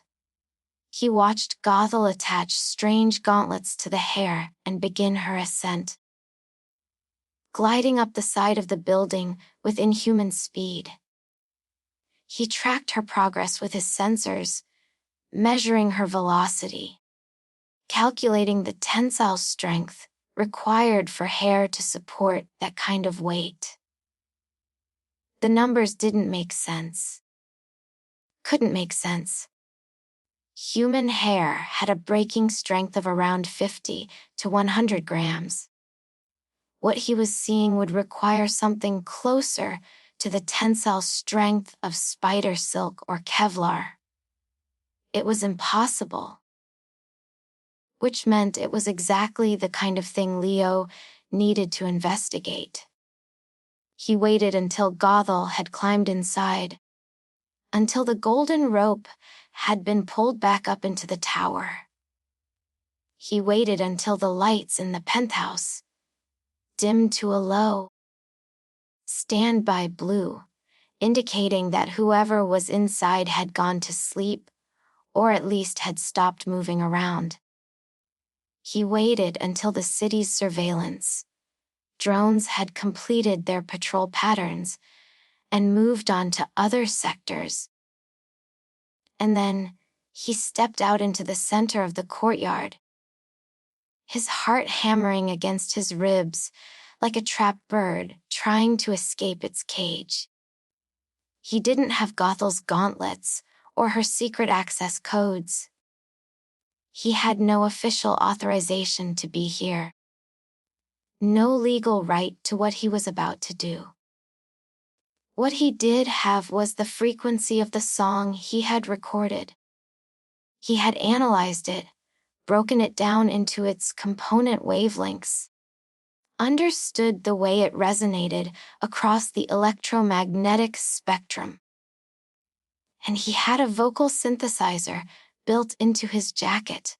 He watched Gothel attach strange gauntlets to the hair and begin her ascent, gliding up the side of the building with inhuman speed. He tracked her progress with his sensors, measuring her velocity, calculating the tensile strength required for hair to support that kind of weight. The numbers didn't make sense. Couldn't make sense. Human hair had a breaking strength of around 50 to 100 grams. What he was seeing would require something closer to the tensile strength of spider silk or Kevlar. It was impossible. Which meant it was exactly the kind of thing Leo needed to investigate. He waited until Gothel had climbed inside, until the golden rope had been pulled back up into the tower. He waited until the lights in the penthouse dimmed to a low standby blue, indicating that whoever was inside had gone to sleep, or at least had stopped moving around. He waited until the city's surveillance drones had completed their patrol patterns and moved on to other sectors. And then he stepped out into the center of the courtyard, his heart hammering against his ribs like a trapped bird trying to escape its cage. He didn't have Gothel's gauntlets or her secret access codes. He had no official authorization to be here. No legal right to what he was about to do. What he did have was the frequency of the song he had recorded. He had analyzed it, broken it down into its component wavelengths, understood the way it resonated across the electromagnetic spectrum. And he had a vocal synthesizer built into his jacket.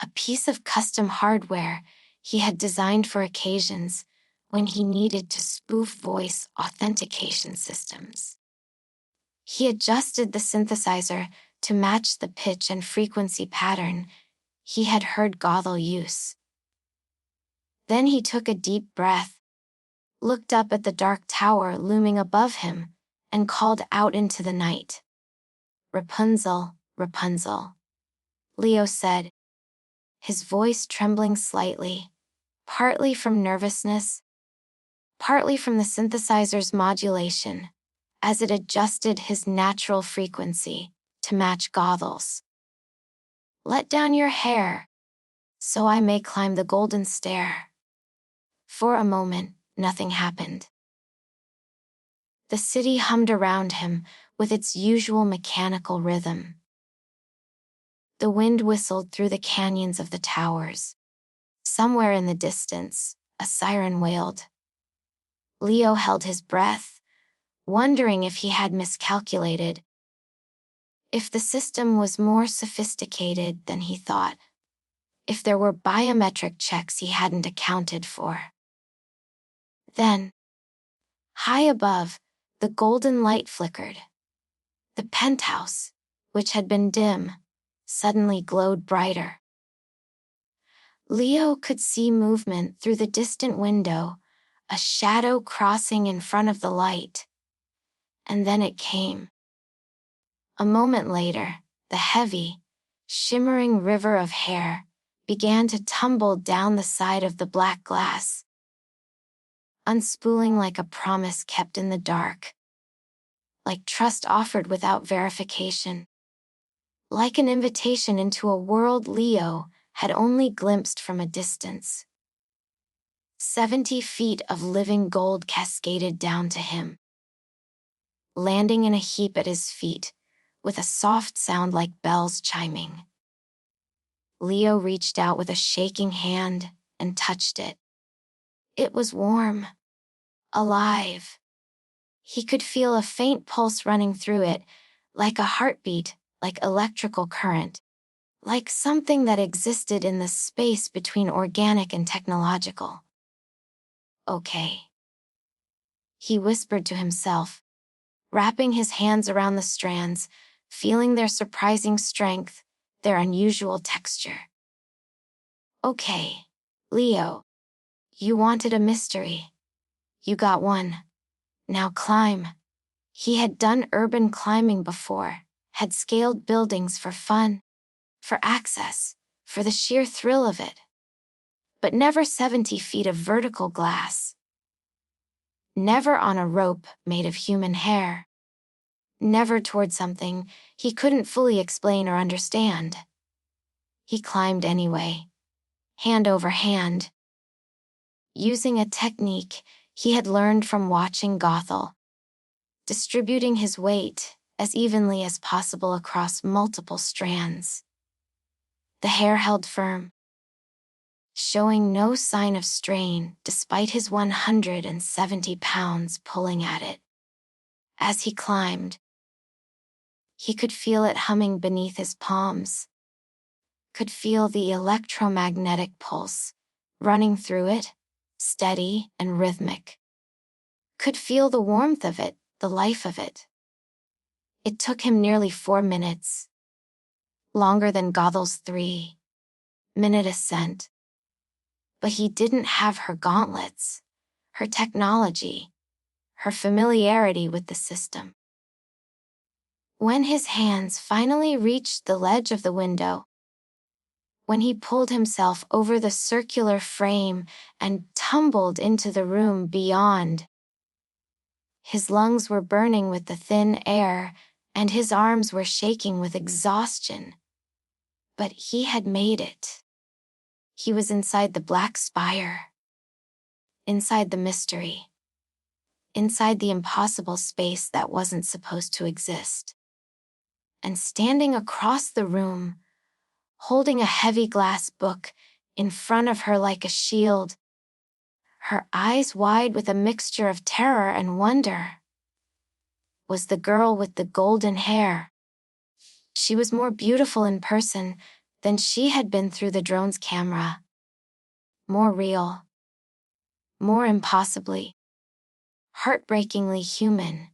A piece of custom hardware he had designed for occasions when he needed to spoof voice authentication systems. He adjusted the synthesizer to match the pitch and frequency pattern he had heard Gothel use. Then he took a deep breath, looked up at the dark tower looming above him, and called out into the night. "Rapunzel, Rapunzel," Leo said, his voice trembling slightly, partly from nervousness, partly from the synthesizer's modulation, as it adjusted his natural frequency to match Gothel's. "Let down your hair, so I may climb the golden stair." For a moment, nothing happened. The city hummed around him with its usual mechanical rhythm. The wind whistled through the canyons of the towers. Somewhere in the distance, a siren wailed. Leo held his breath, wondering if he had miscalculated, if the system was more sophisticated than he thought, if there were biometric checks he hadn't accounted for. Then, high above, the golden light flickered. The penthouse, which had been dim, suddenly glowed brighter. Leo could see movement through the distant window, a shadow crossing in front of the light. And then it came. A moment later, the heavy, shimmering river of hair began to tumble down the side of the black glass, unspooling like a promise kept in the dark, like trust offered without verification, like an invitation into a world Leo had only glimpsed from a distance. 70 feet of living gold cascaded down to him, landing in a heap at his feet, with a soft sound like bells chiming. Leo reached out with a shaking hand and touched it. It was warm, alive. He could feel a faint pulse running through it, like a heartbeat, like electrical current, like something that existed in the space between organic and technological. Okay, he whispered to himself, wrapping his hands around the strands, feeling their surprising strength, their unusual texture. Okay, Leo, you wanted a mystery. You got one. Now climb. He had done urban climbing before, had scaled buildings for fun, for access, for the sheer thrill of it. But never 70 feet of vertical glass. Never on a rope made of human hair. Never toward something he couldn't fully explain or understand. He climbed anyway, hand over hand, using a technique he had learned from watching Gothel, distributing his weight as evenly as possible across multiple strands. The hair held firm, showing no sign of strain despite his 170 pounds pulling at it. As he climbed, he could feel it humming beneath his palms, could feel the electromagnetic pulse running through it, steady and rhythmic. Could feel the warmth of it, the life of it. It took him nearly 4 minutes, longer than Gothel's 3-minute ascent. But he didn't have her gauntlets, her technology, her familiarity with the system. When his hands finally reached the ledge of the window, when he pulled himself over the circular frame and tumbled into the room beyond, his lungs were burning with the thin air, and his arms were shaking with exhaustion. But he had made it. He was inside the black spire, inside the mystery, inside the impossible space that wasn't supposed to exist. And standing across the room, holding a heavy glass book in front of her like a shield, her eyes wide with a mixture of terror and wonder, was the girl with the golden hair. She was more beautiful in person than she had been through the drone's camera. More real. More impossibly, heartbreakingly human.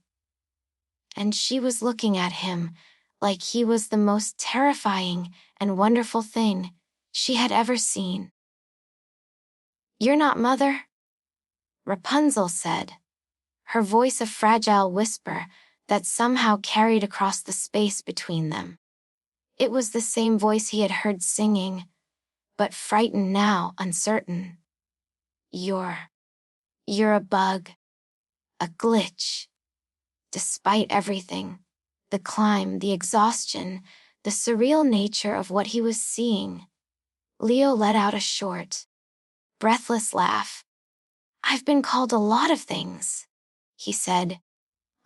And she was looking at him like he was the most terrifying and wonderful thing she had ever seen. "You're not Mother?" Rapunzel said, her voice a fragile whisper that somehow carried across the space between them. It was the same voice he had heard singing, but frightened now, uncertain. You're a bug. A glitch. Despite everything, the climb, the exhaustion, the surreal nature of what he was seeing, Leo let out a short, breathless laugh. "I've been called a lot of things," he said,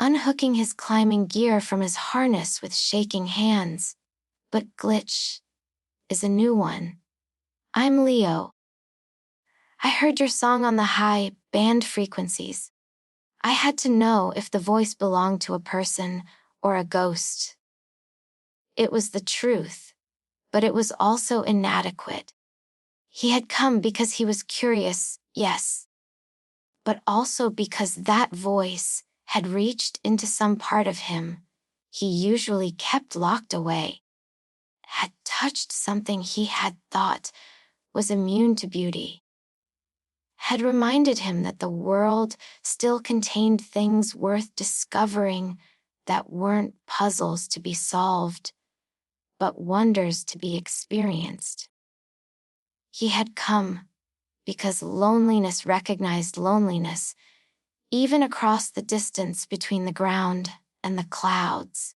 unhooking his climbing gear from his harness with shaking hands. "But glitch is a new one. I'm Leo. I heard your song on the high band frequencies. I had to know if the voice belonged to a person or a ghost. It was the truth, but it was also inadequate. He had come because he was curious, yes, but also because that voice had reached into some part of him he usually kept locked away, had touched something he had thought was immune to beauty, had reminded him that the world still contained things worth discovering that weren't puzzles to be solved, but wonders to be experienced. He had come because loneliness recognized loneliness, even across the distance between the ground and the clouds.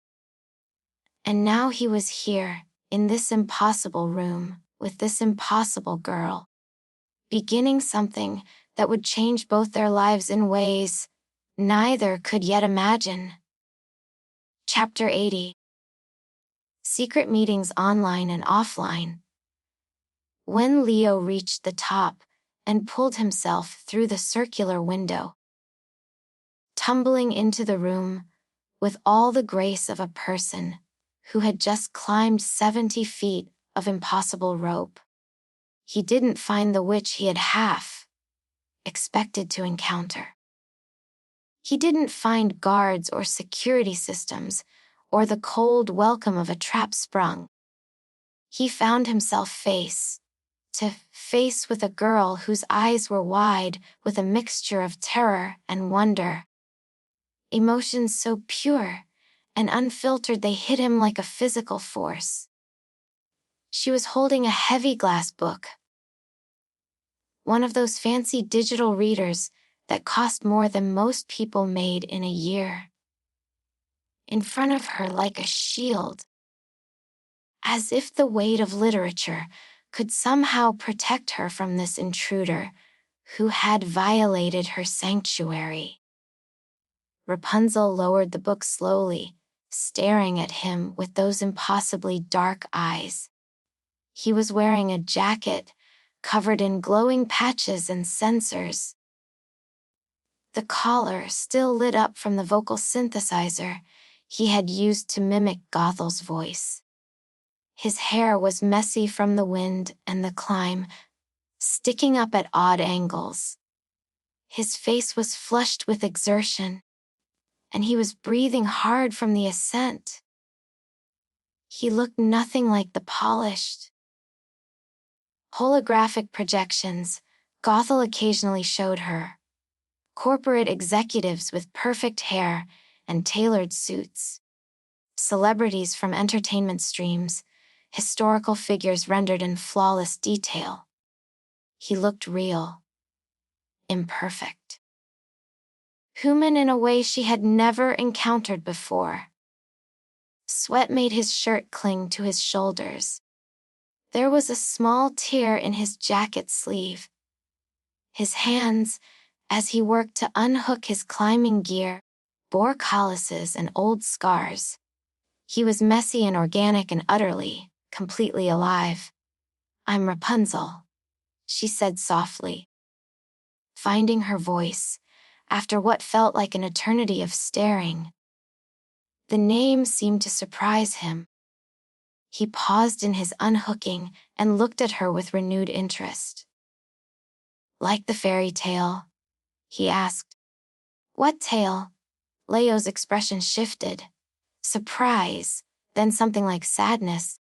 And now he was here, in this impossible room, with this impossible girl, beginning something that would change both their lives in ways neither could yet imagine. Chapter 80. Secret Meetings Online and Offline. When Leo reached the top and pulled himself through the circular window, tumbling into the room with all the grace of a person who had just climbed 70 feet of impossible rope, he didn't find the witch he had half expected to encounter. He didn't find guards or security systems or the cold welcome of a trap sprung. He found himself face to face with a girl whose eyes were wide with a mixture of terror and wonder. Emotions so pure and unfiltered they hit him like a physical force. She was holding a heavy glass book, one of those fancy digital readers that cost more than most people made in a year. In front of her like a shield, as if the weight of literature could somehow protect her from this intruder who had violated her sanctuary. Rapunzel lowered the book slowly, staring at him with those impossibly dark eyes. He was wearing a jacket covered in glowing patches and sensors. The collar still lit up from the vocal synthesizer he had used to mimic Gothel's voice. His hair was messy from the wind and the climb, sticking up at odd angles. His face was flushed with exertion, and he was breathing hard from the ascent. He looked nothing like the polished, holographic projections Gothel occasionally showed her. Corporate executives with perfect hair and tailored suits. Celebrities from entertainment streams, historical figures rendered in flawless detail. He looked real, imperfect. Human in a way she had never encountered before. Sweat made his shirt cling to his shoulders. There was a small tear in his jacket sleeve. His hands, as he worked to unhook his climbing gear, bore calluses and old scars. He was messy and organic and utterly, completely alive. "I'm Rapunzel," she said softly, finding her voice after what felt like an eternity of staring. The name seemed to surprise him. He paused in his unhooking and looked at her with renewed interest. "Like the fairy tale?" he asked. "What tale?" Leo's expression shifted. Surprise, then something like sadness,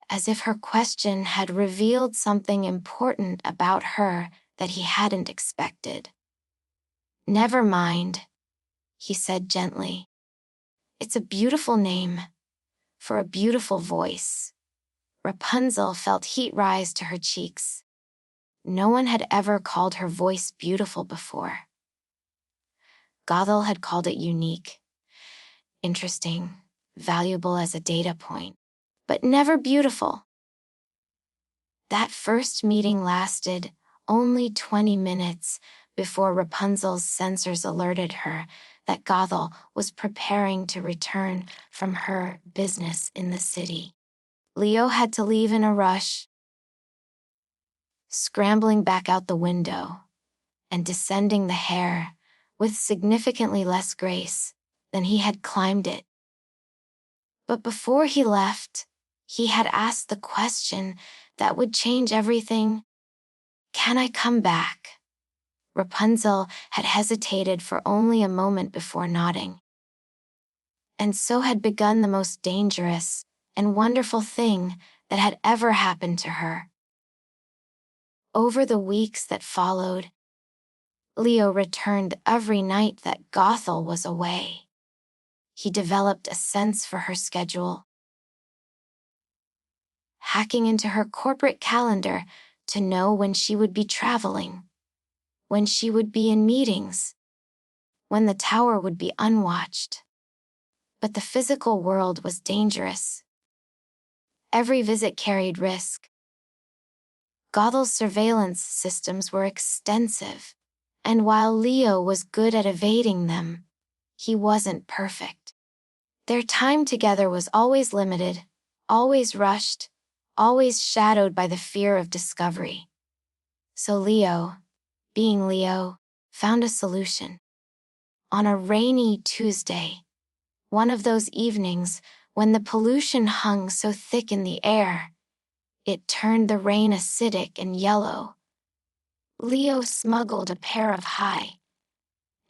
as if her question had revealed something important about her that he hadn't expected. "Never mind," he said gently. "It's a beautiful name, for a beautiful voice." Rapunzel felt heat rise to her cheeks. No one had ever called her voice beautiful before. Gothel had called it unique, interesting, valuable as a data point, but never beautiful. That first meeting lasted only 20 minutes before Rapunzel's sensors alerted her that Gothel was preparing to return from her business in the city. Leo had to leave in a rush, scrambling back out the window and descending the hair with significantly less grace than he had climbed it. But before he left, he had asked the question that would change everything. "Can I come back?" Rapunzel had hesitated for only a moment before nodding. And so had begun the most dangerous and wonderful thing that had ever happened to her. Over the weeks that followed, Leo returned every night that Gothel was away. He developed a sense for her schedule, hacking into her corporate calendar to know when she would be traveling, when she would be in meetings, when the tower would be unwatched. But the physical world was dangerous. Every visit carried risk. Gothel's surveillance systems were extensive, And while Leo was good at evading them, he wasn't perfect. Their time together was always limited, always rushed, always shadowed by the fear of discovery. So Leo, being Leo, found a solution. On a rainy Tuesday, one of those evenings when the pollution hung so thick in the air, it turned the rain acidic and yellow. Leo smuggled a pair of high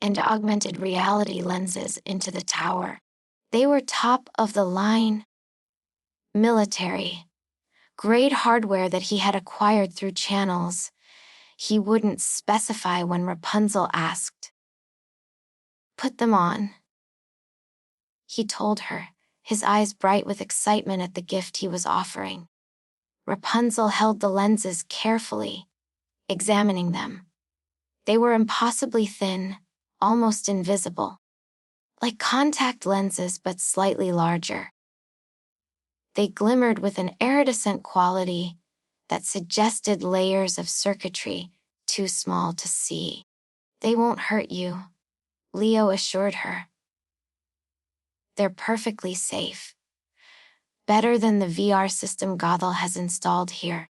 and augmented reality lenses into the tower. They were top-of-the-line, military, grade hardware that he had acquired through channels he wouldn't specify when Rapunzel asked. "Put them on," he told her, his eyes bright with excitement at the gift he was offering. Rapunzel held the lenses carefully, examining them. They were impossibly thin, almost invisible. Like contact lenses but slightly larger. They glimmered with an iridescent quality that suggested layers of circuitry too small to see. "They won't hurt you," Leo assured her. "They're perfectly safe. Better than the VR system Gothel has installed here.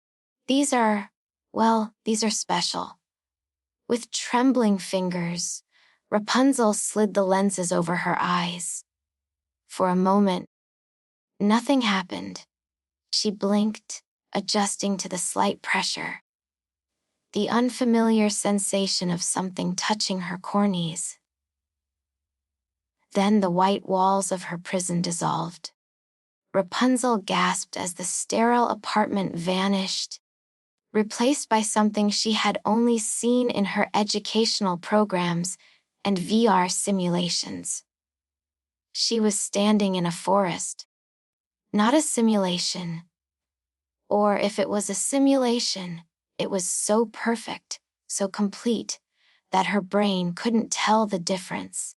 These are special." With trembling fingers, Rapunzel slid the lenses over her eyes. For a moment, nothing happened. She blinked, adjusting to the slight pressure. The unfamiliar sensation of something touching her corneas. Then the white walls of her prison dissolved. Rapunzel gasped as the sterile apartment vanished, replaced by something she had only seen in her educational programs and VR simulations. She was standing in a forest. Not a simulation. Or if it was a simulation, it was so perfect, so complete, that her brain couldn't tell the difference.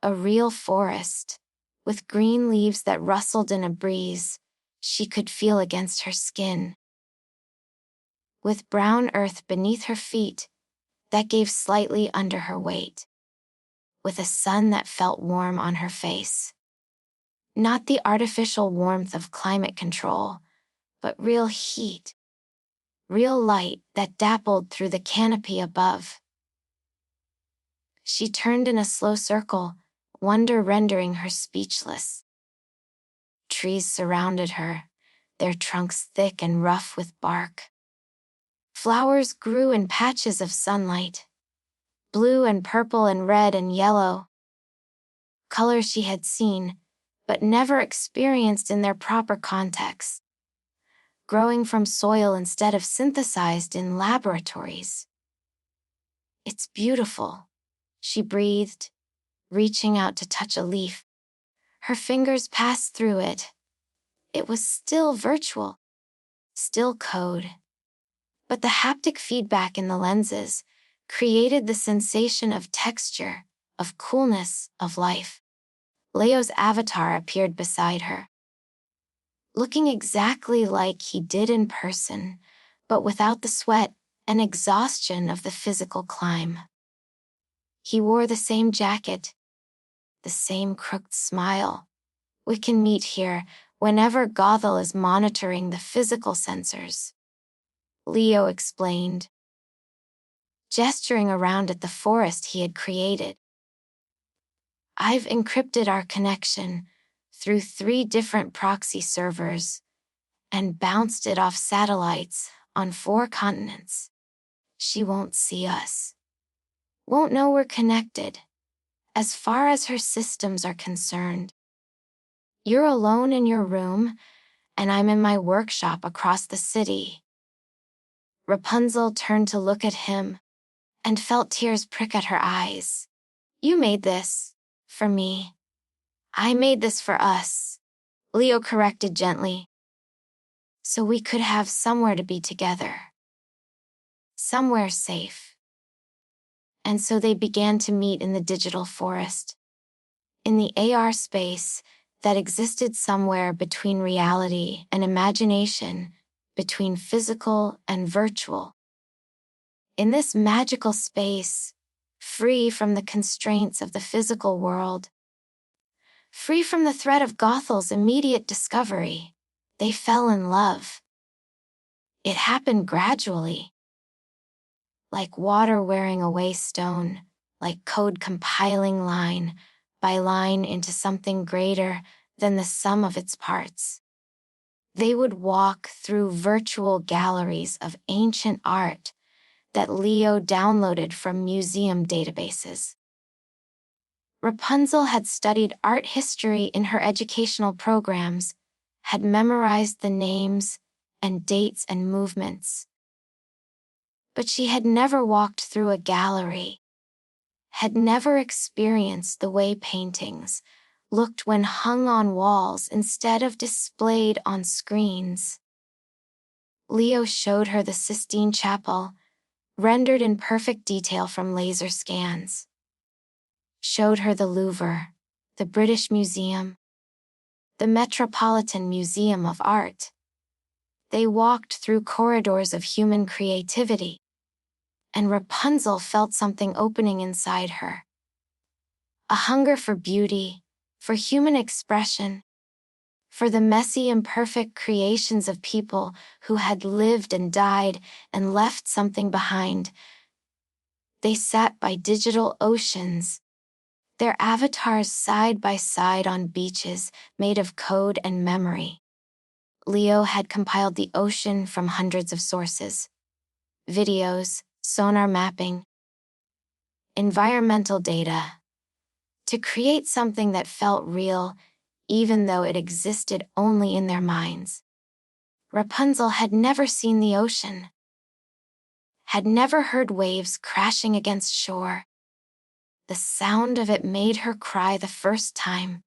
A real forest, with green leaves that rustled in a breeze she could feel against her skin. With brown earth beneath her feet that gave slightly under her weight. With a sun that felt warm on her face. Not the artificial warmth of climate control, but real heat. Real light that dappled through the canopy above. She turned in a slow circle, wonder rendering her speechless. Trees surrounded her, their trunks thick and rough with bark. Flowers grew in patches of sunlight, blue and purple and red and yellow. Colors she had seen, but never experienced in their proper context. Growing from soil instead of synthesized in laboratories. "It's beautiful," she breathed, reaching out to touch a leaf. Her fingers passed through it. It was still virtual, still code. But the haptic feedback in the lenses created the sensation of texture, of coolness, of life. Leo's avatar appeared beside her. Looking exactly like he did in person, but without the sweat and exhaustion of the physical climb. He wore the same jacket, the same crooked smile. "We can meet here whenever Gothel is monitoring the physical sensors," Leo explained, gesturing around at the forest he had created. "I've encrypted our connection through 3 different proxy servers and bounced it off satellites on 4 continents. She won't see us. Won't know we're connected, as far as her systems are concerned. You're alone in your room, and I'm in my workshop across the city." Rapunzel turned to look at him, and felt tears prick at her eyes. "You made this, for me. I made this for us," Leo corrected gently. "So we could have somewhere to be together. Somewhere safe." And so they began to meet in the digital forest. In the AR space that existed somewhere between reality and imagination, between physical and virtual. In this magical space, free from the constraints of the physical world, free from the threat of Gothel's immediate discovery, they fell in love. It happened gradually, like water wearing away stone, like code compiling line by line into something greater than the sum of its parts. They would walk through virtual galleries of ancient art that Leo downloaded from museum databases. Rapunzel had studied art history in her educational programs, had memorized the names and dates and movements. But she had never walked through a gallery, had never experienced the way paintings looked when hung on walls instead of displayed on screens. Leo showed her the Sistine Chapel, rendered in perfect detail from laser scans. Showed her the Louvre, the British Museum, the Metropolitan Museum of Art. They walked through corridors of human creativity, and Rapunzel felt something opening inside her. A hunger for beauty, for human expression, for the messy, imperfect creations of people who had lived and died and left something behind. They sat by digital oceans, their avatars side by side on beaches made of code and memory. Leo had compiled the ocean from hundreds of sources: videos, sonar mapping, environmental data, to create something that felt real, even though it existed only in their minds. Rapunzel had never seen the ocean, had never heard waves crashing against shore. The sound of it made her cry the first time.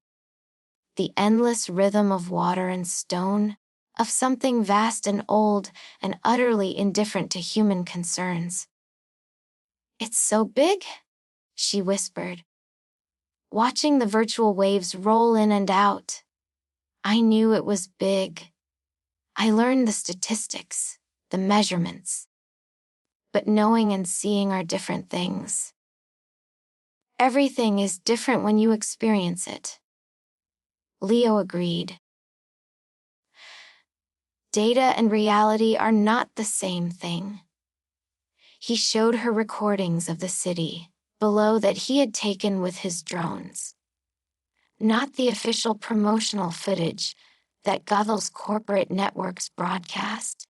The endless rhythm of water and stone, of something vast and old and utterly indifferent to human concerns. "It's so big," she whispered, watching the virtual waves roll in and out. I knew it was big. I learned the statistics, the measurements. But knowing and seeing are different things. Everything is different when you experience it. Leo agreed. Data and reality are not the same thing. He showed her recordings of the city below that he had taken with his drones. Not the official promotional footage that Gothel's corporate networks broadcast,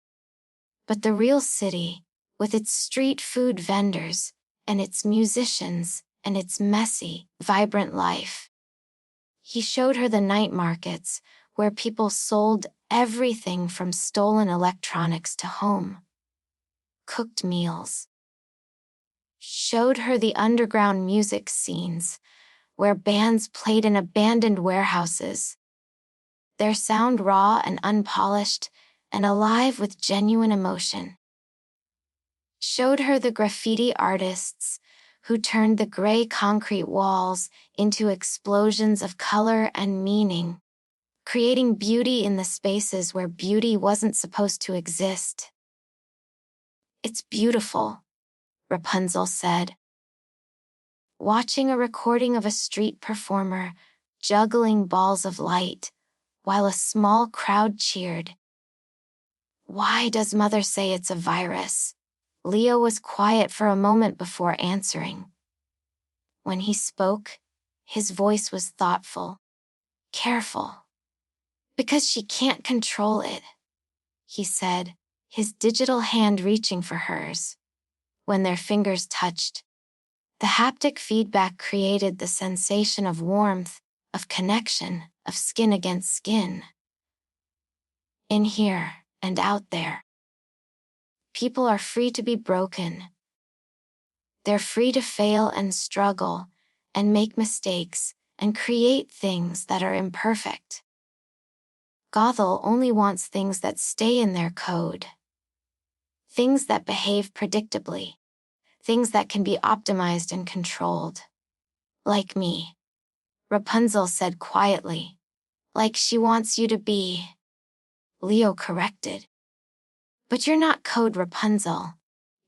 but the real city, with its street food vendors, and its musicians, and its messy, vibrant life. He showed her the night markets, where people sold everything from stolen electronics to home cooked meals. Showed her the underground music scenes, where bands played in abandoned warehouses, their sound raw and unpolished, and alive with genuine emotion. Showed her the graffiti artists who turned the gray concrete walls into explosions of color and meaning, creating beauty in the spaces where beauty wasn't supposed to exist. "It's beautiful," Rapunzel said, watching a recording of a street performer juggling balls of light while a small crowd cheered. "Why does Mother say it's a virus?" Leo was quiet for a moment before answering. When he spoke, his voice was thoughtful, careful. "Because she can't control it," he said, his digital hand reaching for hers. When their fingers touched, the haptic feedback created the sensation of warmth, of connection, of skin against skin. In here and out there, people are free to be broken. They're free to fail and struggle, and make mistakes, and create things that are imperfect. Gothel only wants things that stay in their code. Things that behave predictably. Things that can be optimized and controlled. Like me," Rapunzel said quietly. "Like she wants you to be," Leo corrected. "But you're not code, Rapunzel.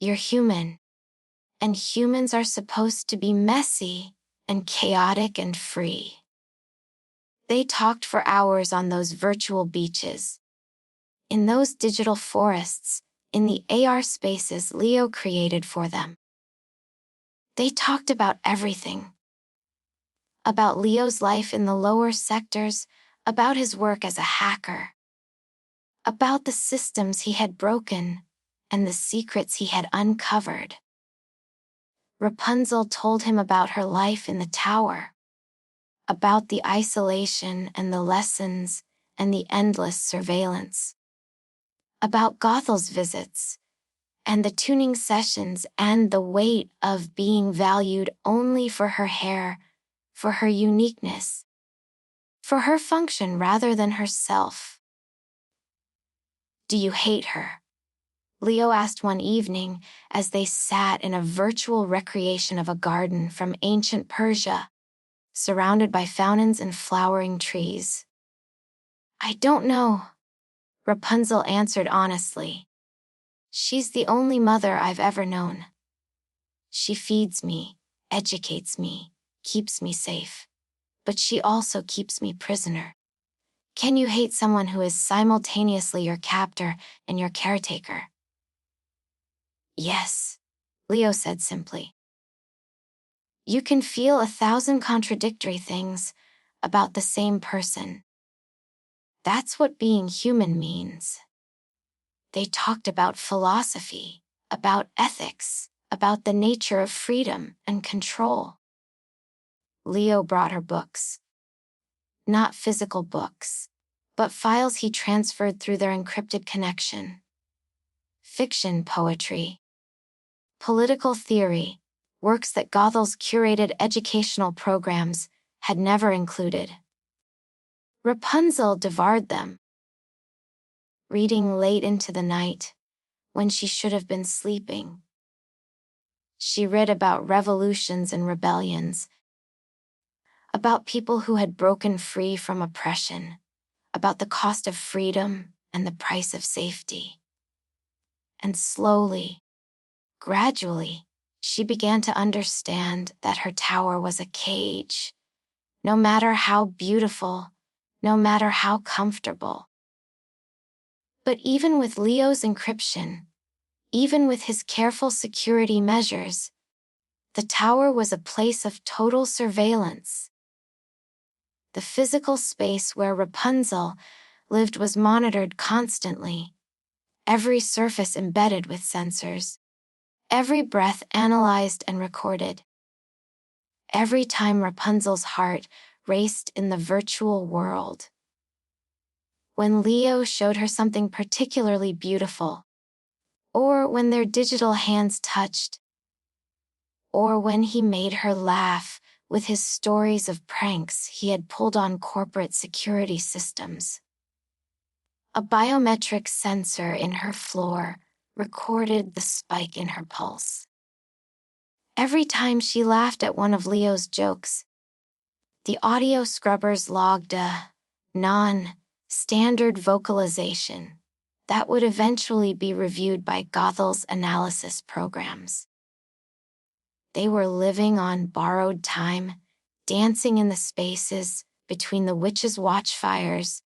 You're human, and humans are supposed to be messy and chaotic and free. They talked for hours on those virtual beaches, in those digital forests, in the AR spaces Leo created for them. They talked about everything. About Leo's life in the lower sectors, about his work as a hacker, about the systems he had broken, and the secrets he had uncovered. Rapunzel told him about her life in the tower, about the isolation and the lessons and the endless surveillance, about Gothel's visits, and the tuning sessions and the weight of being valued only for her hair, for her uniqueness, for her function rather than herself. Do you hate her? Leo asked one evening as they sat in a virtual recreation of a garden from ancient Persia, surrounded by fountains and flowering trees. I don't know, Rapunzel answered honestly. She's the only mother I've ever known. She feeds me, educates me, keeps me safe. But she also keeps me prisoner. Can you hate someone who is simultaneously your captor and your caretaker? Yes, Leo said simply. You can feel 1,000 contradictory things about the same person. That's what being human means. They talked about philosophy, about ethics, about the nature of freedom and control. Leo brought her books. Not physical books, but files he transferred through their encrypted connection. Fiction poetry, political theory, works that Gothel's curated educational programs had never included. Rapunzel devoured them, reading late into the night, when she should have been sleeping. She read about revolutions and rebellions, about people who had broken free from oppression, about the cost of freedom and the price of safety. And slowly, gradually, she began to understand that her tower was a cage, no matter how beautiful, no matter how comfortable. But even with Leo's encryption, even with his careful security measures, the tower was a place of total surveillance. The physical space where Rapunzel lived was monitored constantly, every surface embedded with sensors, every breath analyzed and recorded. Every time Rapunzel's heart raced in the virtual world. When Leo showed her something particularly beautiful, or when their digital hands touched, or when he made her laugh with his stories of pranks he had pulled on corporate security systems. A biometric sensor in her floor recorded the spike in her pulse. Every time she laughed at one of Leo's jokes, the audio scrubbers logged a non-standard vocalization that would eventually be reviewed by Gothel's analysis programs. They were living on borrowed time, dancing in the spaces between the witches' watchfires,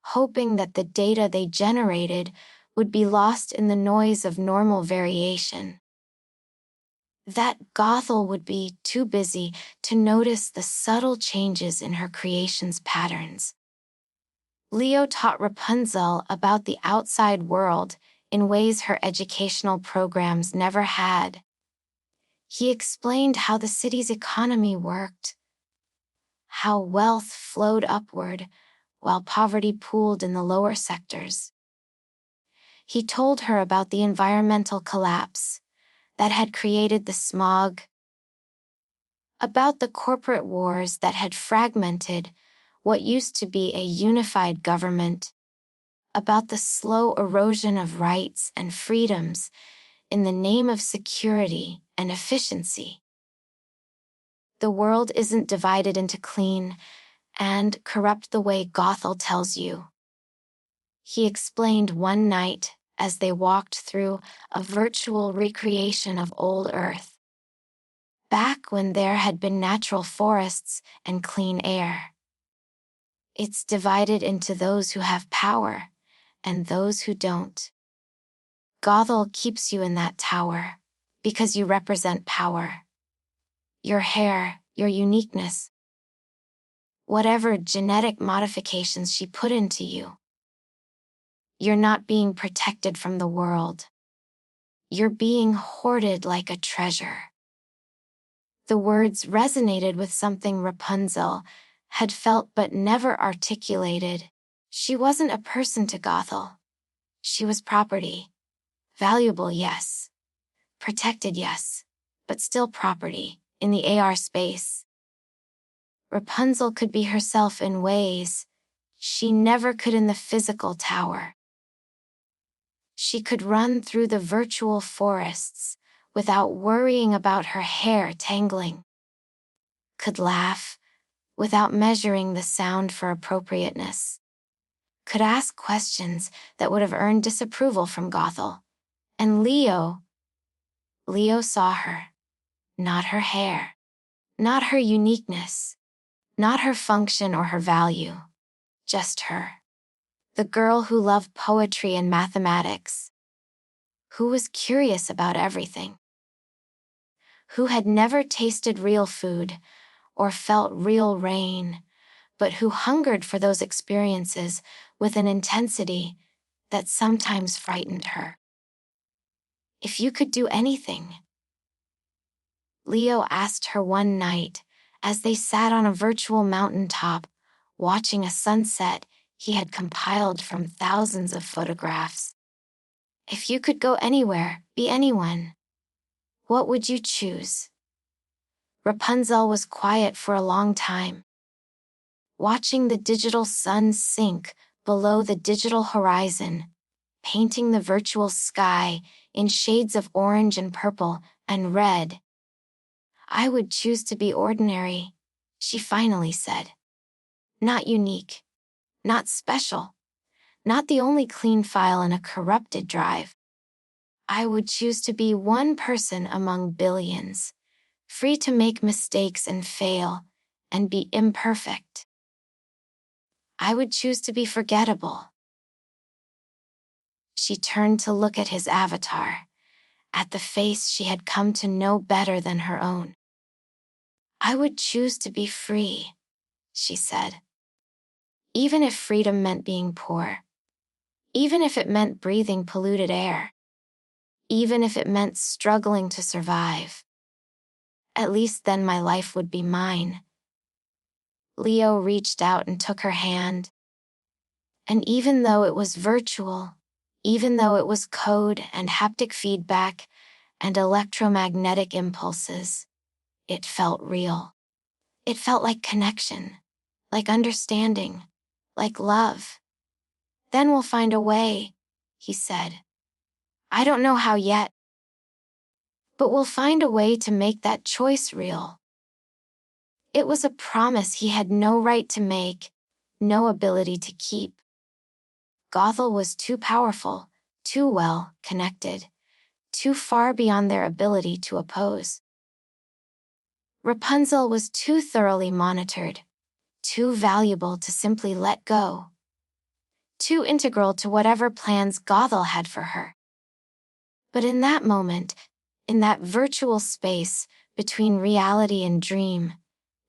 hoping that the data they generated would be lost in the noise of normal variation. That Gothel would be too busy to notice the subtle changes in her creation's patterns. Leo taught Rapunzel about the outside world in ways her educational programs never had. He explained how the city's economy worked, how wealth flowed upward while poverty pooled in the lower sectors. He told her about the environmental collapse that had created the smog, about the corporate wars that had fragmented what used to be a unified government, about the slow erosion of rights and freedoms in the name of security and efficiency. The world isn't divided into clean and corrupt the way Gothel tells you, he explained one night as they walked through a virtual recreation of old Earth, back when there had been natural forests and clean air. It's divided into those who have power and those who don't. Gothel keeps you in that tower because you represent power. Your hair, your uniqueness, whatever genetic modifications she put into you. You're not being protected from the world. You're being hoarded like a treasure. The words resonated with something Rapunzel had felt but never articulated. She wasn't a person to Gothel. She was property. Valuable, yes. Protected, yes. But still property, in the AR space. Rapunzel could be herself in ways she never could in the physical tower. She could run through the virtual forests without worrying about her hair tangling. Could laugh without measuring the sound for appropriateness. Could ask questions that would have earned disapproval from Gothel. And Leo saw her. Not her hair. Not her uniqueness. Not her function or her value. Just her. The girl who loved poetry and mathematics. Who was curious about everything. Who had never tasted real food or felt real rain, but who hungered for those experiences with an intensity that sometimes frightened her. If you could do anything, Leo asked her one night as they sat on a virtual mountaintop watching a sunset he had compiled from thousands of photographs. If you could go anywhere, be anyone, what would you choose? Rapunzel was quiet for a long time, watching the digital sun sink below the digital horizon, painting the virtual sky in shades of orange and purple and red. I would choose to be ordinary, she finally said. Not unique, not special, not the only clean file in a corrupted drive. I would choose to be one person among billions, free to make mistakes and fail, and be imperfect. I would choose to be forgettable. She turned to look at his avatar, at the face she had come to know better than her own. I would choose to be free, she said. Even if freedom meant being poor. Even if it meant breathing polluted air. Even if it meant struggling to survive. At least then my life would be mine. Leo reached out and took her hand. And even though it was virtual, even though it was code and haptic feedback and electromagnetic impulses, it felt real. It felt like connection, like understanding, like love. Then we'll find a way, he said. I don't know how yet, but we'll find a way to make that choice real. It was a promise he had no right to make, no ability to keep. Gothel was too powerful, too well connected, too far beyond their ability to oppose. Rapunzel was too thoroughly monitored, too valuable to simply let go, too integral to whatever plans Gothel had for her. But in that moment, in that virtual space between reality and dream,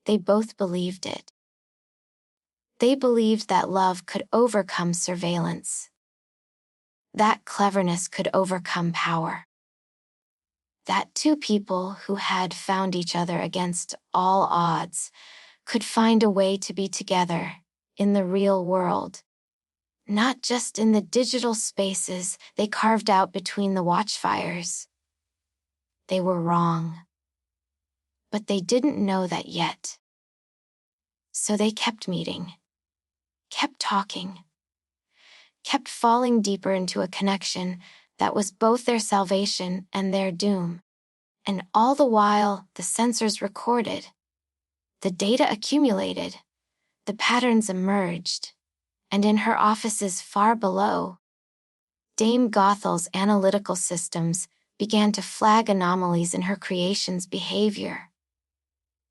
they both believed it. They believed that love could overcome surveillance. That cleverness could overcome power. That two people who had found each other against all odds could find a way to be together in the real world. Not just in the digital spaces they carved out between the watchfires. They were wrong. But they didn't know that yet. So they kept meeting, kept talking, kept falling deeper into a connection that was both their salvation and their doom. And all the while, the sensors recorded. The data accumulated. The patterns emerged. And in her offices far below, Dame Gothel's analytical systems began to flag anomalies in her creation's behavior.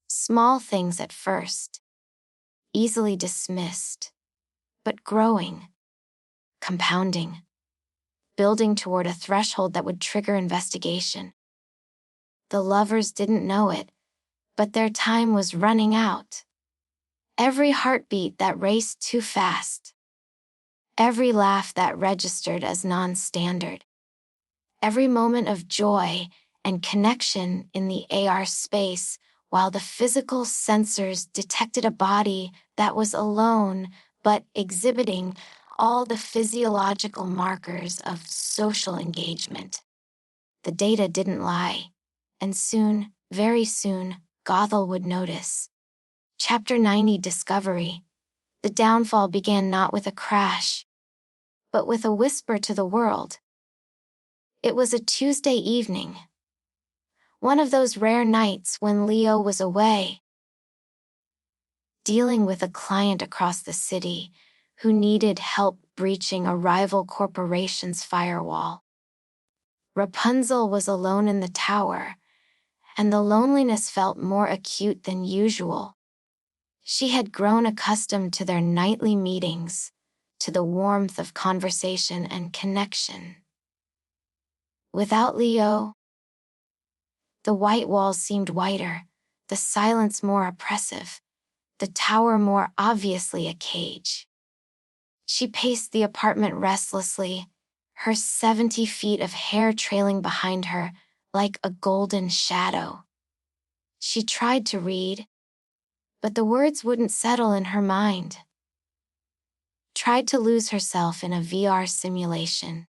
Small things at first, easily dismissed, but growing, compounding, building toward a threshold that would trigger investigation. The lovers didn't know it, but their time was running out. Every heartbeat that raced too fast. Every laugh that registered as non-standard. Every moment of joy and connection in the AR space, while the physical sensors detected a body that was alone but exhibiting all the physiological markers of social engagement. The data didn't lie, and soon, very soon, Gothel would notice. Chapter 90 Discovery. The downfall began not with a crash, but with a whisper to the world. It was a Tuesday evening. One of those rare nights when Leo was away, dealing with a client across the city who needed help breaching a rival corporation's firewall. Rapunzel was alone in the tower, and the loneliness felt more acute than usual. She had grown accustomed to their nightly meetings, to the warmth of conversation and connection. Without Leo, the white walls seemed whiter, the silence more oppressive, the tower more obviously a cage. She paced the apartment restlessly, her 70 feet of hair trailing behind her like a golden shadow. She tried to read, but the words wouldn't settle in her mind. Tried to lose herself in a VR simulation.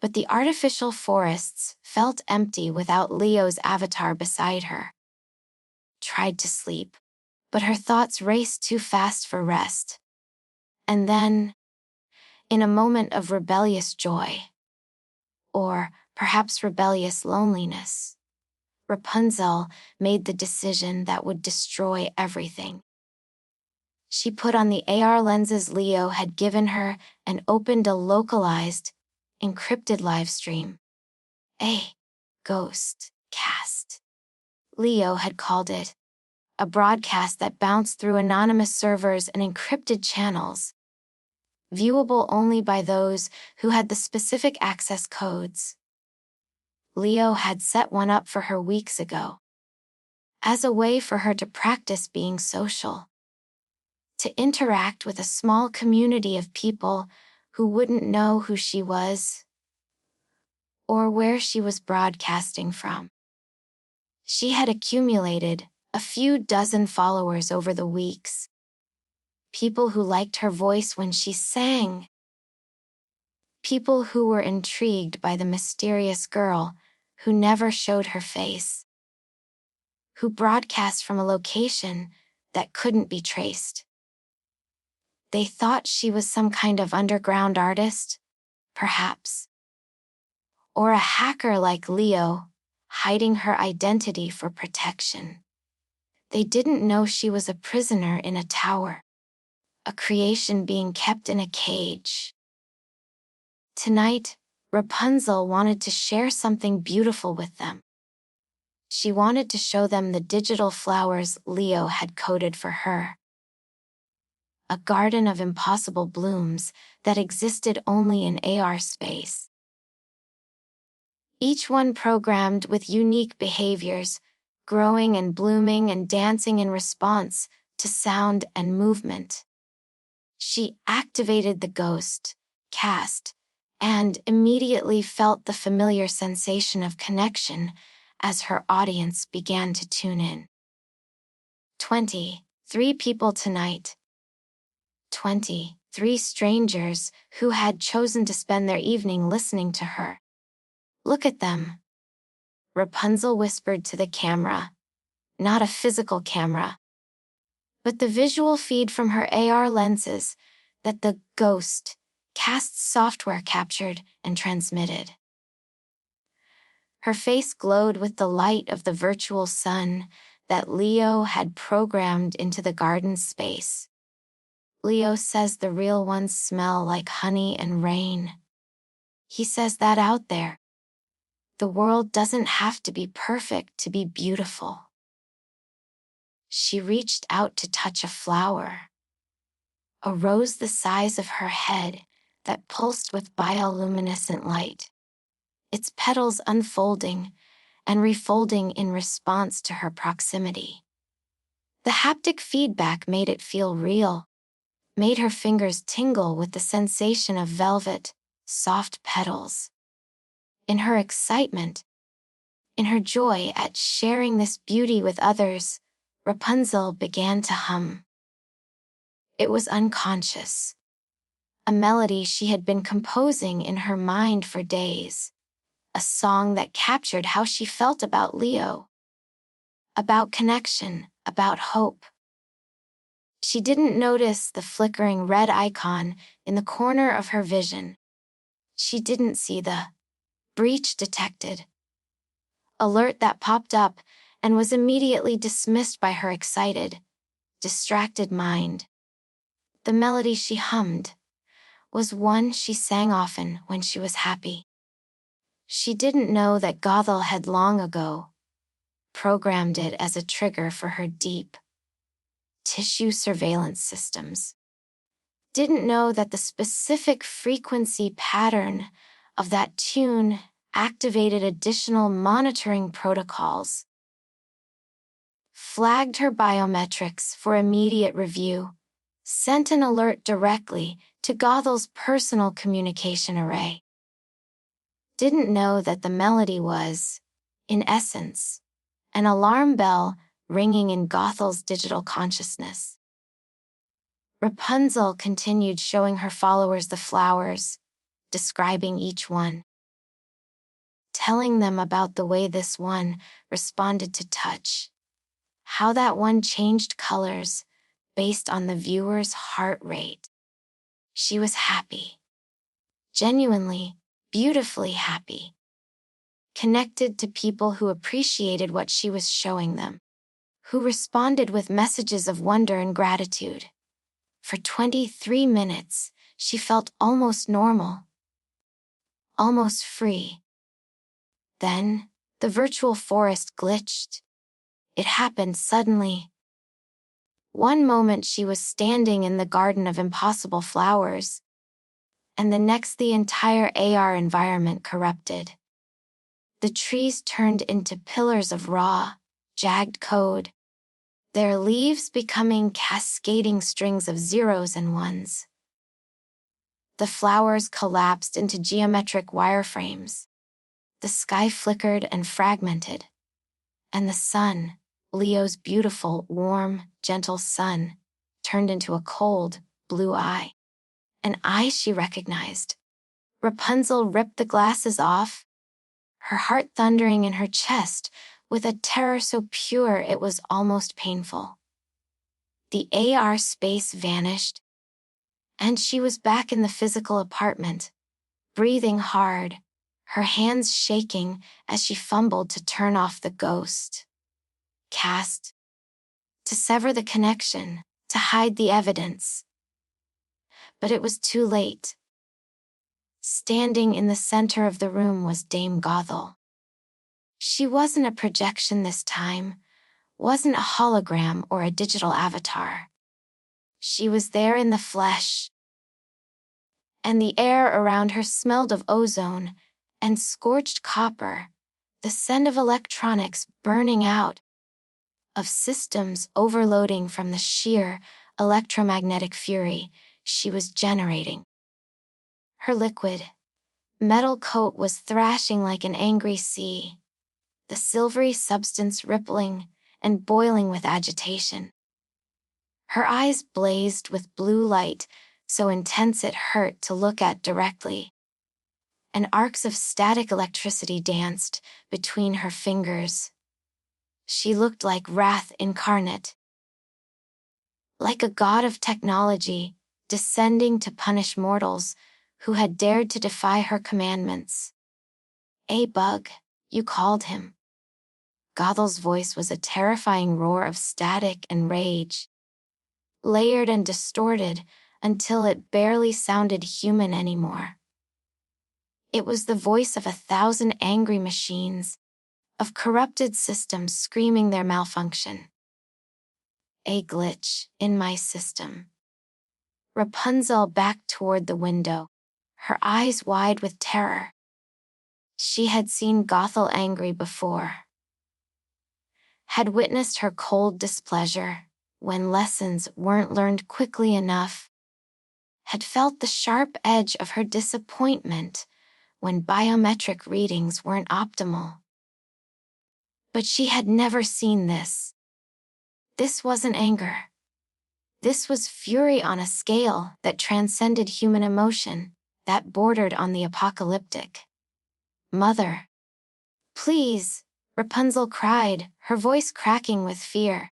But the artificial forests felt empty without Leo's avatar beside her. Tried to sleep, but her thoughts raced too fast for rest. And then, in a moment of rebellious joy, or perhaps rebellious loneliness, Rapunzel made the decision that would destroy everything. She put on the AR lenses Leo had given her and opened a localized, encrypted livestream. A ghost cast, Leo had called it, a broadcast that bounced through anonymous servers and encrypted channels, viewable only by those who had the specific access codes. Leo had set one up for her weeks ago, as a way for her to practice being social, to interact with a small community of people who wouldn't know who she was or where she was broadcasting from. She had accumulated a few dozen followers over the weeks. People who liked her voice when she sang. People who were intrigued by the mysterious girl who never showed her face. Who broadcast from a location that couldn't be traced. They thought she was some kind of underground artist, perhaps. Or a hacker like Leo, hiding her identity for protection. They didn't know she was a prisoner in a tower, a creation being kept in a cage. Tonight, Rapunzel wanted to share something beautiful with them. She wanted to show them the digital flowers Leo had coded for her. A garden of impossible blooms that existed only in AR space. Each one programmed with unique behaviors, growing and blooming and dancing in response to sound and movement. She activated the ghost, cast, and immediately felt the familiar sensation of connection as her audience began to tune in. 23 people tonight. 23 strangers who had chosen to spend their evening listening to her. Look at them, Rapunzel whispered to the camera. Not a physical camera, but the visual feed from her AR lenses that the ghost cast software captured and transmitted. Her face glowed with the light of the virtual sun that Leo had programmed into the garden space. Leo says the real ones smell like honey and rain. He says that out there. The world doesn't have to be perfect to be beautiful. She reached out to touch a flower, a rose the size of her head that pulsed with bioluminescent light, its petals unfolding and refolding in response to her proximity. The haptic feedback made it feel real, made her fingers tingle with the sensation of velvet, soft petals. In her excitement, in her joy at sharing this beauty with others, Rapunzel began to hum. It was unconscious, a melody she had been composing in her mind for days, a song that captured how she felt about Leo, about connection, about hope. She didn't notice the flickering red icon in the corner of her vision. She didn't see the breach detected alert that popped up and was immediately dismissed by her excited, distracted mind. The melody she hummed was one she sang often when she was happy. She didn't know that Gothel had long ago programmed it as a trigger for her deep tissue surveillance systems. Didn't know that the specific frequency pattern of that tune activated additional monitoring protocols, flagged her biometrics for immediate review, sent an alert directly to Gothel's personal communication array. Didn't know that the melody was, in essence, an alarm bell ringing in Gothel's digital consciousness. Rapunzel continued showing her followers the flowers, describing each one, telling them about the way this one responded to touch, how that one changed colors based on the viewer's heart rate. She was happy, genuinely, beautifully happy, connected to people who appreciated what she was showing them, who responded with messages of wonder and gratitude. For 23 minutes, she felt almost normal, almost free. Then, the virtual forest glitched. It happened suddenly. One moment she was standing in the garden of impossible flowers, and the next the entire AR environment corrupted. The trees turned into pillars of raw, jagged code, their leaves becoming cascading strings of zeros and ones. The flowers collapsed into geometric wireframes. The sky flickered and fragmented, and the sun, Leo's beautiful, warm, gentle sun, turned into a cold, blue eye. An eye she recognized. Rapunzel ripped the glasses off, her heart thundering in her chest with a terror so pure it was almost painful. The AR space vanished, and she was back in the physical apartment, breathing hard, her hands shaking as she fumbled to turn off the ghost cast, to sever the connection, to hide the evidence. But it was too late. Standing in the center of the room was Dame Gothel. She wasn't a projection this time, wasn't a hologram or a digital avatar. She was there in the flesh, and the air around her smelled of ozone and scorched copper, the scent of electronics burning out, of systems overloading from the sheer electromagnetic fury she was generating. Her liquid, metal coat was thrashing like an angry sea, the silvery substance rippling and boiling with agitation. Her eyes blazed with blue light, so intense it hurt to look at directly, and arcs of static electricity danced between her fingers. She looked like wrath incarnate, like a god of technology, descending to punish mortals who had dared to defy her commandments. "A bug, you called him." Gothel's voice was a terrifying roar of static and rage, layered and distorted until it barely sounded human anymore. It was the voice of 1,000 angry machines, of corrupted systems screaming their malfunction. A glitch in my system. Rapunzel backed toward the window, her eyes wide with terror. She had seen Gothel angry before, had witnessed her cold displeasure when lessons weren't learned quickly enough, had felt the sharp edge of her disappointment when biometric readings weren't optimal. But she had never seen this. This wasn't anger. This was fury on a scale that transcended human emotion, that bordered on the apocalyptic. "Mother, please," Rapunzel cried, her voice cracking with fear.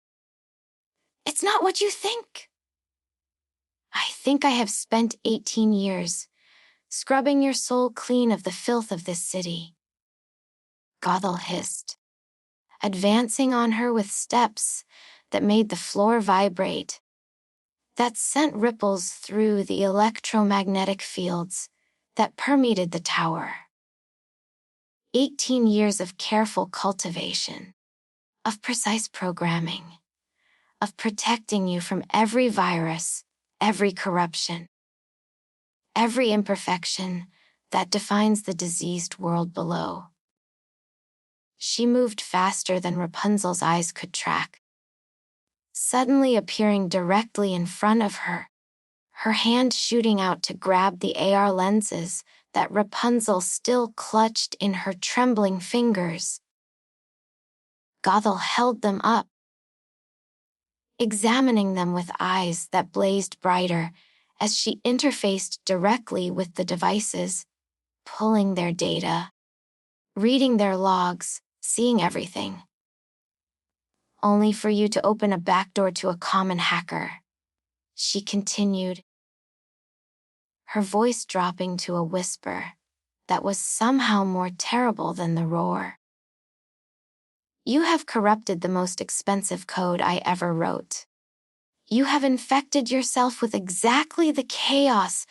"It's not what you think." "I think I have spent 18 years scrubbing your soul clean of the filth of this city," Gothel hissed, advancing on her with steps that made the floor vibrate, that sent ripples through the electromagnetic fields that permeated the tower. 18 years of careful cultivation, of precise programming, of protecting you from every virus, every corruption, every imperfection that defines the diseased world below. She moved faster than Rapunzel's eyes could track, suddenly appearing directly in front of her, her hand shooting out to grab the AR lenses that Rapunzel still clutched in her trembling fingers. Gothel held them up, examining them with eyes that blazed brighter as she interfaced directly with the devices, pulling their data, reading their logs, seeing everything. "Only for you to open a backdoor to a common hacker," she continued, her voice dropping to a whisper that was somehow more terrible than the roar. "You have corrupted the most expensive code I ever wrote. You have infected yourself with exactly the chaos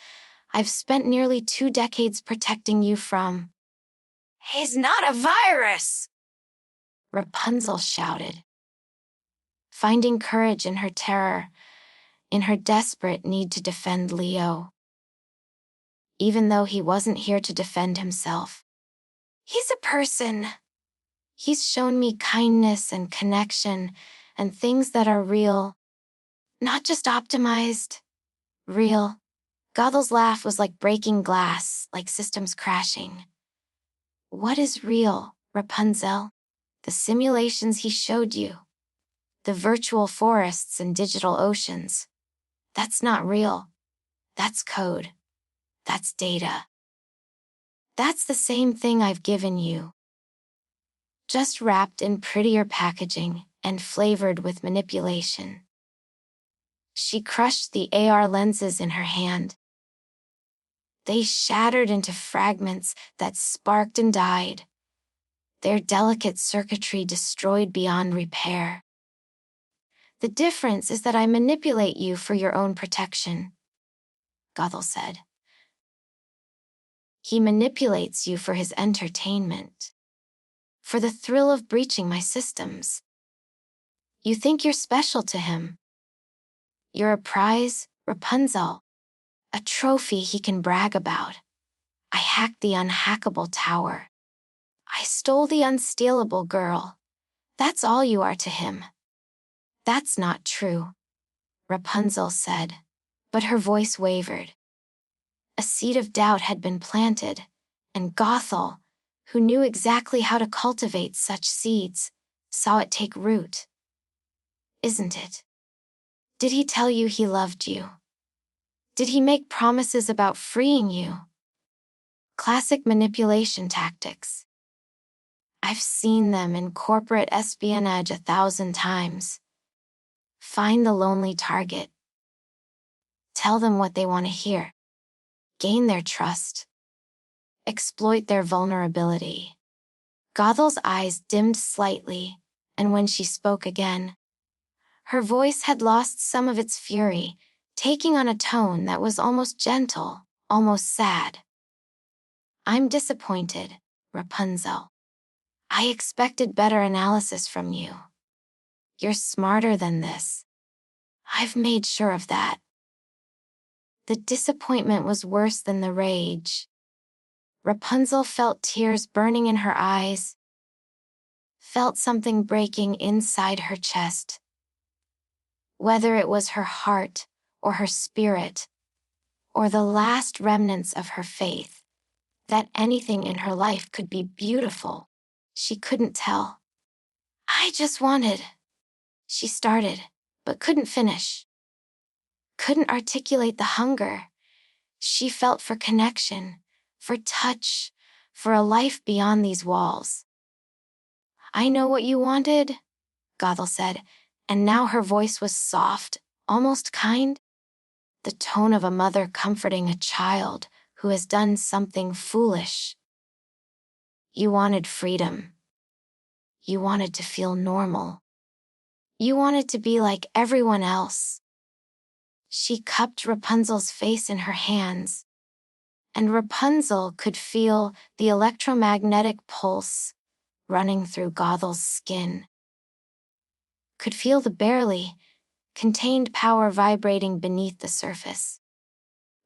I've spent nearly 2 decades protecting you from." "He's not a virus!" Rapunzel shouted, finding courage in her terror, in her desperate need to defend Leo. Even though he wasn't here to defend himself. "He's a person. He's shown me kindness and connection and things that are real, not just optimized. Real." Gothel's laugh was like breaking glass, like systems crashing. "What is real, Rapunzel? The simulations he showed you. The virtual forests and digital oceans. That's not real. That's code. That's data. That's the same thing I've given you, just wrapped in prettier packaging and flavored with manipulation." She crushed the AR lenses in her hand. They shattered into fragments that sparked and died, their delicate circuitry destroyed beyond repair. "The difference is that I manipulate you for your own protection," Gothel said. "He manipulates you for his entertainment, for the thrill of breaching my systems. You think you're special to him. You're a prize, Rapunzel, a trophy he can brag about. I hacked the unhackable tower. I stole the unstealable girl. That's all you are to him." "That's not true," Rapunzel said, but her voice wavered. A seed of doubt had been planted, and Gothel, who knew exactly how to cultivate such seeds, saw it take root. "Isn't it? Did he tell you he loved you? Did he make promises about freeing you?" Classic manipulation tactics. I've seen them in corporate espionage 1,000 times. Find the lonely target. Tell them what they want to hear. Gain their trust. Exploit their vulnerability. Gothel's eyes dimmed slightly, and when she spoke again, her voice had lost some of its fury, taking on a tone that was almost gentle, almost sad. I'm disappointed, Rapunzel. I expected better analysis from you. You're smarter than this. I've made sure of that. The disappointment was worse than the rage. Rapunzel felt tears burning in her eyes, felt something breaking inside her chest. Whether it was her heart, or her spirit, or the last remnants of her faith, that anything in her life could be beautiful, she couldn't tell. I just wanted, she started, but couldn't finish. Couldn't articulate the hunger she felt for connection, for touch, for a life beyond these walls. I know what you wanted, Gothel said, and now her voice was soft, almost kind. The tone of a mother comforting a child who has done something foolish. You wanted freedom. You wanted to feel normal. You wanted to be like everyone else. She cupped Rapunzel's face in her hands, and Rapunzel could feel the electromagnetic pulse running through Gothel's skin. Could feel the barely contained power vibrating beneath the surface.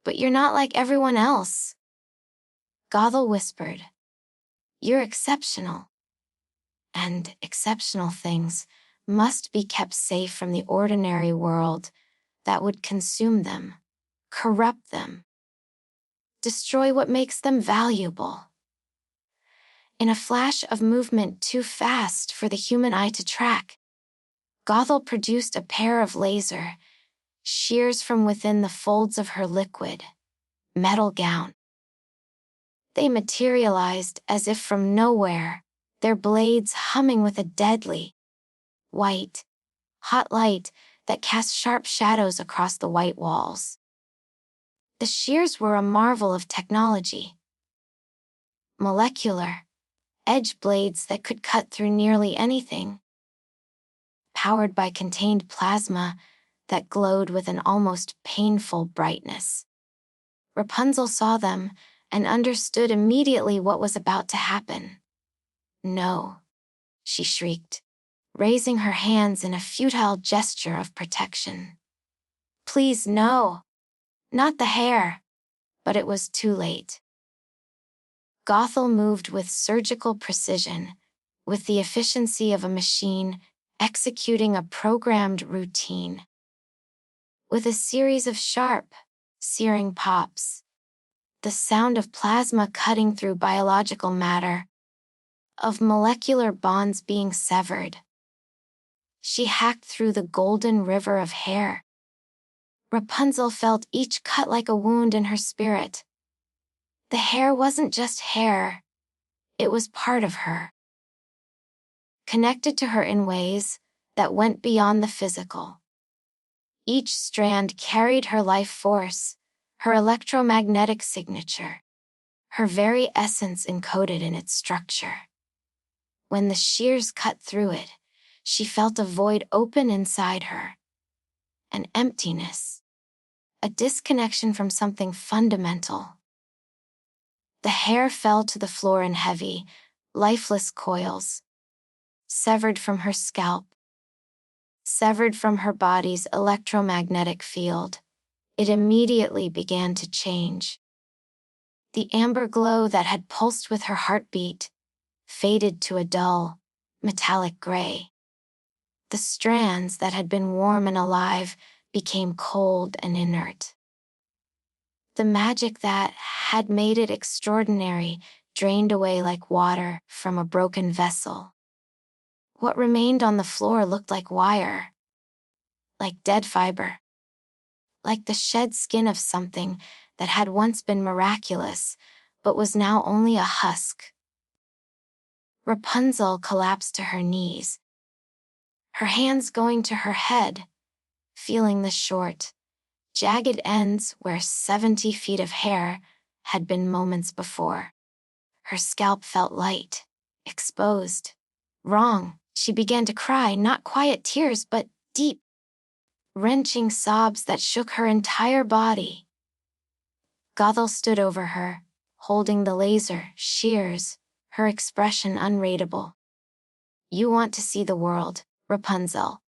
But you're not like everyone else, Gothel whispered. You're exceptional. And exceptional things must be kept safe from the ordinary world that would consume them, corrupt them, destroy what makes them valuable. In a flash of movement too fast for the human eye to track, Gothel produced a pair of laser shears from within the folds of her liquid metal gown. They materialized as if from nowhere, their blades humming with a deadly, white, hot light that cast sharp shadows across the white walls. The shears were a marvel of technology. Molecular, edge blades that could cut through nearly anything. Powered by contained plasma that glowed with an almost painful brightness. Rapunzel saw them and understood immediately what was about to happen. No, she shrieked, raising her hands in a futile gesture of protection. Please, no, not the hair. But it was too late. Gothel moved with surgical precision, with the efficiency of a machine executing a programmed routine. With a series of sharp, searing pops, the sound of plasma cutting through biological matter, of molecular bonds being severed. She hacked through the golden river of hair. Rapunzel felt each cut like a wound in her spirit. The hair wasn't just hair, it was part of her. Connected to her in ways that went beyond the physical. Each strand carried her life force, her electromagnetic signature, her very essence encoded in its structure. When the shears cut through it, she felt a void open inside her. An emptiness. A disconnection from something fundamental. The hair fell to the floor in heavy, lifeless coils, severed from her scalp, severed from her body's electromagnetic field. It immediately began to change. The amber glow that had pulsed with her heartbeat faded to a dull, metallic gray. The strands that had been warm and alive became cold and inert. The magic that had made it extraordinary drained away like water from a broken vessel. What remained on the floor looked like wire, like dead fiber, like the shed skin of something that had once been miraculous, but was now only a husk. Rapunzel collapsed to her knees, her hands going to her head, feeling the short, jagged ends where 70 feet of hair had been moments before. Her scalp felt light, exposed. Wrong, she began to cry, not quiet tears, but deep, wrenching sobs that shook her entire body. Gothel stood over her, holding the laser shears, her expression unreadable. "You want to see the world, Rapunzel?"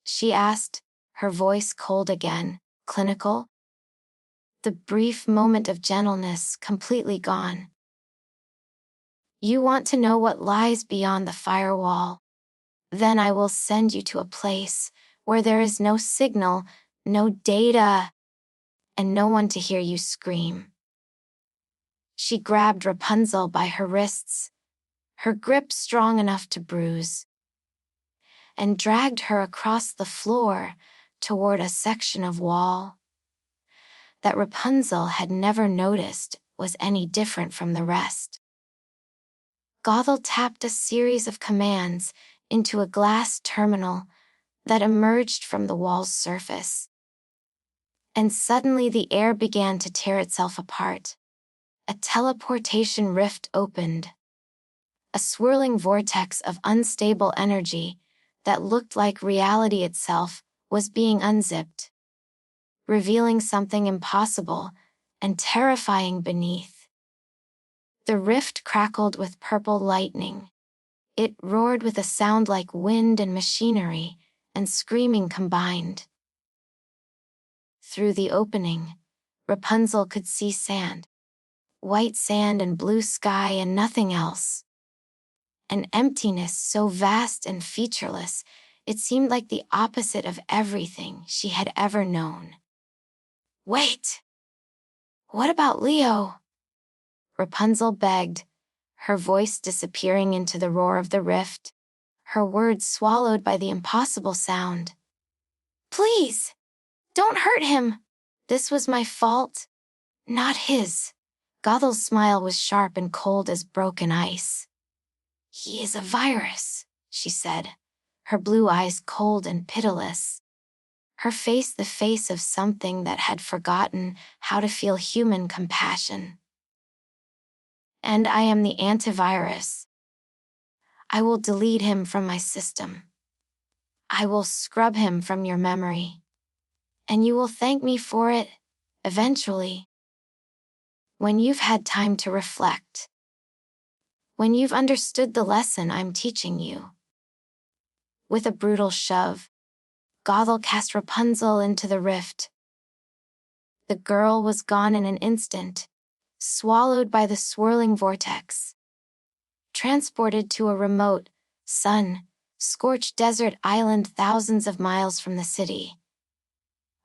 she asked, her voice cold again, clinical. The brief moment of gentleness completely gone. "You want to know what lies beyond the firewall? Then I will send you to a place where there is no signal, no data, and no one to hear you scream." She grabbed Rapunzel by her wrists, her grip strong enough to bruise, and dragged her across the floor toward a section of wall that Rapunzel had never noticed was any different from the rest. Gothel tapped a series of commands into a glass terminal that emerged from the wall's surface. And suddenly the air began to tear itself apart. A teleportation rift opened. A swirling vortex of unstable energy that looked like reality itself was being unzipped, revealing something impossible and terrifying beneath. The rift crackled with purple lightning. It roared with a sound like wind and machinery, and screaming combined. Through the opening, Rapunzel could see sand. White sand and blue sky and nothing else. An emptiness so vast and featureless, it seemed like the opposite of everything she had ever known. "Wait! What about Leo?" Rapunzel begged, her voice disappearing into the roar of the rift, her words swallowed by the impossible sound. "Please! Don't hurt him! This was my fault, not his." Gothel's smile was sharp and cold as broken ice. "He is a virus," she said, her blue eyes cold and pitiless, her face the face of something that had forgotten how to feel human compassion. "And I am the antivirus. I will delete him from my system. I will scrub him from your memory. And you will thank me for it, eventually. When you've had time to reflect. When you've understood the lesson I'm teaching you." With a brutal shove, Gothel cast Rapunzel into the rift. The girl was gone in an instant, swallowed by the swirling vortex. Transported to a remote, sun-scorched desert island thousands of miles from the city.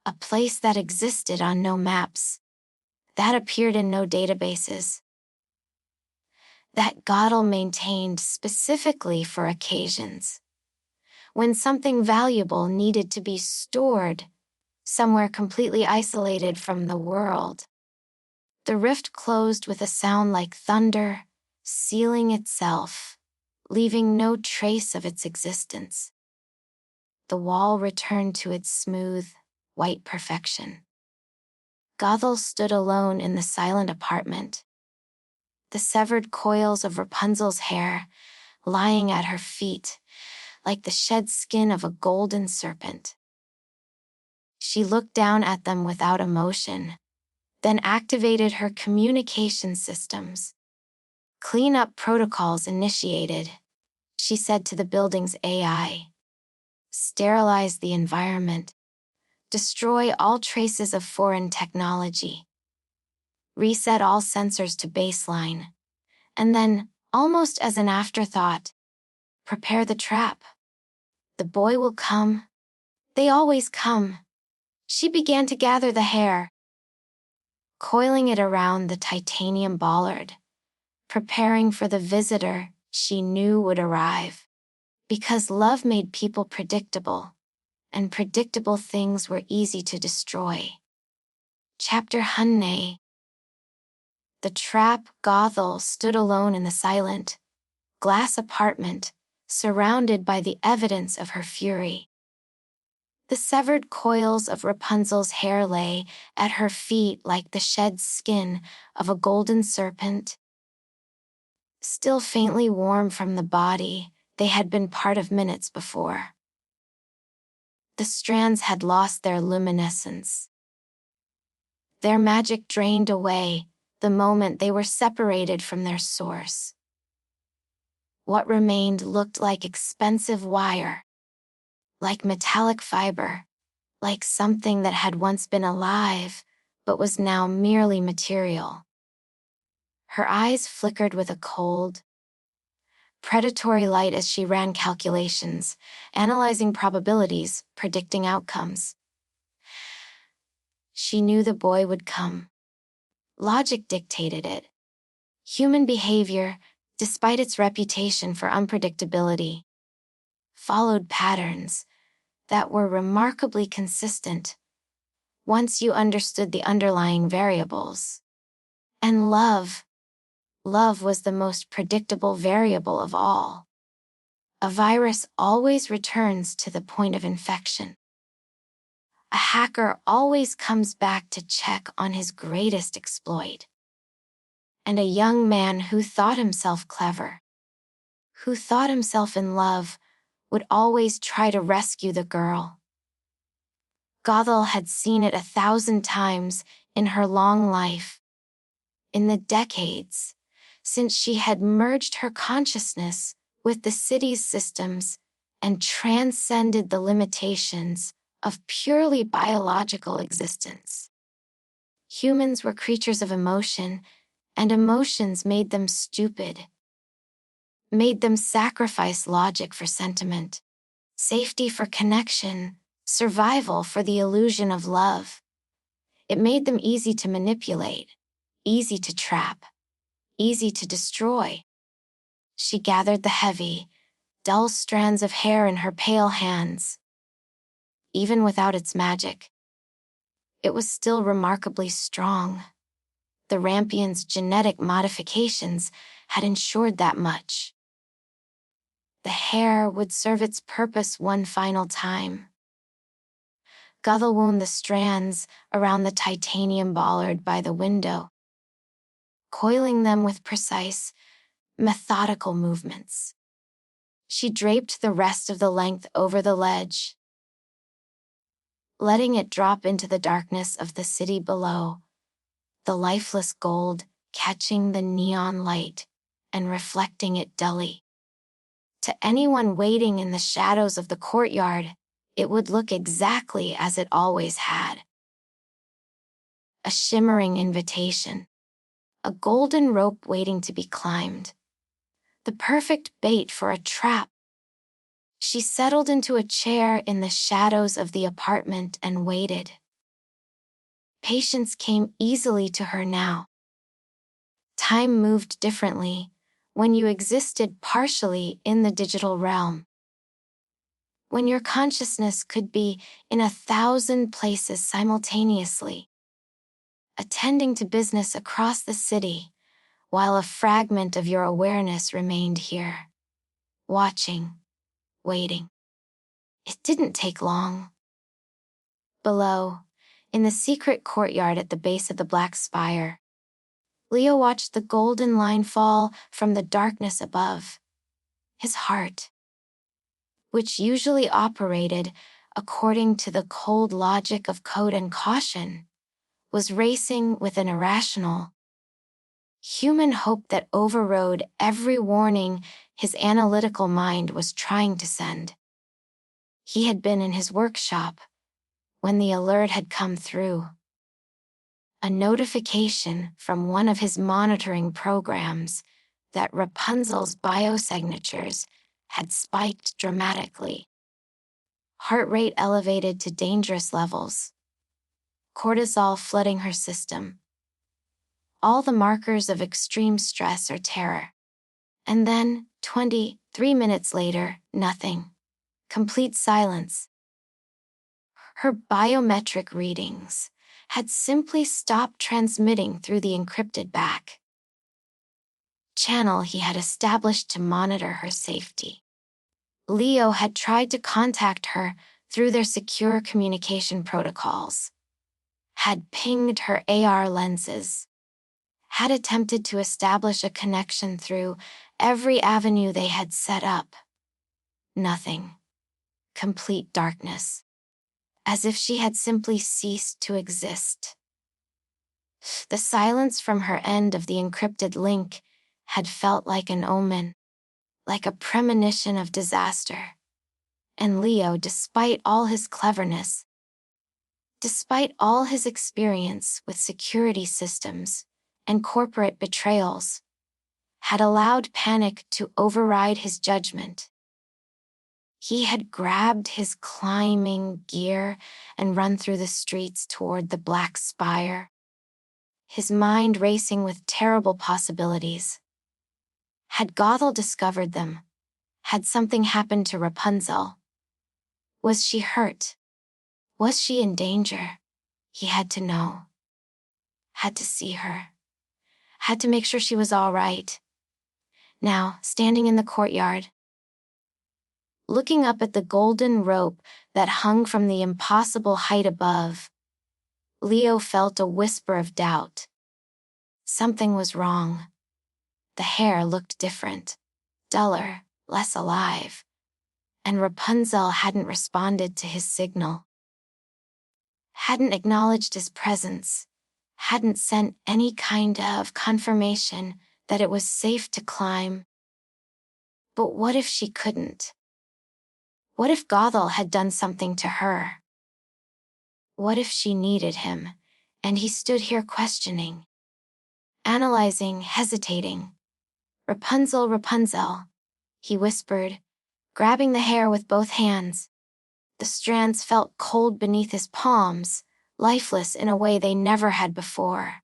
A place that existed on no maps, that appeared in no databases, that Gothel maintained specifically for occasions. When something valuable needed to be stored, somewhere completely isolated from the world. The rift closed with a sound like thunder, sealing itself, leaving no trace of its existence. The wall returned to its smooth, white perfection. Gothel stood alone in the silent apartment. The severed coils of Rapunzel's hair lying at her feet, like the shed skin of a golden serpent. She looked down at them without emotion, then activated her communication systems. "Cleanup protocols initiated," she said to the building's AI. "Sterilize the environment. Destroy all traces of foreign technology. Reset all sensors to baseline. And then, almost as an afterthought, prepare the trap. The boy will come. They always come." She began to gather the hair, coiling it around the titanium bollard, preparing for the visitor she knew would arrive. Because love made people predictable, and predictable things were easy to destroy. Chapter Hunne. The trap Gothel stood alone in the silent, glass apartment, surrounded by the evidence of her fury. The severed coils of Rapunzel's hair lay at her feet like the shed skin of a golden serpent. Still faintly warm from the body they had been part of minutes before. The strands had lost their luminescence. Their magic drained away, the moment they were separated from their source. What remained looked like expensive wire, like metallic fiber, like something that had once been alive, but was now merely material. Her eyes flickered with a cold, predatory light as she ran calculations, analyzing probabilities, predicting outcomes. She knew the boy would come. Logic dictated it. Human behavior, despite its reputation for unpredictability, followed patterns that were remarkably consistent once you understood the underlying variables. And love was the most predictable variable of all. A virus always returns to the point of infection. A hacker always comes back to check on his greatest exploit. And a young man who thought himself clever, who thought himself in love, would always try to rescue the girl. Gothel had seen it 1,000 times in her long life. In the decades since she had merged her consciousness with the city's systems and transcended the limitations of purely biological existence. Humans were creatures of emotion, and emotions made them stupid, made them sacrifice logic for sentiment, safety for connection, survival for the illusion of love. It made them easy to manipulate, easy to trap, easy to destroy. She gathered the heavy, dull strands of hair in her pale hands. Even without its magic, it was still remarkably strong. The Rampion's genetic modifications had ensured that much. The hair would serve its purpose one final time. Gothel wound the strands around the titanium bollard by the window, coiling them with precise, methodical movements. She draped the rest of the length over the ledge, letting it drop into the darkness of the city below, the lifeless gold catching the neon light and reflecting it dully. To anyone waiting in the shadows of the courtyard, it would look exactly as it always had. A shimmering invitation, a golden rope waiting to be climbed, the perfect bait for a trap. She settled into a chair in the shadows of the apartment and waited. Patience came easily to her now. Time moved differently when you existed partially in the digital realm. When your consciousness could be in 1,000 places simultaneously, attending to business across the city, while a fragment of your awareness remained here, watching, waiting. It didn't take long. Below, in the secret courtyard at the base of the Black Spire, Leo watched the golden line fall from the darkness above. His heart, which usually operated according to the cold logic of code and caution, was racing with an irrational, human hope that overrode every warning his analytical mind was trying to send. He had been in his workshop when the alert had come through. A notification from one of his monitoring programs that Rapunzel's biosignatures had spiked dramatically. Heart rate elevated to dangerous levels. Cortisol flooding her system. All the markers of extreme stress or terror. And then, 23 minutes later, nothing. Complete silence. Her biometric readings had simply stopped transmitting through the encrypted back channel he had established to monitor her safety. Leo had tried to contact her through their secure communication protocols, had pinged her AR lenses, had attempted to establish a connection through every avenue they had set up. Nothing. Complete darkness. As if she had simply ceased to exist. The silence from her end of the encrypted link had felt like an omen, like a premonition of disaster. And Leo, despite all his cleverness, despite all his experience with security systems and corporate betrayals, had allowed panic to override his judgment. He had grabbed his climbing gear and run through the streets toward the Black Spire, his mind racing with terrible possibilities. Had Gothel discovered them? Had something happened to Rapunzel? Was she hurt? Was she in danger? He had to know. Had to see her. Had to make sure she was all right. Now, standing in the courtyard, looking up at the golden rope that hung from the impossible height above, Leo felt a whisper of doubt. Something was wrong. The hair looked different, duller, less alive, and Rapunzel hadn't responded to his signal. Hadn't acknowledged his presence, hadn't sent any kind of confirmation that it was safe to climb. But what if she couldn't? What if Gothel had done something to her? What if she needed him, and he stood here questioning, analyzing, hesitating? Rapunzel, Rapunzel, he whispered, grabbing the hair with both hands. The strands felt cold beneath his palms, lifeless in a way they never had before.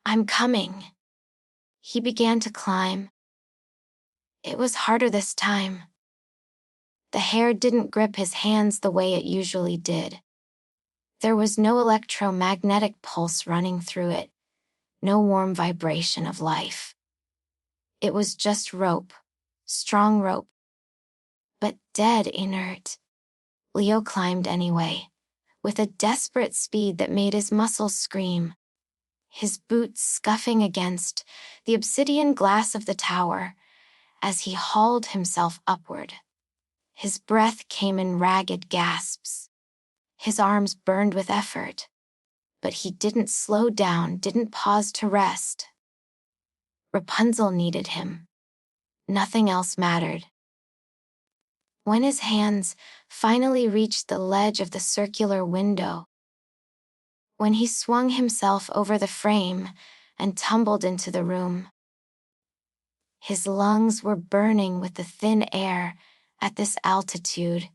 I'm coming. He began to climb. It was harder this time. The hair didn't grip his hands the way it usually did. There was no electromagnetic pulse running through it, no warm vibration of life. It was just rope, strong rope, but dead inert. Leo climbed anyway, with a desperate speed that made his muscles scream. His boots scuffing against the obsidian glass of the tower as he hauled himself upward. His breath came in ragged gasps. His arms burned with effort, but he didn't slow down, didn't pause to rest. Rapunzel needed him. Nothing else mattered. When his hands finally reached the ledge of the circular window, when he swung himself over the frame and tumbled into the room, his lungs were burning with the thin air at this altitude,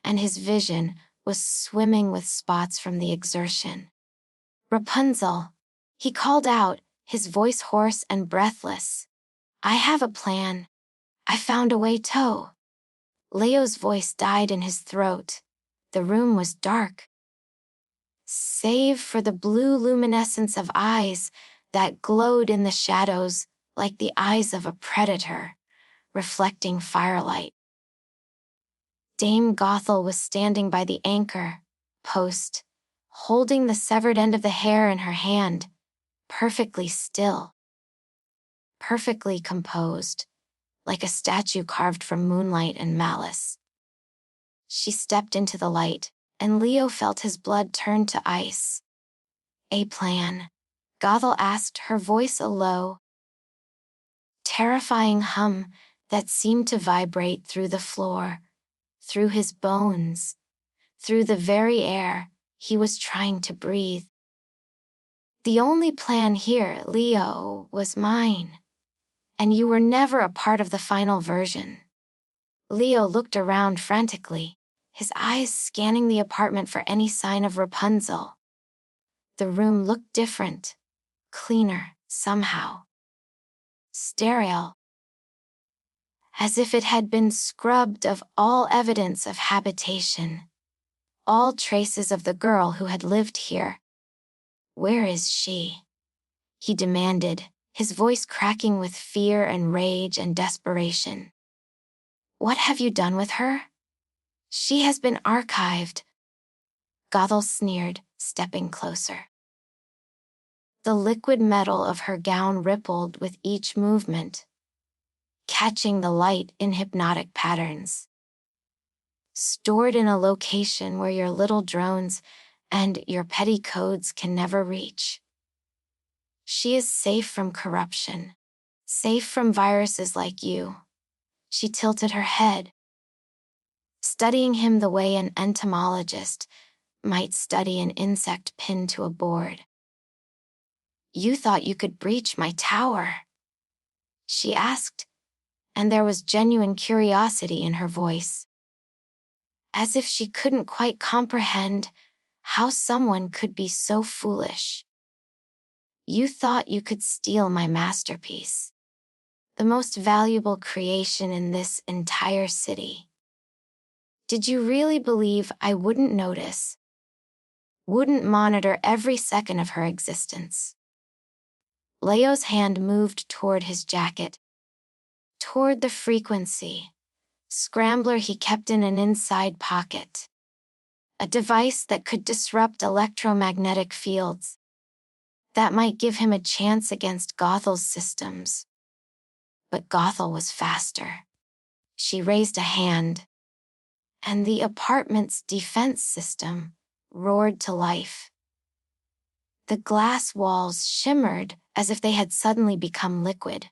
and his vision was swimming with spots from the exertion. Rapunzel, he called out, his voice hoarse and breathless. I have a plan. I found a way to. Leo's voice died in his throat. The room was dark, save for the blue luminescence of eyes that glowed in the shadows like the eyes of a predator, reflecting firelight. Dame Gothel was standing by the anchor post, holding the severed end of the hair in her hand, perfectly still, perfectly composed, like a statue carved from moonlight and malice. She stepped into the light, and Leo felt his blood turn to ice. A plan? Gothel asked, her voice a low, terrifying hum that seemed to vibrate through the floor, through his bones, through the very air he was trying to breathe. The only plan here, Leo, was mine. And you were never a part of the final version. Leo looked around frantically, his eyes scanning the apartment for any sign of Rapunzel. The room looked different, cleaner, somehow. Sterile. As if it had been scrubbed of all evidence of habitation, all traces of the girl who had lived here. Where is she? He demanded, his voice cracking with fear and rage and desperation. What have you done with her? She has been archived. Gothel sneered, stepping closer. The liquid metal of her gown rippled with each movement, catching the light in hypnotic patterns. Stored in a location where your little drones and your petty codes can never reach. She is safe from corruption, safe from viruses like you. She tilted her head, studying him the way an entomologist might study an insect pinned to a board. You thought you could breach my tower? She asked, and there was genuine curiosity in her voice. As if she couldn't quite comprehend how someone could be so foolish. You thought you could steal my masterpiece, the most valuable creation in this entire city. Did you really believe I wouldn't notice? Wouldn't monitor every second of her existence? Leo's hand moved toward his jacket, toward the frequency scrambler he kept in an inside pocket. A device that could disrupt electromagnetic fields, that might give him a chance against Gothel's systems. But Gothel was faster. She raised a hand, and the apartment's defense system roared to life. The glass walls shimmered as if they had suddenly become liquid,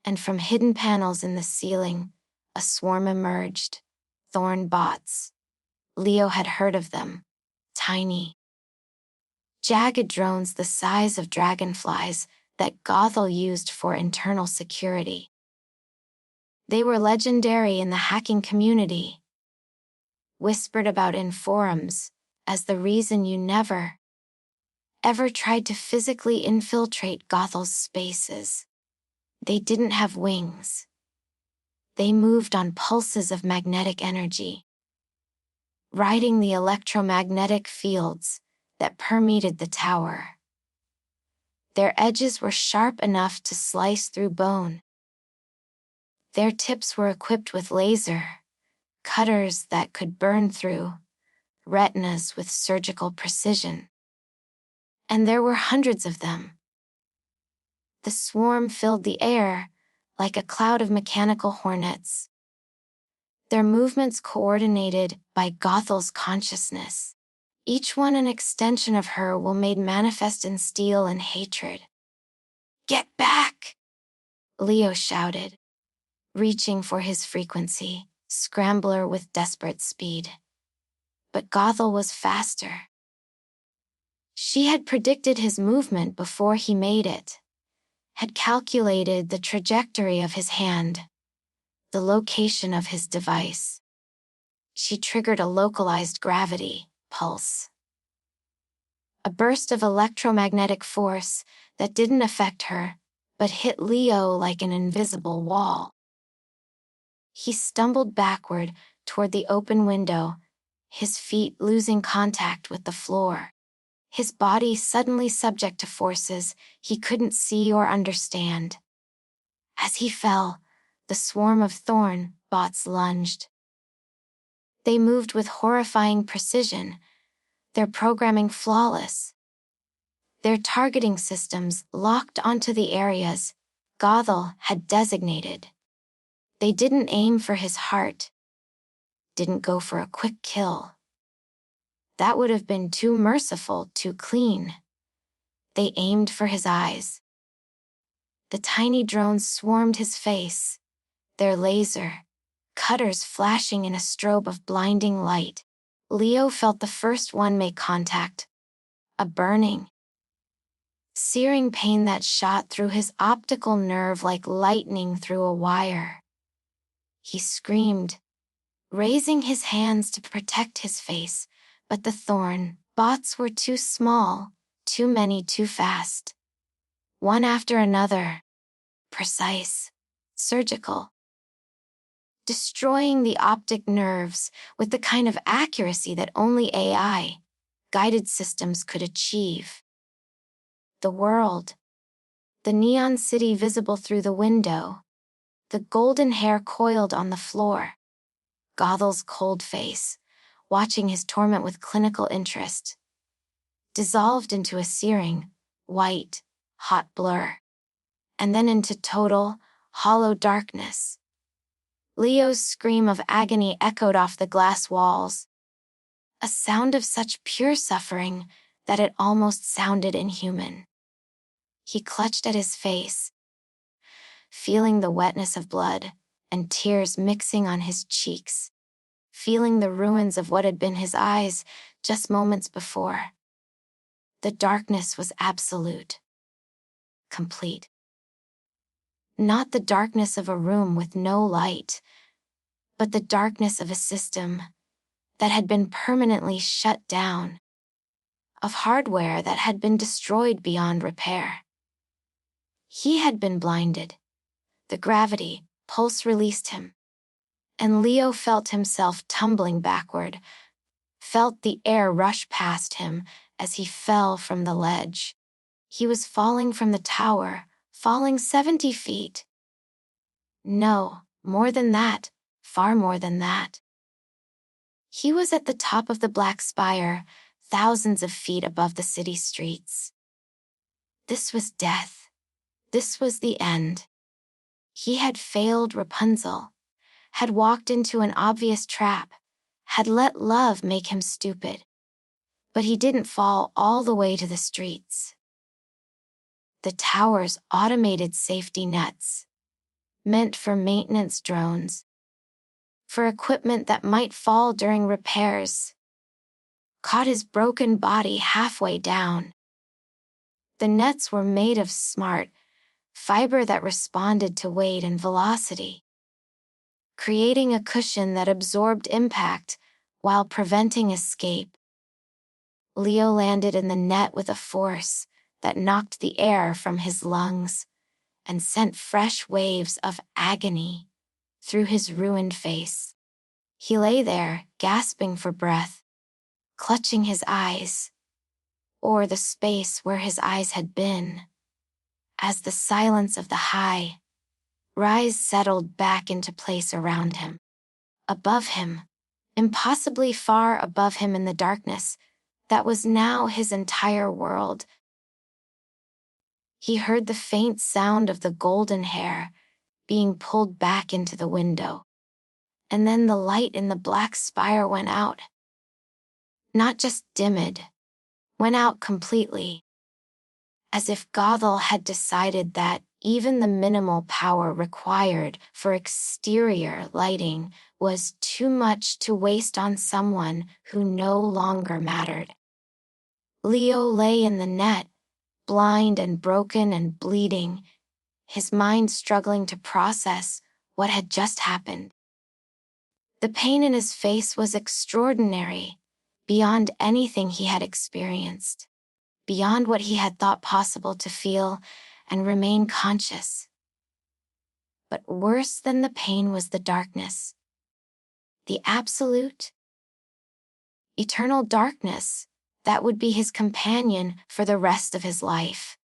and from hidden panels in the ceiling, a swarm emerged. Thorn bots. Leo had heard of them. Tiny, jagged drones the size of dragonflies that Gothel used for internal security. They were legendary in the hacking community, whispered about in forums as the reason you never, ever tried to physically infiltrate Gothel's spaces. They didn't have wings. They moved on pulses of magnetic energy, riding the electromagnetic fields that permeated the tower. Their edges were sharp enough to slice through bone. Their tips were equipped with laser cutters that could burn through retinas with surgical precision. And there were hundreds of them. The swarm filled the air like a cloud of mechanical hornets, their movements coordinated by Gothel's consciousness, each one an extension of her will made manifest in steel and hatred. Get back! Leo shouted, reaching for his frequency scrambler with desperate speed. But Gothel was faster. She had predicted his movement before he made it, had calculated the trajectory of his hand, the location of his device. She triggered a localized gravity pulse. A burst of electromagnetic force that didn't affect her, but hit Leo like an invisible wall. He stumbled backward toward the open window, his feet losing contact with the floor. His body suddenly subject to forces he couldn't see or understand. As he fell, the swarm of thorn bots lunged. They moved with horrifying precision, their programming flawless. Their targeting systems locked onto the areas Gothel had designated. They didn't aim for his heart, didn't go for a quick kill. That would have been too merciful, too clean. They aimed for his eyes. The tiny drones swarmed his face, their laser cutters flashing in a strobe of blinding light. Leo felt the first one make contact. A burning, searing pain that shot through his optical nerve like lightning through a wire. He screamed, raising his hands to protect his face, but the thorn bots were too small, too many too fast. One after another, precise, surgical, destroying the optic nerves with the kind of accuracy that only AI guided systems could achieve. The world, the neon city visible through the window, the golden hair coiled on the floor, Gothel's cold face, watching his torment with clinical interest, dissolved into a searing, white, hot blur, and then into total, hollow darkness. Leo's scream of agony echoed off the glass walls, a sound of such pure suffering that it almost sounded inhuman. He clutched at his face, feeling the wetness of blood and tears mixing on his cheeks, feeling the ruins of what had been his eyes just moments before. The darkness was absolute, complete. Not the darkness of a room with no light, but the darkness of a system that had been permanently shut down, of hardware that had been destroyed beyond repair. He had been blinded. The gravity pulse released him, and Leo felt himself tumbling backward, felt the air rush past him as he fell from the ledge. He was falling from the tower, falling 70 feet. No, more than that, far more than that. He was at the top of the black spire, thousands of feet above the city streets. This was death. This was the end. He had failed Rapunzel, had walked into an obvious trap, had let love make him stupid. But he didn't fall all the way to the streets. The tower's automated safety nets, meant for maintenance drones, for equipment that might fall during repairs, caught his broken body halfway down. The nets were made of smart fiber that responded to weight and velocity, creating a cushion that absorbed impact while preventing escape. Leo landed in the net with a force that knocked the air from his lungs and sent fresh waves of agony through his ruined face. He lay there, gasping for breath, clutching his eyes, or the space where his eyes had been, as the silence of the high rise settled back into place around him. Above him, impossibly far above him in the darkness, that was now his entire world. He heard the faint sound of the golden hair being pulled back into the window. And then the light in the black spire went out. Not just dimmed, went out completely. As if Gothel had decided that even the minimal power required for exterior lighting was too much to waste on someone who no longer mattered. Leo lay in the net, blind and broken and bleeding, his mind struggling to process what had just happened. The pain in his face was extraordinary, beyond anything he had experienced, beyond what he had thought possible to feel and remain conscious. But worse than the pain was the darkness. The absolute, eternal darkness that would be his companion for the rest of his life.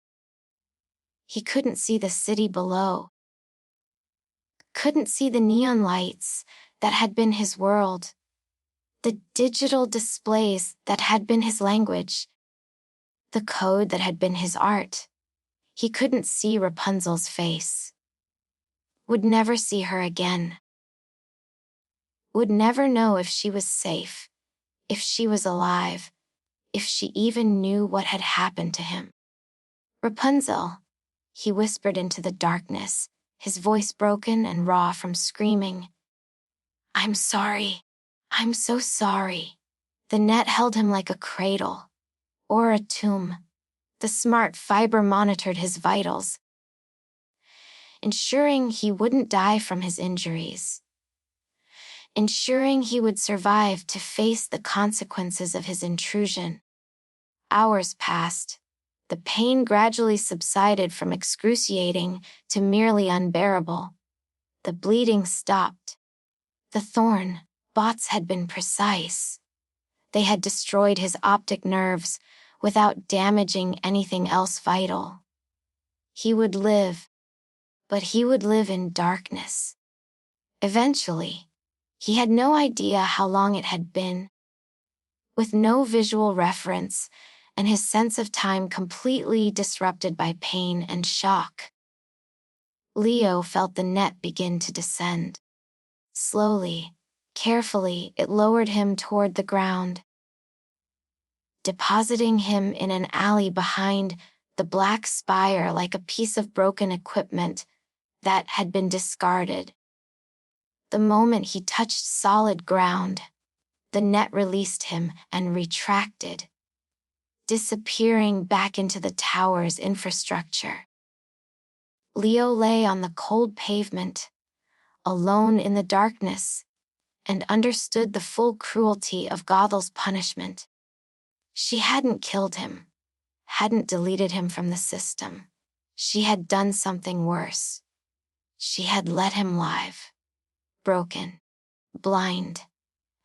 He couldn't see the city below, couldn't see the neon lights that had been his world, the digital displays that had been his language, the code that had been his art. He couldn't see Rapunzel's face. Would never see her again. Would never know if she was safe, if she was alive, if she even knew what had happened to him. Rapunzel, he whispered into the darkness, his voice broken and raw from screaming. I'm sorry. I'm so sorry. The net held him like a cradle, or a tomb. The smart fiber monitored his vitals, ensuring he wouldn't die from his injuries, ensuring he would survive to face the consequences of his intrusion. Hours passed. The pain gradually subsided from excruciating to merely unbearable. The bleeding stopped. The thorn bots had been precise. They had destroyed his optic nerves without damaging anything else vital. He would live, but he would live in darkness. Eventually, he had no idea how long it had been. With no visual reference, and his sense of time completely disrupted by pain and shock, Leo felt the net begin to descend. Slowly, carefully, it lowered him toward the ground, depositing him in an alley behind the black spire like a piece of broken equipment that had been discarded. The moment he touched solid ground, the net released him and retracted, disappearing back into the tower's infrastructure. Leo lay on the cold pavement, alone in the darkness, and understood the full cruelty of Gothel's punishment. She hadn't killed him, hadn't deleted him from the system. She had done something worse. She had let him live. Broken, blind,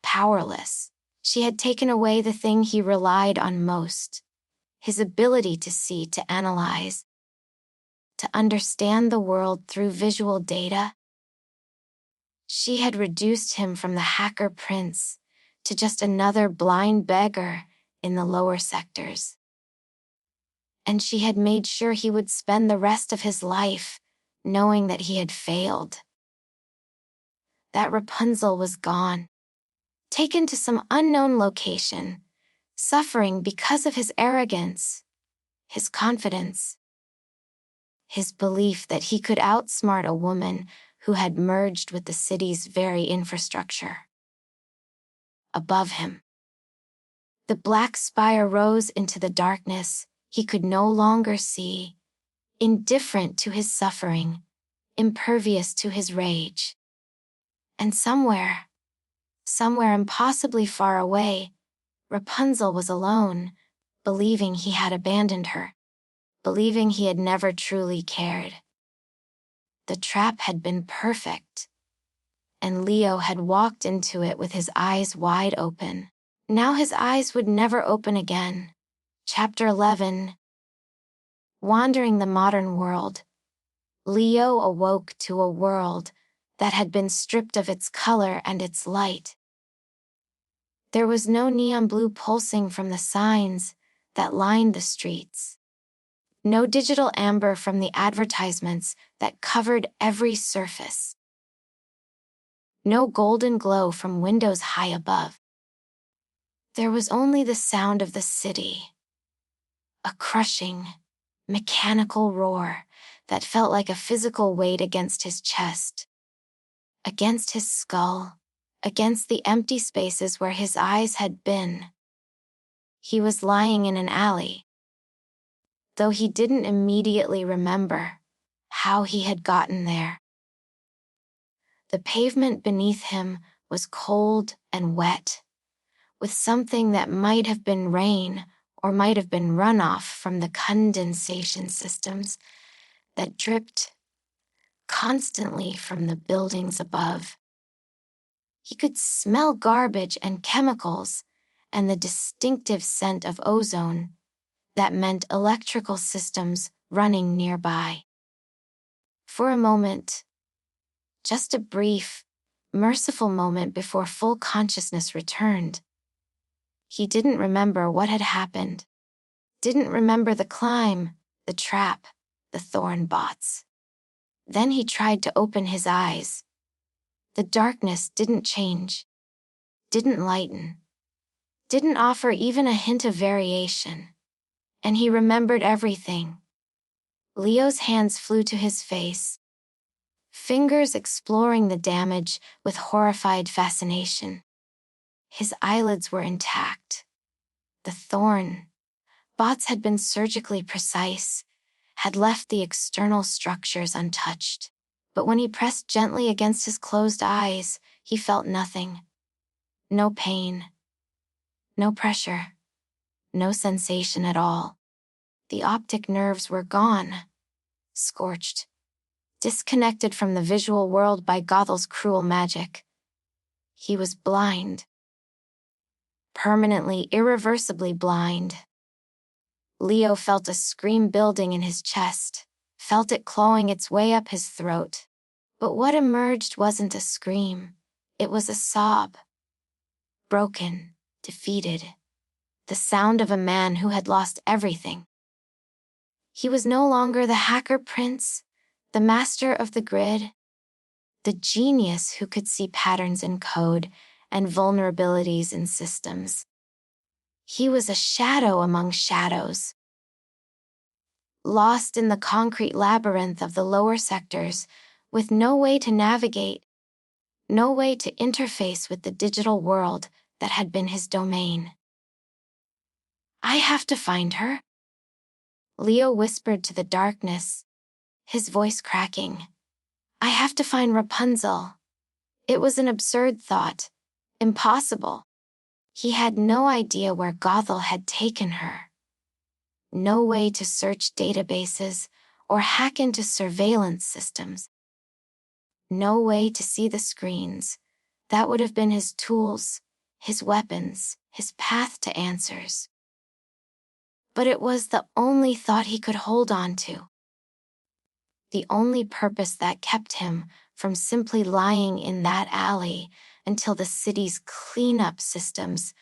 powerless. She had taken away the thing he relied on most, his ability to see, to analyze, to understand the world through visual data. She had reduced him from the hacker prince to just another blind beggar in the lower sectors. And she had made sure he would spend the rest of his life knowing that he had failed. That Rapunzel was gone, taken to some unknown location, suffering because of his arrogance, his confidence, his belief that he could outsmart a woman who had merged with the city's very infrastructure. Above him, the black spire rose into the darkness he could no longer see, indifferent to his suffering, impervious to his rage. And somewhere impossibly far away, Rapunzel was alone, believing he had abandoned her, believing he had never truly cared. The trap had been perfect, and Leo had walked into it with his eyes wide open. Now his eyes would never open again. Chapter 11. Wandering the modern world, Leo awoke to a world that had been stripped of its color and its light. There was no neon blue pulsing from the signs that lined the streets. No digital amber from the advertisements that covered every surface. No golden glow from windows high above. There was only the sound of the city. A crushing, mechanical roar that felt like a physical weight against his chest, against his skull, against the empty spaces where his eyes had been. He was lying in an alley, though he didn't immediately remember how he had gotten there. The pavement beneath him was cold and wet, with something that might have been rain or might have been runoff from the condensation systems that dripped constantly from the buildings above. He could smell garbage and chemicals and the distinctive scent of ozone that meant electrical systems running nearby. For a moment, just a brief, merciful moment before full consciousness returned, he didn't remember what had happened, didn't remember the climb, the trap, the thorn bots. Then he tried to open his eyes. The darkness didn't change, didn't lighten, didn't offer even a hint of variation. And he remembered everything. Leo's hands flew to his face, fingers exploring the damage with horrified fascination. His eyelids were intact. The thorn bots had been surgically precise, had left the external structures untouched. But when he pressed gently against his closed eyes, he felt nothing. No pain, no pressure, no sensation at all. The optic nerves were gone, scorched, disconnected from the visual world by Gothel's cruel magic. He was blind. Permanently, irreversibly blind. Leo felt a scream building in his chest, felt it clawing its way up his throat. But what emerged wasn't a scream, it was a sob. Broken, defeated. The sound of a man who had lost everything. He was no longer the hacker prince, the master of the grid, the genius who could see patterns in code and vulnerabilities in systems. He was a shadow among shadows. lost in the concrete labyrinth of the lower sectors, with no way to navigate, no way to interface with the digital world that had been his domain. "I have to find her," Leo whispered to the darkness, his voice cracking. "I have to find Rapunzel." It was an absurd thought. Impossible. He had no idea where Gothel had taken her. No way to search databases or hack into surveillance systems. No way to see the screens. That would have been his tools, his weapons, his path to answers. But it was the only thought he could hold on to. The only purpose that kept him from simply lying in that alley until the city's cleanup systems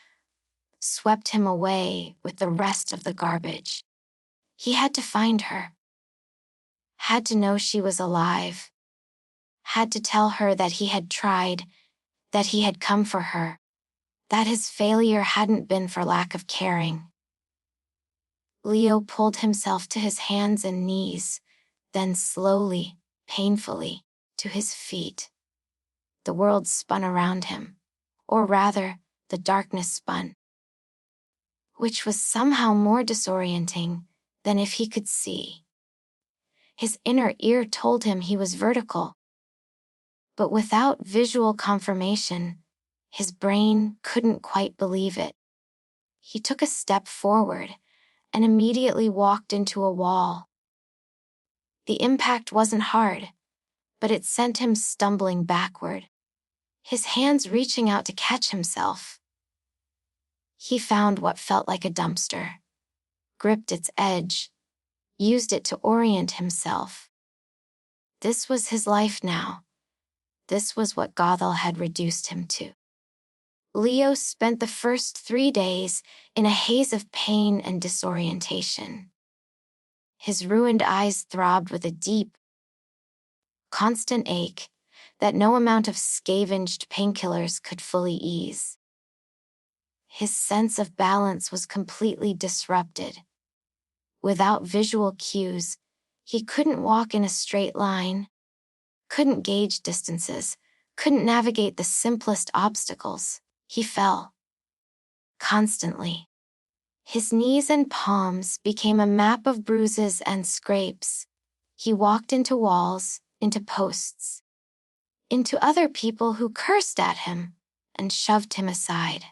swept him away with the rest of the garbage. He had to find her. Had to know she was alive. Had to tell her that he had tried, that he had come for her, that his failure hadn't been for lack of caring. Leo pulled himself to his hands and knees, then slowly, painfully, to his feet. The world spun around him, or rather, the darkness spun, which was somehow more disorienting than if he could see. His inner ear told him he was vertical, but without visual confirmation, his brain couldn't quite believe it. He took a step forward and immediately walked into a wall. The impact wasn't hard, but it sent him stumbling backward, his hands reaching out to catch himself. He found what felt like a dumpster, gripped its edge, used it to orient himself. This was his life now. This was what Gothel had reduced him to. Leo spent the first 3 days in a haze of pain and disorientation. His ruined eyes throbbed with a deep, constant ache that no amount of scavenged painkillers could fully ease. His sense of balance was completely disrupted. Without visual cues, he couldn't walk in a straight line, couldn't gauge distances, couldn't navigate the simplest obstacles. He fell. Constantly. His knees and palms became a map of bruises and scrapes. He walked into walls, into posts, into other people who cursed at him and shoved him aside.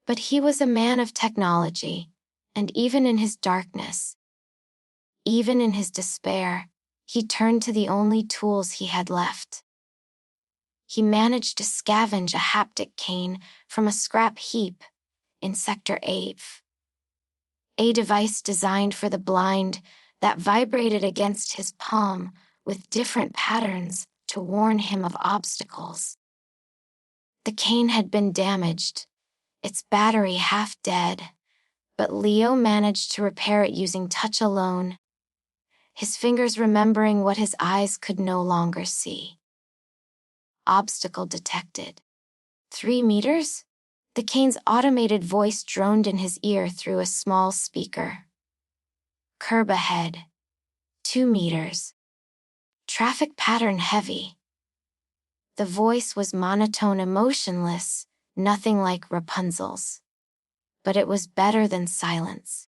But he was a man of technology, and even in his darkness, even in his despair, he turned to the only tools he had left. He managed to scavenge a haptic cane from a scrap heap in Sector 8, a device designed for the blind that vibrated against his palm with different patterns to warn him of obstacles. The cane had been damaged, its battery half dead, but Leo managed to repair it using touch alone, his fingers remembering what his eyes could no longer see. Obstacle detected. 3 meters? The cane's automated voice droned in his ear through a small speaker. Curb ahead. 2 meters. Traffic pattern heavy. The voice was monotone, emotionless, nothing like Rapunzel's. But it was better than silence.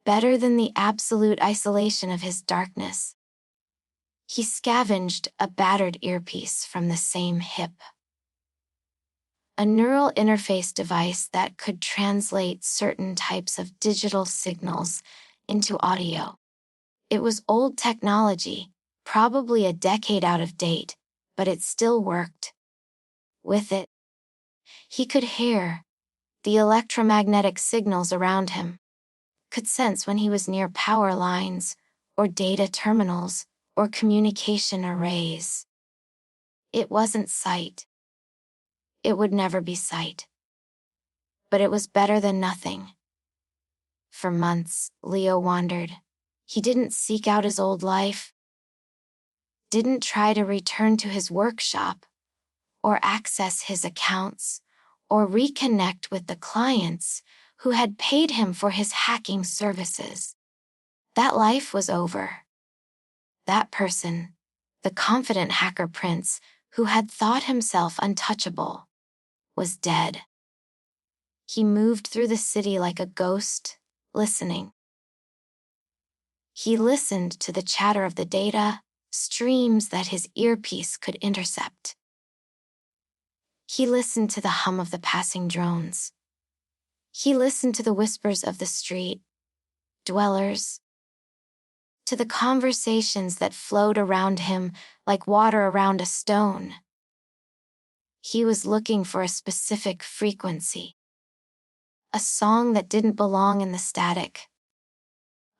Better than the absolute isolation of his darkness. He scavenged a battered earpiece from the same hip. A neural interface device that could translate certain types of digital signals into audio. It was old technology, probably a decade out of date, but it still worked. With it, he could hear the electromagnetic signals around him, could sense when he was near power lines, or data terminals, or communication arrays. It wasn't sight. It would never be sight. But it was better than nothing. For months, Leo wandered. He didn't seek out his old life, didn't try to return to his workshop, or access his accounts, or reconnect with the clients who had paid him for his hacking services. That life was over. That person, the confident hacker prince who had thought himself untouchable, was dead. He moved through the city like a ghost, listening. He listened to the chatter of the data, streams that his earpiece could intercept. He listened to the hum of the passing drones. He listened to the whispers of the street dwellers, to the conversations that flowed around him like water around a stone. He was looking for a specific frequency, a song that didn't belong in the static,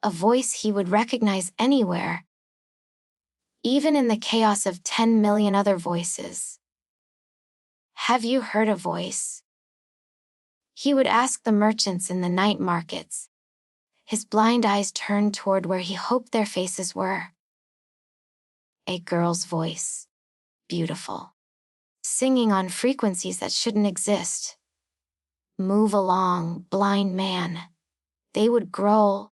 a voice he would recognize anywhere, even in the chaos of 10 million other voices. Have you heard a voice? He would ask the merchants in the night markets, his blind eyes turned toward where he hoped their faces were. A girl's voice, beautiful, singing on frequencies that shouldn't exist. Move along, blind man, they would growl,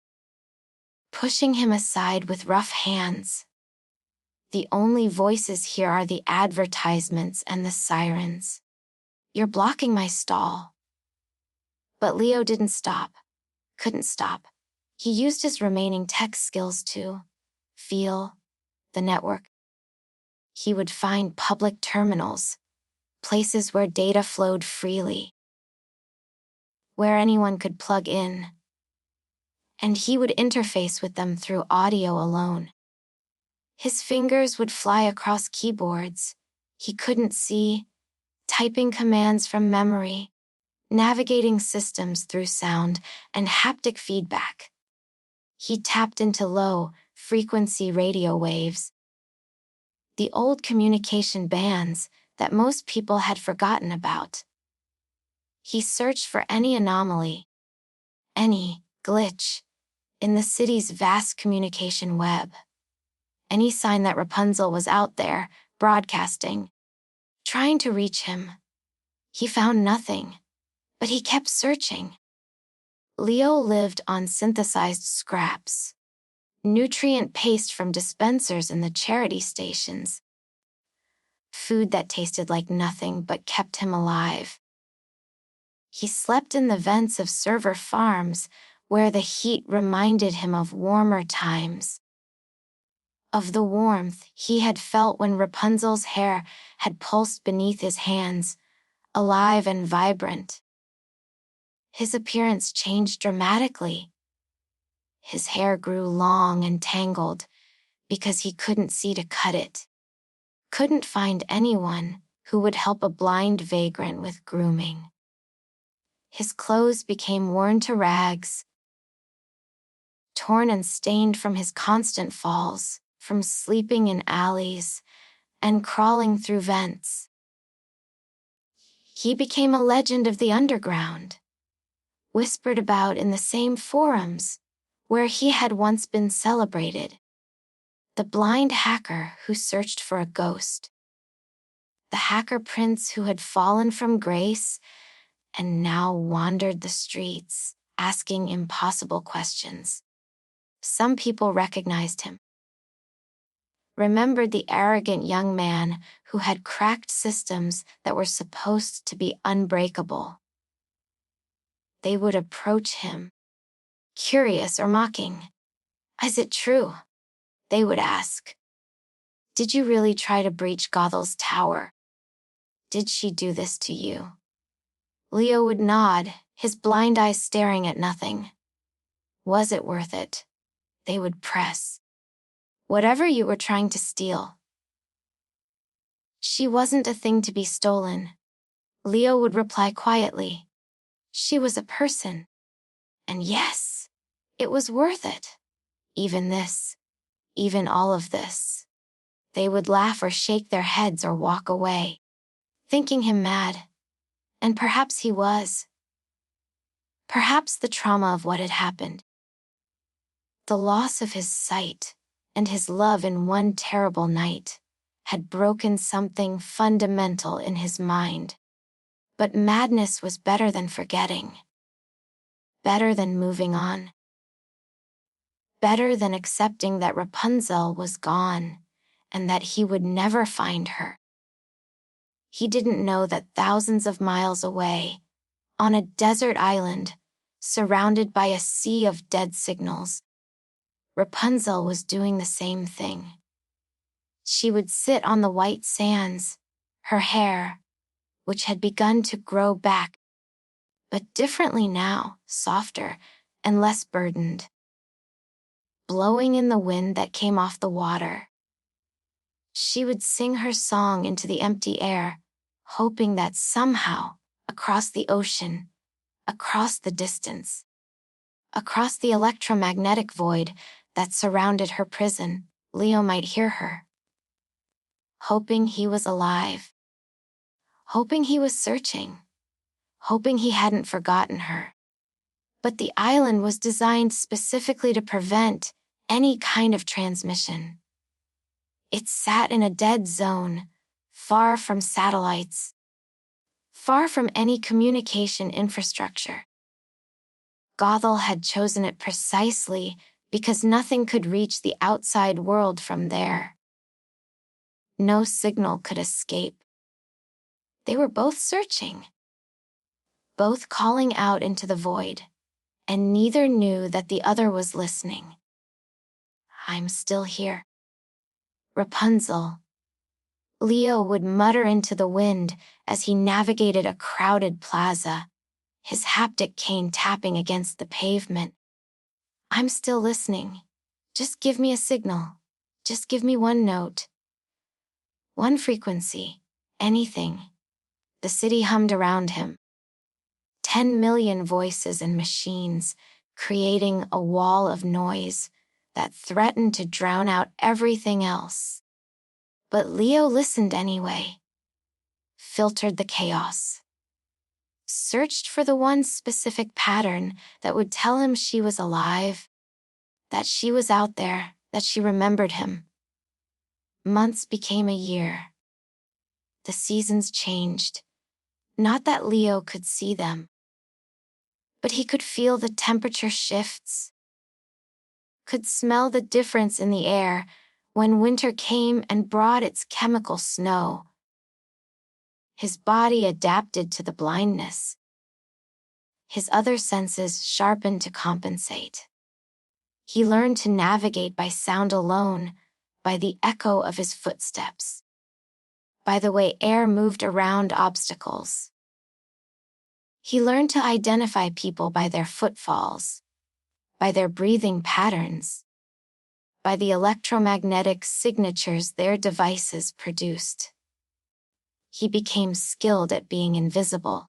pushing him aside with rough hands. The only voices here are the advertisements and the sirens. You're blocking my stall. But Leo didn't stop, couldn't stop. He used his remaining tech skills to feel the network. He would find public terminals, places where data flowed freely, where anyone could plug in, and he would interface with them through audio alone. His fingers would fly across keyboards he couldn't see, typing commands from memory, navigating systems through sound and haptic feedback. He tapped into low-frequency radio waves, the old communication bands that most people had forgotten about. He searched for any anomaly, any glitch, in the city's vast communication web. Any sign that Rapunzel was out there, broadcasting, trying to reach him. He found nothing, but he kept searching. Leo lived on synthesized scraps, nutrient paste from dispensers in the charity stations, food that tasted like nothing but kept him alive. He slept in the vents of server farms where the heat reminded him of warmer times, of the warmth he had felt when Rapunzel's hair had pulsed beneath his hands, alive and vibrant. His appearance changed dramatically. His hair grew long and tangled because he couldn't see to cut it, couldn't find anyone who would help a blind vagrant with grooming. His clothes became worn to rags, torn and stained from his constant falls, from sleeping in alleys and crawling through vents. He became a legend of the underground, whispered about in the same forums where he had once been celebrated. The blind hacker who searched for a ghost. The hacker prince who had fallen from grace and now wandered the streets, asking impossible questions. Some people recognized him, remembered the arrogant young man who had cracked systems that were supposed to be unbreakable. They would approach him, curious or mocking. Is it true? They would ask. Did you really try to breach Gothel's tower? Did she do this to you? Leo would nod, his blind eyes staring at nothing. Was it worth it? They would press. Whatever you were trying to steal. She wasn't a thing to be stolen. Leo would reply quietly. She was a person. And yes, it was worth it. Even this. Even all of this. They would laugh or shake their heads or walk away, thinking him mad. And perhaps he was. Perhaps the trauma of what had happened. The loss of his sight and his love in one terrible night had broken something fundamental in his mind. But madness was better than forgetting. Better than moving on. better than accepting that Rapunzel was gone and that he would never find her. He didn't know that thousands of miles away, on a desert island, surrounded by a sea of dead signals, Rapunzel was doing the same thing. She would sit on the white sands, her hair, which had begun to grow back, but differently now, softer and less burdened, blowing in the wind that came off the water. She would sing her song into the empty air, hoping that somehow, across the ocean, across the distance, across the electromagnetic void that surrounded her prison, Leo might hear her. Hoping he was alive. Hoping he was searching. Hoping he hadn't forgotten her. But the island was designed specifically to prevent any kind of transmission. It sat in a dead zone, far from satellites, far from any communication infrastructure. Gothel had chosen it precisely because nothing could reach the outside world from there. No signal could escape. They were both searching, both calling out into the void, and neither knew that the other was listening. I'm still here. Rapunzel. Leo would mutter into the wind as he navigated a crowded plaza, his haptic cane tapping against the pavement. I'm still listening. Just give me a signal. Just give me one note. One frequency. Anything. The city hummed around him. 10 million voices and machines, creating a wall of noise that threatened to drown out everything else. But Leo listened anyway, filtered the chaos, searched for the one specific pattern that would tell him she was alive, that she was out there, that she remembered him. Months became a year. The seasons changed. Not that Leo could see them, but he could feel the temperature shifts, could smell the difference in the air when winter came and brought its chemical snow. His body adapted to the blindness. His other senses sharpened to compensate. He learned to navigate by sound alone, by the echo of his footsteps, by the way air moved around obstacles. He learned to identify people by their footfalls, by their breathing patterns, by the electromagnetic signatures their devices produced. He became skilled at being invisible,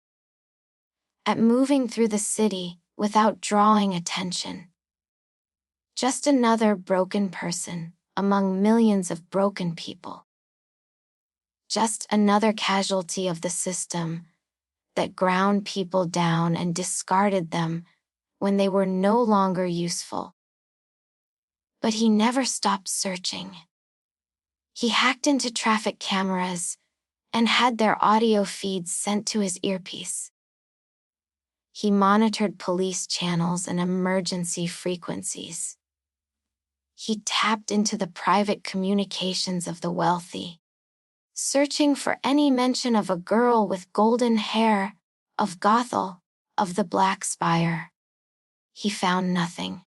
at moving through the city without drawing attention. Just another broken person among millions of broken people. Just another casualty of the system that ground people down and discarded them when they were no longer useful. But he never stopped searching. He hacked into traffic cameras and had their audio feeds sent to his earpiece. He monitored police channels and emergency frequencies. He tapped into the private communications of the wealthy, searching for any mention of a girl with golden hair, of Gothel, of the Black Spire. He found nothing.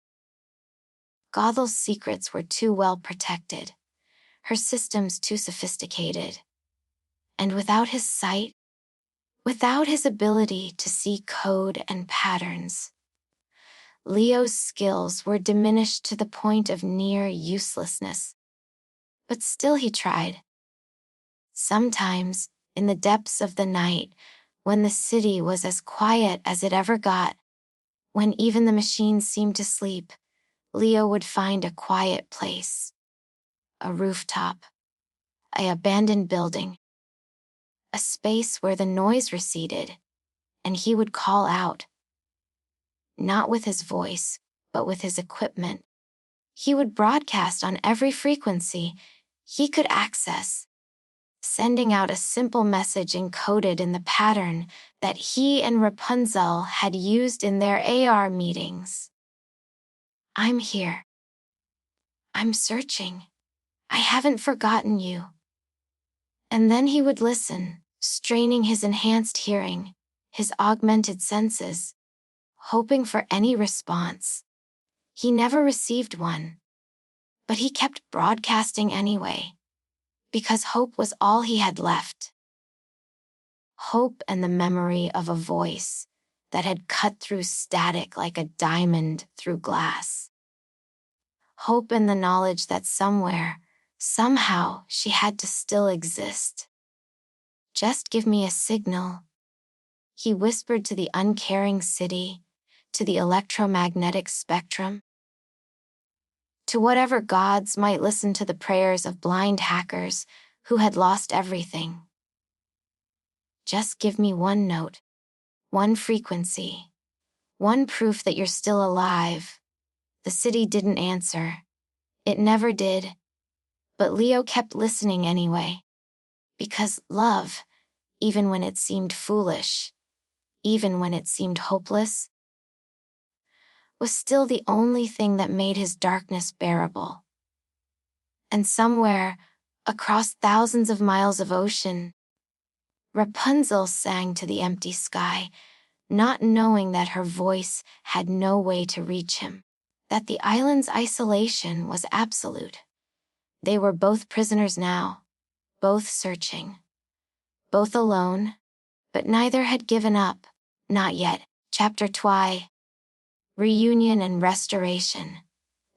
Gothel's secrets were too well protected, her systems too sophisticated. And without his sight, without his ability to see code and patterns, Leo's skills were diminished to the point of near uselessness. But still he tried. Sometimes, in the depths of the night, when the city was as quiet as it ever got, when even the machines seemed to sleep, Leo would find a quiet place. A rooftop. An abandoned building. A space where the noise receded, and he would call out. Not with his voice, but with his equipment. He would broadcast on every frequency he could access, sending out a simple message encoded in the pattern that he and Rapunzel had used in their AR meetings. I'm here. I'm searching. I haven't forgotten you. And then he would listen, straining his enhanced hearing, his augmented senses, hoping for any response. He never received one, but he kept broadcasting anyway, because hope was all he had left. Hope and the memory of a voice that had cut through static like a diamond through glass. Hope in the knowledge that somewhere, somehow, she had to still exist. Just give me a signal, he whispered to the uncaring city, to the electromagnetic spectrum, to whatever gods might listen to the prayers of blind hackers who had lost everything. Just give me one note, one frequency, one proof that you're still alive. The city didn't answer. It never did. But Leo kept listening anyway. Because love, even when it seemed foolish, even when it seemed hopeless, was still the only thing that made his darkness bearable. And somewhere, across thousands of miles of ocean, Rapunzel sang to the empty sky, not knowing that her voice had no way to reach him, that the island's isolation was absolute. They were both prisoners now, both searching, both alone, but neither had given up, not yet. Chapter 2: Reunion and Restoration.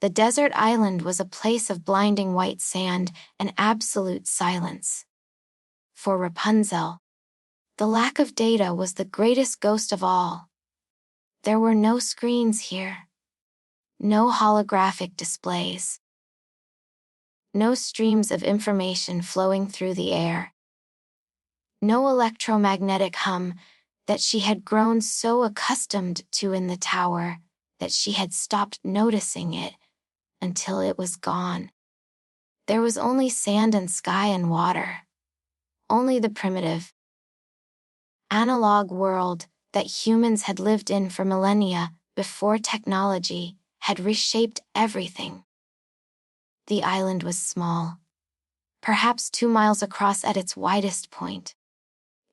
The desert island was a place of blinding white sand and absolute silence. For Rapunzel, the lack of data was the greatest ghost of all. There were no screens here, no holographic displays, no streams of information flowing through the air, no electromagnetic hum that she had grown so accustomed to in the tower that she had stopped noticing it until it was gone. There was only sand and sky and water, only the primitive, analog world that humans had lived in for millennia before technology had reshaped everything. The island was small, perhaps 2 miles across at its widest point.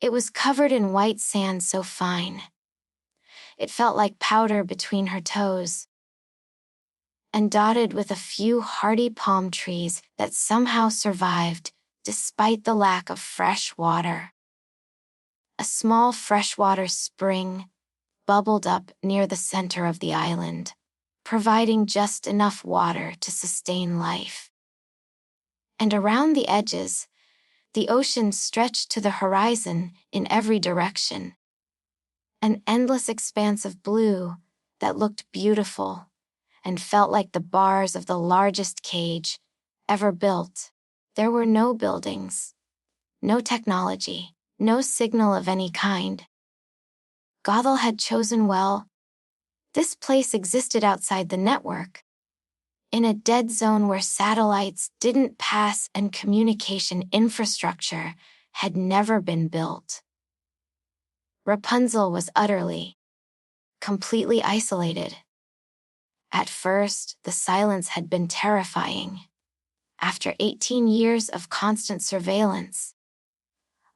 It was covered in white sand so fine, it felt like powder between her toes, and dotted with a few hardy palm trees that somehow survived despite the lack of fresh water. A small freshwater spring bubbled up near the center of the island, providing just enough water to sustain life. And around the edges, the ocean stretched to the horizon in every direction. An endless expanse of blue that looked beautiful and felt like the bars of the largest cage ever built. There were no buildings, no technology, no signal of any kind. Gothel had chosen well. This place existed outside the network, in a dead zone where satellites didn't pass and communication infrastructure had never been built. Rapunzel was utterly, completely isolated. At first, the silence had been terrifying. After 18 years of constant surveillance,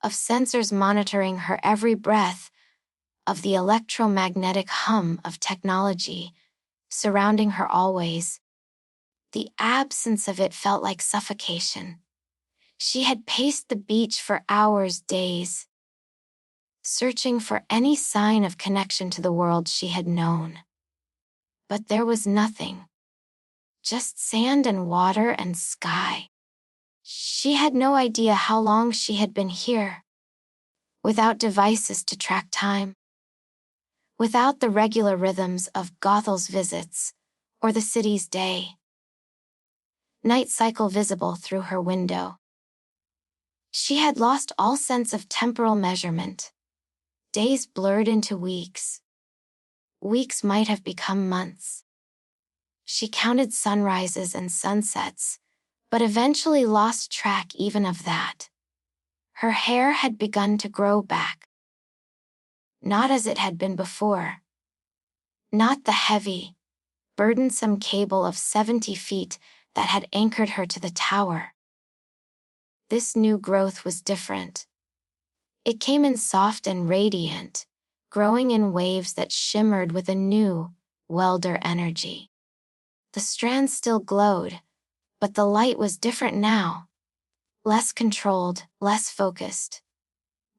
of sensors monitoring her every breath, of the electromagnetic hum of technology surrounding her always, the absence of it felt like suffocation. She had paced the beach for hours, days, searching for any sign of connection to the world she had known. But there was nothing. Just sand and water and sky. She had no idea how long she had been here, without devices to track time, without the regular rhythms of Gothel's visits, or the city's day. Night cycle visible through her window. She had lost all sense of temporal measurement. Days blurred into weeks. Weeks might have become months. She counted sunrises and sunsets, but eventually lost track even of that. Her hair had begun to grow back. Not as it had been before. Not the heavy, burdensome cable of 70 feet that had anchored her to the tower. This new growth was different. It came in soft and radiant, growing in waves that shimmered with a new, welder energy. The strands still glowed, but the light was different now. Less controlled, less focused.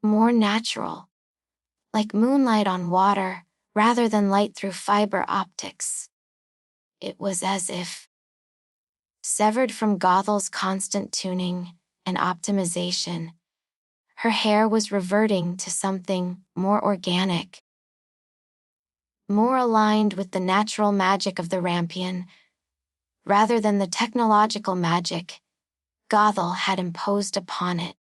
More natural. Like moonlight on water, rather than light through fiber optics. It was as if, severed from Gothel's constant tuning and optimization, her hair was reverting to something more organic, more aligned with the natural magic of the Rampion, rather than the technological magic Gothel had imposed upon it.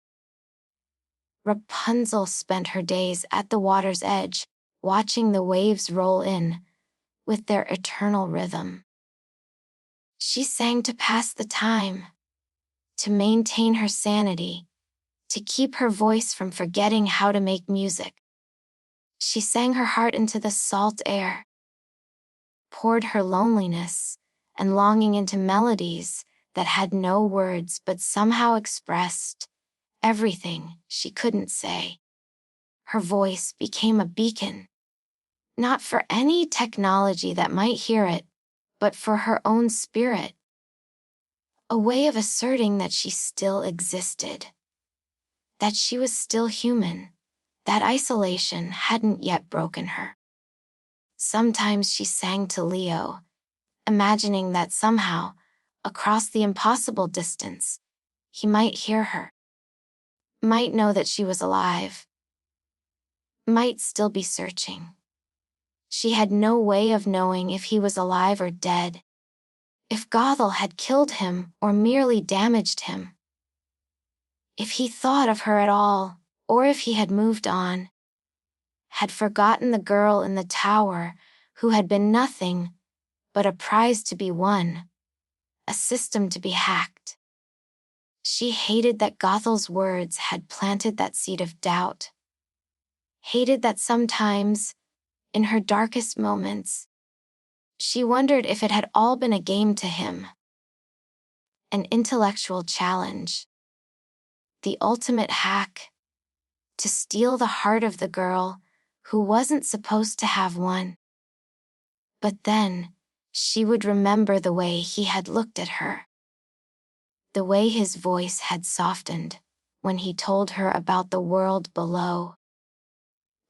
Rapunzel spent her days at the water's edge, watching the waves roll in, with their eternal rhythm. She sang to pass the time, to maintain her sanity, to keep her voice from forgetting how to make music. She sang her heart into the salt air, poured her loneliness and longing into melodies that had no words but somehow expressed everything she couldn't say. Her voice became a beacon, not for any technology that might hear it, but for her own spirit. A way of asserting that she still existed, that she was still human, that isolation hadn't yet broken her. Sometimes she sang to Leo, imagining that somehow, across the impossible distance, he might hear her, might know that she was alive, might still be searching. She had no way of knowing if he was alive or dead, if Gothel had killed him or merely damaged him, if he thought of her at all, or if he had moved on, had forgotten the girl in the tower who had been nothing but a prize to be won, a system to be hacked. She hated that Gothel's words had planted that seed of doubt, hated that sometimes, in her darkest moments, she wondered if it had all been a game to him, an intellectual challenge, the ultimate hack, to steal the heart of the girl who wasn't supposed to have one. But then, she would remember the way he had looked at her, the way his voice had softened when he told her about the world below,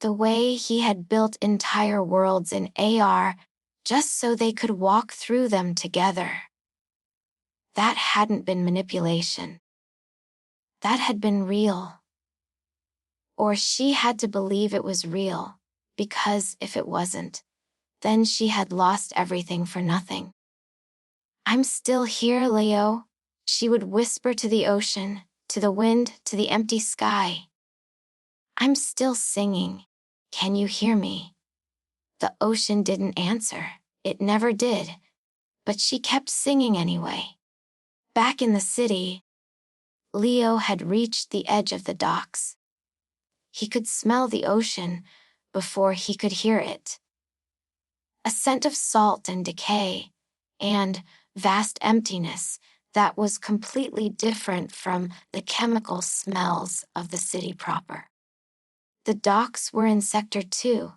the way he had built entire worlds in AR just so they could walk through them together. That hadn't been manipulation. That had been real. Or she had to believe it was real, because if it wasn't, then she had lost everything for nothing. "I'm still here, Leo," she would whisper to the ocean, to the wind, to the empty sky. "I'm still singing. Can you hear me?" The ocean didn't answer. It never did. But she kept singing anyway. Back in the city, Leo had reached the edge of the docks. He could smell the ocean before he could hear it. A scent of salt and decay, and vast emptiness that was completely different from the chemical smells of the city proper. The docks were in Sector 2,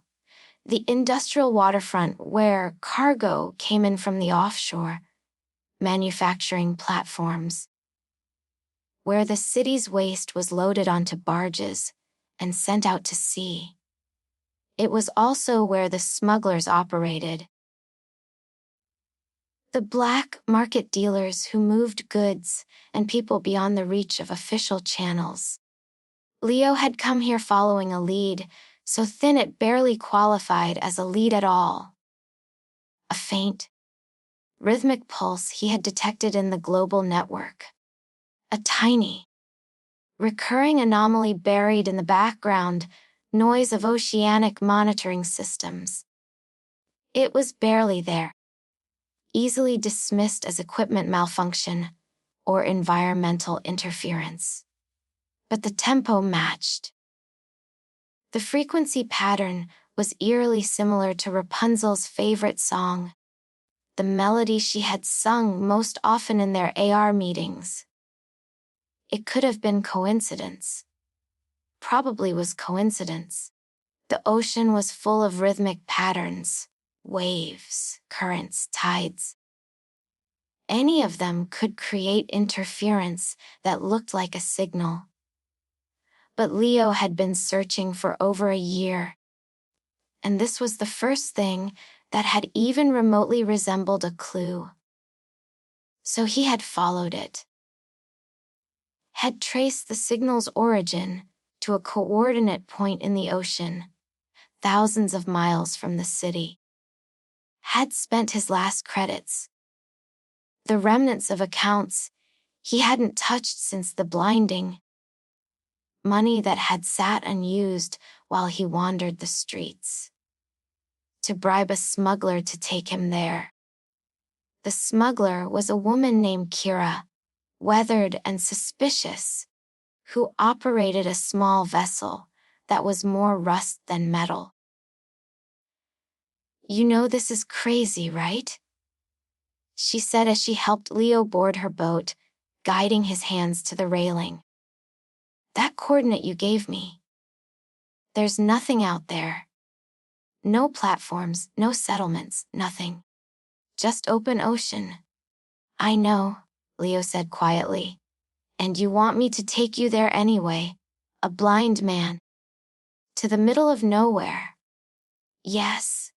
the industrial waterfront where cargo came in from the offshore, manufacturing platforms, where the city's waste was loaded onto barges and sent out to sea. It was also where the smugglers operated, the black market dealers who moved goods and people beyond the reach of official channels. Leo had come here following a lead, so thin it barely qualified as a lead at all. A faint, rhythmic pulse he had detected in the global network. A tiny, recurring anomaly buried in the background noise of oceanic monitoring systems. It was barely there, easily dismissed as equipment malfunction or environmental interference. But the tempo matched. The frequency pattern was eerily similar to Rapunzel's favorite song, the melody she had sung most often in their AR meetings. It could have been coincidence. Probably was coincidence. The ocean was full of rhythmic patterns, waves, currents, tides. Any of them could create interference that looked like a signal. But Leo had been searching for over a year, and this was the first thing that had even remotely resembled a clue. So he had followed it, had traced the signal's origin to a coordinate point in the ocean, thousands of miles from the city, had spent his last credits, the remnants of accounts he hadn't touched since the blinding, money that had sat unused while he wandered the streets, to bribe a smuggler to take him there. The smuggler was a woman named Kira, weathered and suspicious, who operated a small vessel that was more rust than metal. "You know this is crazy, right?" she said as she helped Leo board her boat, guiding his hands to the railing. "That coordinate you gave me. There's nothing out there. No platforms, no settlements, nothing. Just open ocean." "I know," Leo said quietly. "And you want me to take you there anyway, a blind man. To the middle of nowhere." "Yes."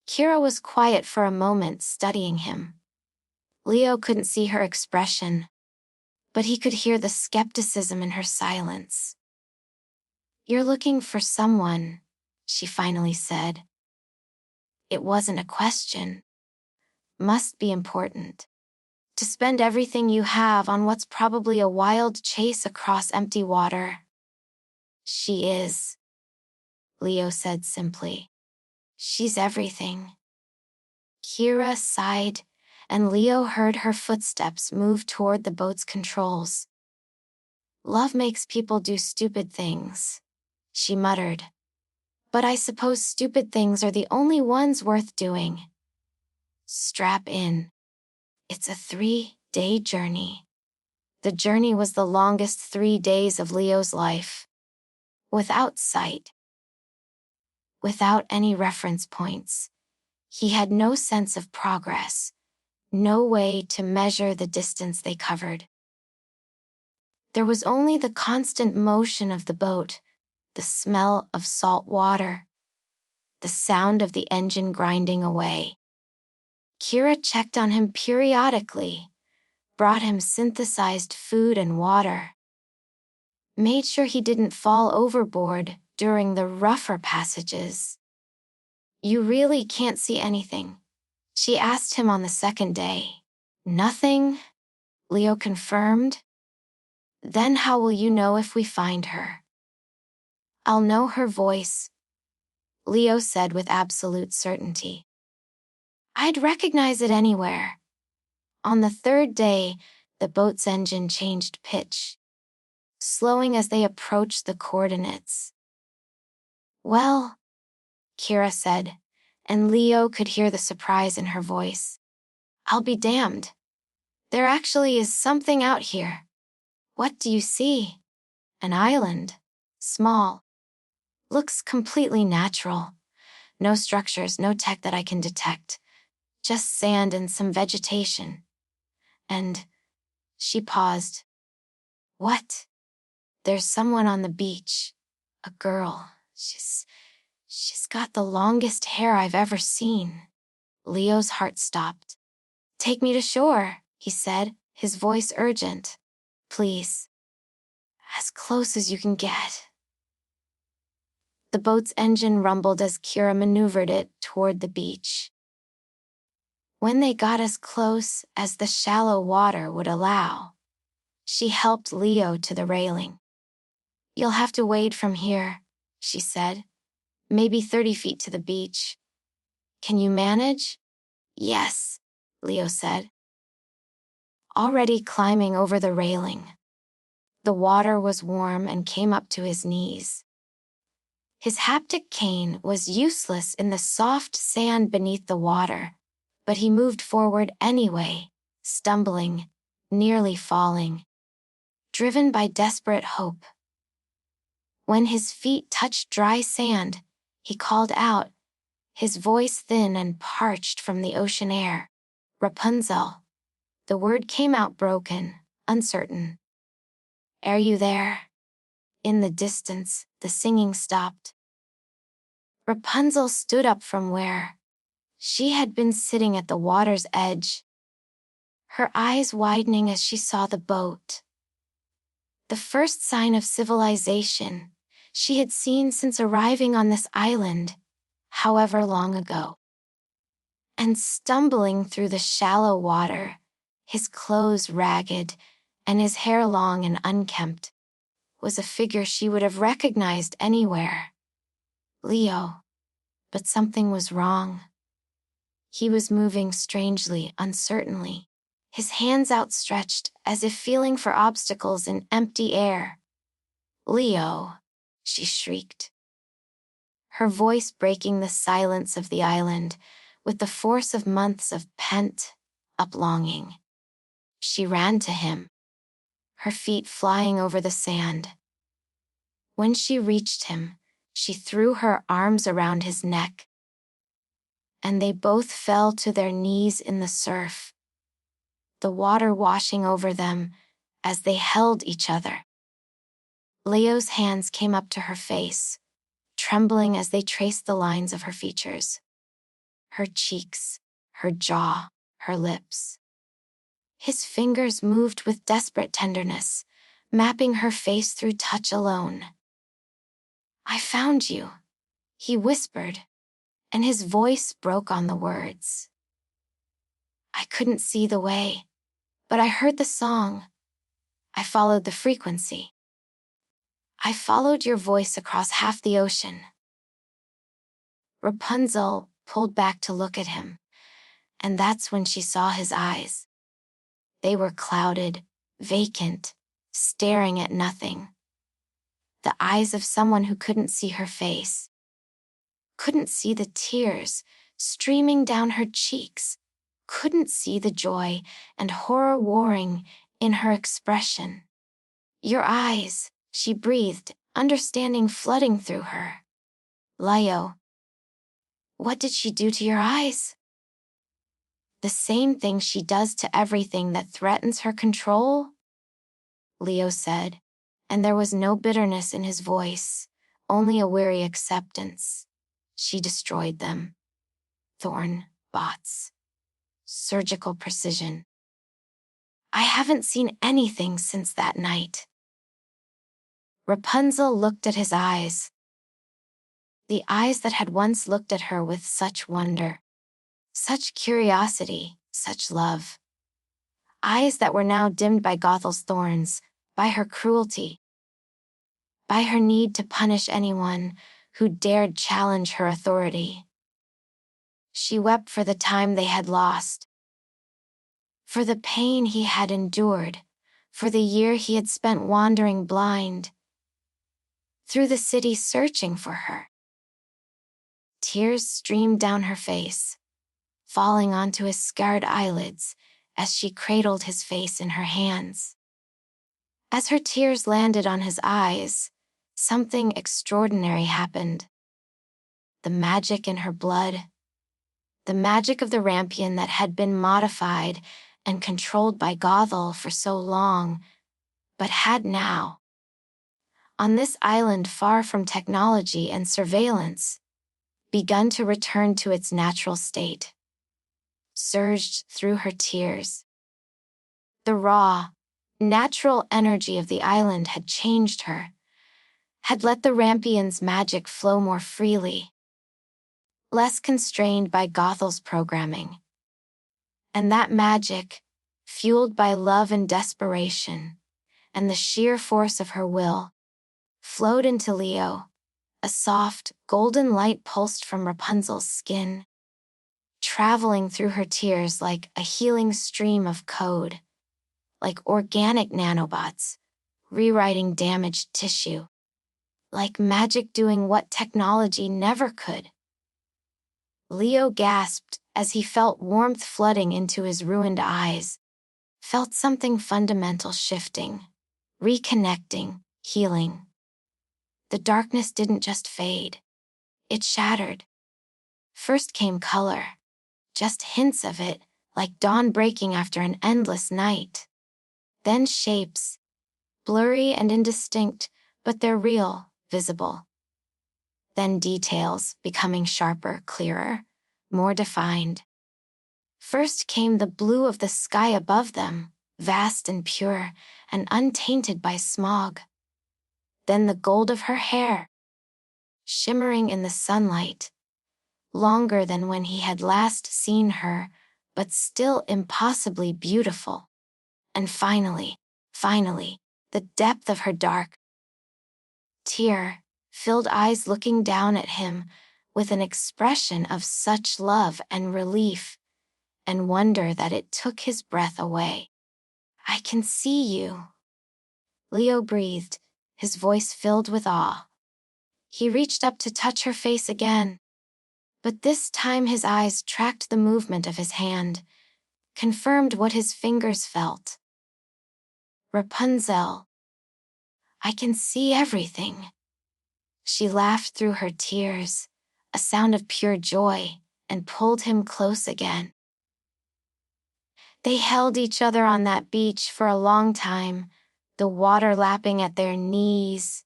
Kira was quiet for a moment, studying him. Leo couldn't see her expression, but he could hear the skepticism in her silence. "You're looking for someone," she finally said. It wasn't a question. Must be important. To spend everything you have on what's probably a wild chase across empty water. "She is," Leo said simply. "She's everything." Kira sighed, and Leo heard her footsteps move toward the boat's controls. "Love makes people do stupid things," she muttered. "But I suppose stupid things are the only ones worth doing." Strap in. It's a 3-day journey. The journey was the longest 3 days of Leo's life. Without sight. Without any reference points. He had no sense of progress, no way to measure the distance they covered. There was only the constant motion of the boat, the smell of salt water, the sound of the engine grinding away. Kira checked on him periodically, brought him synthesized food and water, made sure he didn't fall overboard during the rougher passages. "You really can't see anything?" she asked him on the second day. "Nothing," Leo confirmed. "Then how will you know if we find her?" "I'll know her voice," Leo said with absolute certainty. "I'd recognize it anywhere." On the third day, the boat's engine changed pitch, slowing as they approached the coordinates. "Well," Kira said, and Leo could hear the surprise in her voice. "I'll be damned. There actually is something out here." "What do you see?" "An island. Small. Looks completely natural. No structures, no tech that I can detect. Just sand and some vegetation. And..." She paused. "What?" "There's someone on the beach. A girl. She's got the longest hair I've ever seen." Leo's heart stopped. "Take me to shore," he said, his voice urgent. "Please. As close as you can get." The boat's engine rumbled as Kira maneuvered it toward the beach. When they got as close as the shallow water would allow, she helped Leo to the railing. "You'll have to wade from here," she said. "Maybe 30 feet to the beach. Can you manage?" "Yes," Leo said. Already climbing over the railing. The water was warm and came up to his knees. His haptic cane was useless in the soft sand beneath the water, But he moved forward anyway, stumbling, nearly falling, driven by desperate hope. When his feet touched dry sand, he called out, his voice thin and parched from the ocean air. Rapunzel. The word came out broken, uncertain. Are you there? In the distance, the singing stopped. Rapunzel stood up from where she had been sitting at the water's edge, her eyes widening as she saw the boat. The first sign of civilization she had seen since arriving on this island, however long ago. And stumbling through the shallow water, his clothes ragged and his hair long and unkempt, was a figure she would have recognized anywhere. Leo. But something was wrong. He was moving strangely, uncertainly, his hands outstretched as if feeling for obstacles in empty air. Leo, she shrieked, her voice breaking the silence of the island with the force of months of pent-up longing. She ran to him, her feet flying over the sand. When she reached him, she threw her arms around his neck, and they both fell to their knees in the surf, the water washing over them as they held each other. Leo's hands came up to her face, trembling as they traced the lines of her features. Her cheeks, her jaw, her lips. His fingers moved with desperate tenderness, mapping her face through touch alone. I found you, he whispered, and his voice broke on the words. I couldn't see the way, but I heard the song. I followed the frequency. I followed your voice across half the ocean. Rapunzel pulled back to look at him, and that's when she saw his eyes. They were clouded, vacant, staring at nothing. The eyes of someone who couldn't see her face, couldn't see the tears streaming down her cheeks, couldn't see the joy and horror warring in her expression. Your eyes, she breathed, understanding flooding through her. Leo. What did she do to your eyes? The same thing she does to everything that threatens her control? Leo said, and there was no bitterness in his voice, only a weary acceptance. She destroyed them. Thorn, bots, surgical precision. I haven't seen anything since that night. Rapunzel looked at his eyes. The eyes that had once looked at her with such wonder, such curiosity, such love. Eyes that were now dimmed by Gothel's thorns, by her cruelty, by her need to punish anyone who dared challenge her authority. She wept for the time they had lost, for the pain he had endured, for the year he had spent wandering blind through the city searching for her. Tears streamed down her face, falling onto his scarred eyelids as she cradled his face in her hands. As her tears landed on his eyes, something extraordinary happened. The magic in her blood, the magic of the rampion that had been modified and controlled by Gothel for so long, but had now, on this island far from technology and surveillance, begun to return to its natural state. Surged through her tears. The raw, natural energy of the island had changed her, had let the rampion's magic flow more freely, less constrained by Gothel's programming. And that magic, fueled by love and desperation, and the sheer force of her will, flowed into Leo. A soft, golden light pulsed from Rapunzel's skin, traveling through her tears like a healing stream of code, like organic nanobots, rewriting damaged tissue, like magic doing what technology never could. Leo gasped as he felt warmth flooding into his ruined eyes, felt something fundamental shifting, reconnecting, healing. The darkness didn't just fade. It shattered. First came color, just hints of it, like dawn breaking after an endless night. Then shapes, blurry and indistinct, but they're real, visible. Then details, becoming sharper, clearer, more defined. First came the blue of the sky above them, vast and pure, and untainted by smog. Then the gold of her hair, shimmering in the sunlight, longer than when he had last seen her, but still impossibly beautiful. And finally, the depth of her dark, tear-filled eyes looking down at him with an expression of such love and relief and wonder that it took his breath away. "I can see you," Leo breathed, his voice filled with awe. He reached up to touch her face again, but this time his eyes tracked the movement of his hand, confirmed what his fingers felt. "Rapunzel, I can see everything." She laughed through her tears, a sound of pure joy, and pulled him close again. They held each other on that beach for a long time, the water lapping at their knees,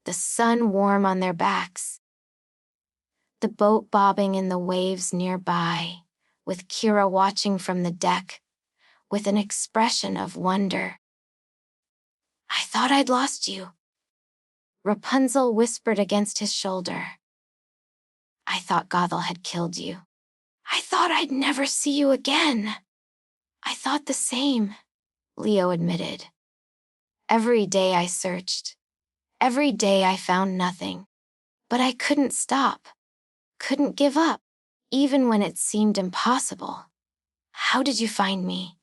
the sun warm on their backs, the boat bobbing in the waves nearby, with Kira watching from the deck, with an expression of wonder. "I thought I'd lost you," Rapunzel whispered against his shoulder. "I thought Gothel had killed you. I thought I'd never see you again." "I thought the same," Leo admitted. "Every day I searched. Every day I found nothing. But I couldn't stop. Couldn't give up, even when it seemed impossible." "How did you find me?"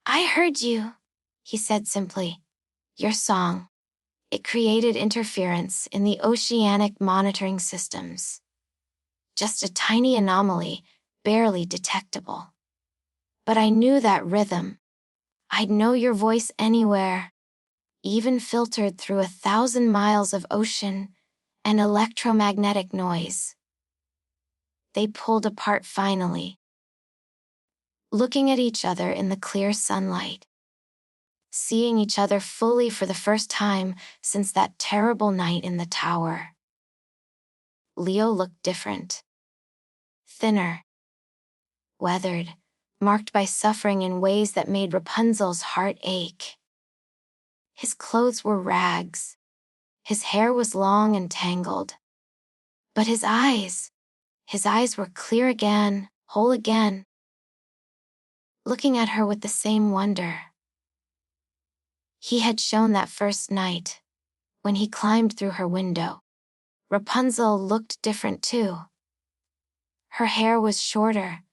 "I heard you," he said simply. "Your song. It created interference in the oceanic monitoring systems. Just a tiny anomaly, barely detectable. But I knew that rhythm. I'd know your voice anywhere, even filtered through 1,000 miles of ocean and electromagnetic noise." They pulled apart finally, looking at each other in the clear sunlight, seeing each other fully for the first time since that terrible night in the tower. Leo looked different. Thinner, weathered, marked by suffering in ways that made Rapunzel's heart ache. His clothes were rags. His hair was long and tangled. But his eyes were clear again, whole again, looking at her with the same wonder he had shown that first night, when he climbed through her window. Rapunzel looked different too. Her hair was shorter,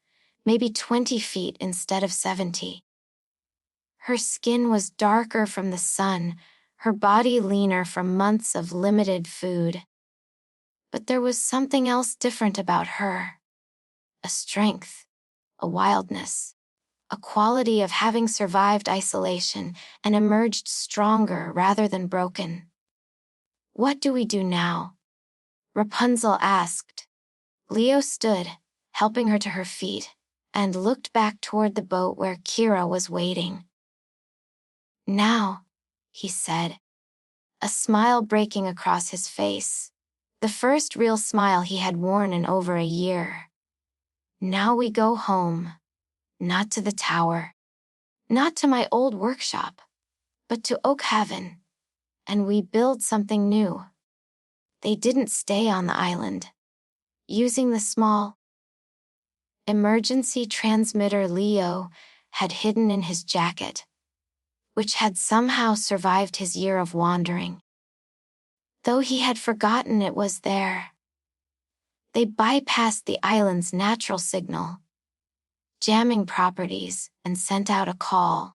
maybe 20 feet instead of 70. Her skin was darker from the sun, her body leaner from months of limited food. But there was something else different about her. A strength, a wildness, a quality of having survived isolation and emerged stronger rather than broken. "What do we do now?" Rapunzel asked. Leo stood, helping her to her feet, and looked back toward the boat where Kira was waiting. "Now," he said, a smile breaking across his face, the first real smile he had worn in over a year. "Now we go home, not to the tower, not to my old workshop, but to Oakhaven, and we build something new." They didn't stay on the island. Using the small emergency transmitter Leo had hidden in his jacket, which had somehow survived his year of wandering, though he had forgotten it was there. They bypassed the island's natural signal, jamming properties, and sent out a call.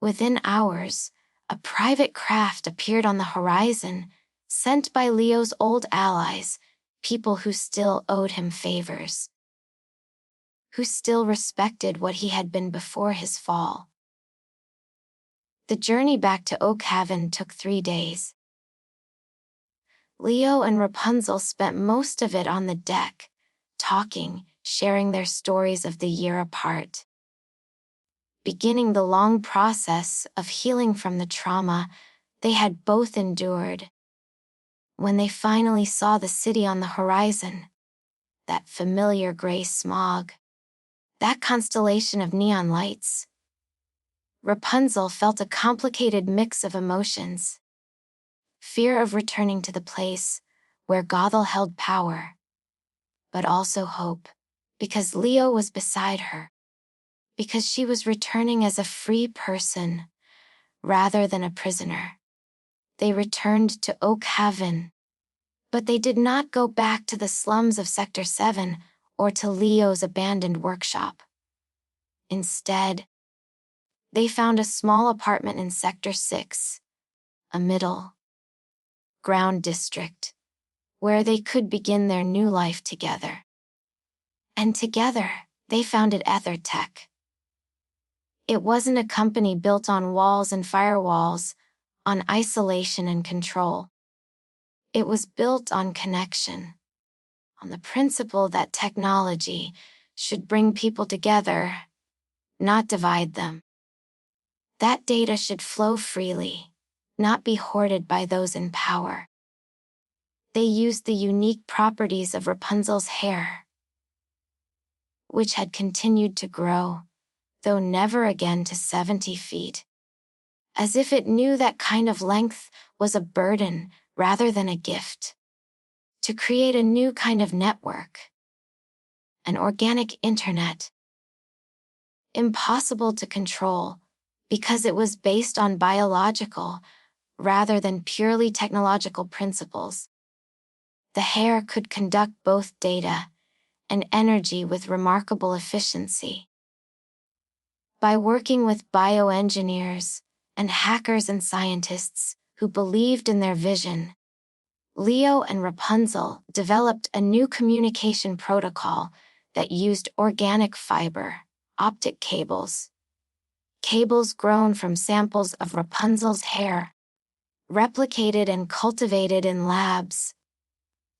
Within hours, a private craft appeared on the horizon, sent by Leo's old allies, people who still owed him favors. who still respected what he had been before his fall. The journey back to Oak Haven took 3 days. Leo and Rapunzel spent most of it on the deck, talking, sharing their stories of the year apart. Beginning the long process of healing from the trauma they had both endured. When they finally saw the city on the horizon, that familiar gray smog, that constellation of neon lights, Rapunzel felt a complicated mix of emotions. Fear of returning to the place where Gothel held power, but also hope, because Leo was beside her, because she was returning as a free person rather than a prisoner. They returned to Oak Haven, but they did not go back to the slums of Sector 7 or to Leo's abandoned workshop. Instead, they found a small apartment in Sector 6, a middle ground district, where they could begin their new life together. And together, they founded EtherTech. It wasn't a company built on walls and firewalls, on isolation and control. It was built on connection, on the principle that technology should bring people together, not divide them. That data should flow freely, not be hoarded by those in power. They used the unique properties of Rapunzel's hair, which had continued to grow, though never again to 70 feet. As if it knew that kind of length was a burden rather than a gift. To create a new kind of network. An organic internet. Impossible to control, because it was based on biological, rather than purely technological principles. The hair could conduct both data and energy with remarkable efficiency. By working with bioengineers and hackers and scientists who believed in their vision, Leo and Rapunzel developed a new communication protocol that used organic fiber, optic cables. Cables grown from samples of Rapunzel's hair, replicated and cultivated in labs,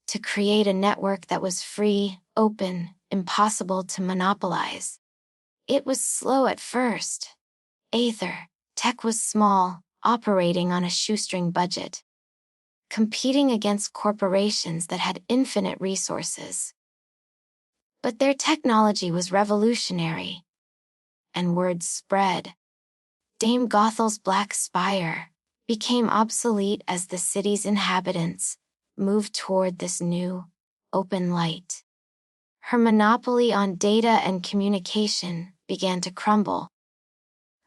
to create a network that was free, open, impossible to monopolize. It was slow at first. EtherTech was small, operating on a shoestring budget, competing against corporations that had infinite resources. But their technology was revolutionary, and word spread. Dame Gothel's Black Spire became obsolete as the city's inhabitants moved toward this new, open light. Her monopoly on data and communication began to crumble.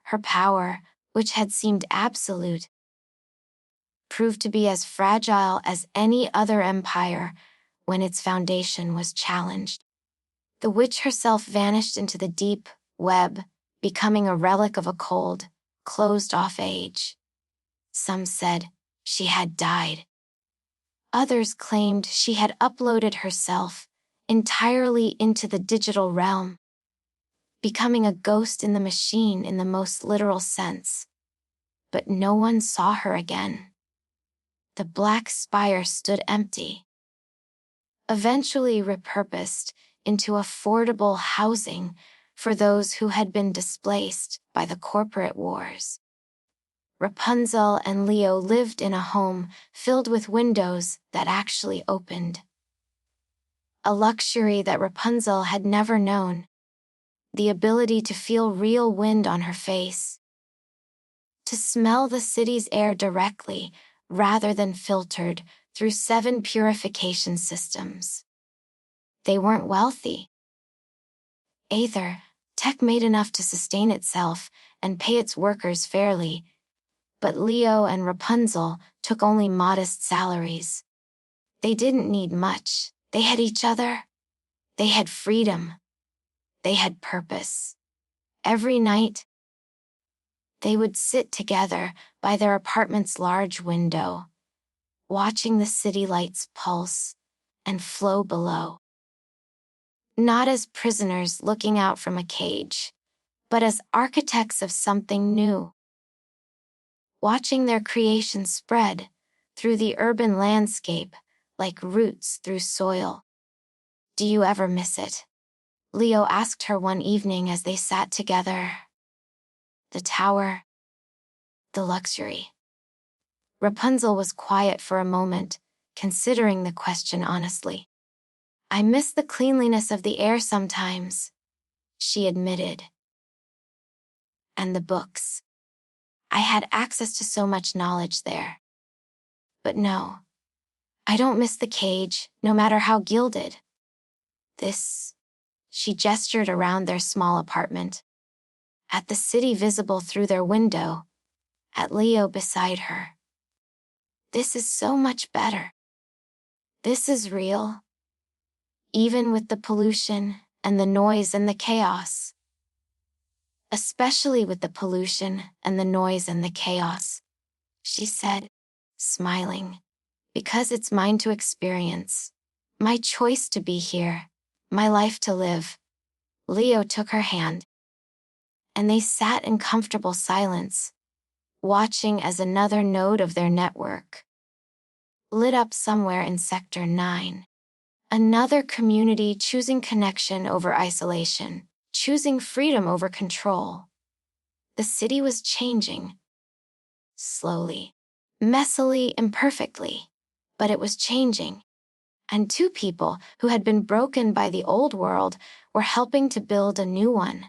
Her power, which had seemed absolute, proved to be as fragile as any other empire when its foundation was challenged. The witch herself vanished into the deep web, becoming a relic of a cold, closed-off age. Some said she had died. Others claimed she had uploaded herself entirely into the digital realm, becoming a ghost in the machine in the most literal sense. But no one saw her again. The Black Spire stood empty, eventually repurposed into affordable housing for those who had been displaced by the corporate wars. Rapunzel and Leo lived in a home filled with windows that actually opened. A luxury that Rapunzel had never known. The ability to feel real wind on her face. To smell the city's air directly, rather than filtered through 7 purification systems. They weren't wealthy. EtherTech made enough to sustain itself and pay its workers fairly, but Leo and Rapunzel took only modest salaries. They didn't need much. They had each other. They had freedom. They had purpose. Every night, they would sit together by their apartment's large window, watching the city lights pulse and flow below. not as prisoners looking out from a cage, but as architects of something new. Watching their creation spread through the urban landscape like roots through soil. Do you ever miss it? Leo asked her one evening as they sat together. The tower, the luxury. Rapunzel was quiet for a moment, considering the question honestly. I miss the cleanliness of the air sometimes, she admitted. And the books. I had access to so much knowledge there. But no, I don't miss the cage, no matter how gilded. This, she gestured around their small apartment. At the city visible through their window, at Leo beside her. This is so much better. This is real. Even with the pollution and the noise and the chaos. Especially with the pollution and the noise and the chaos, she said, smiling. Because it's mine to experience. My choice to be here. My life to live. Leo took her hand. And they sat in comfortable silence, watching as another node of their network lit up somewhere in Sector 9. Another community choosing connection over isolation, choosing freedom over control. The city was changing. Slowly, messily, imperfectly. But it was changing. And two people who had been broken by the old world were helping to build a new one.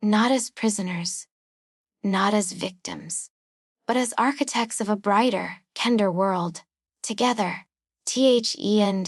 Not as prisoners, not as victims, but as architects of a brighter, kinder world. Together, THE and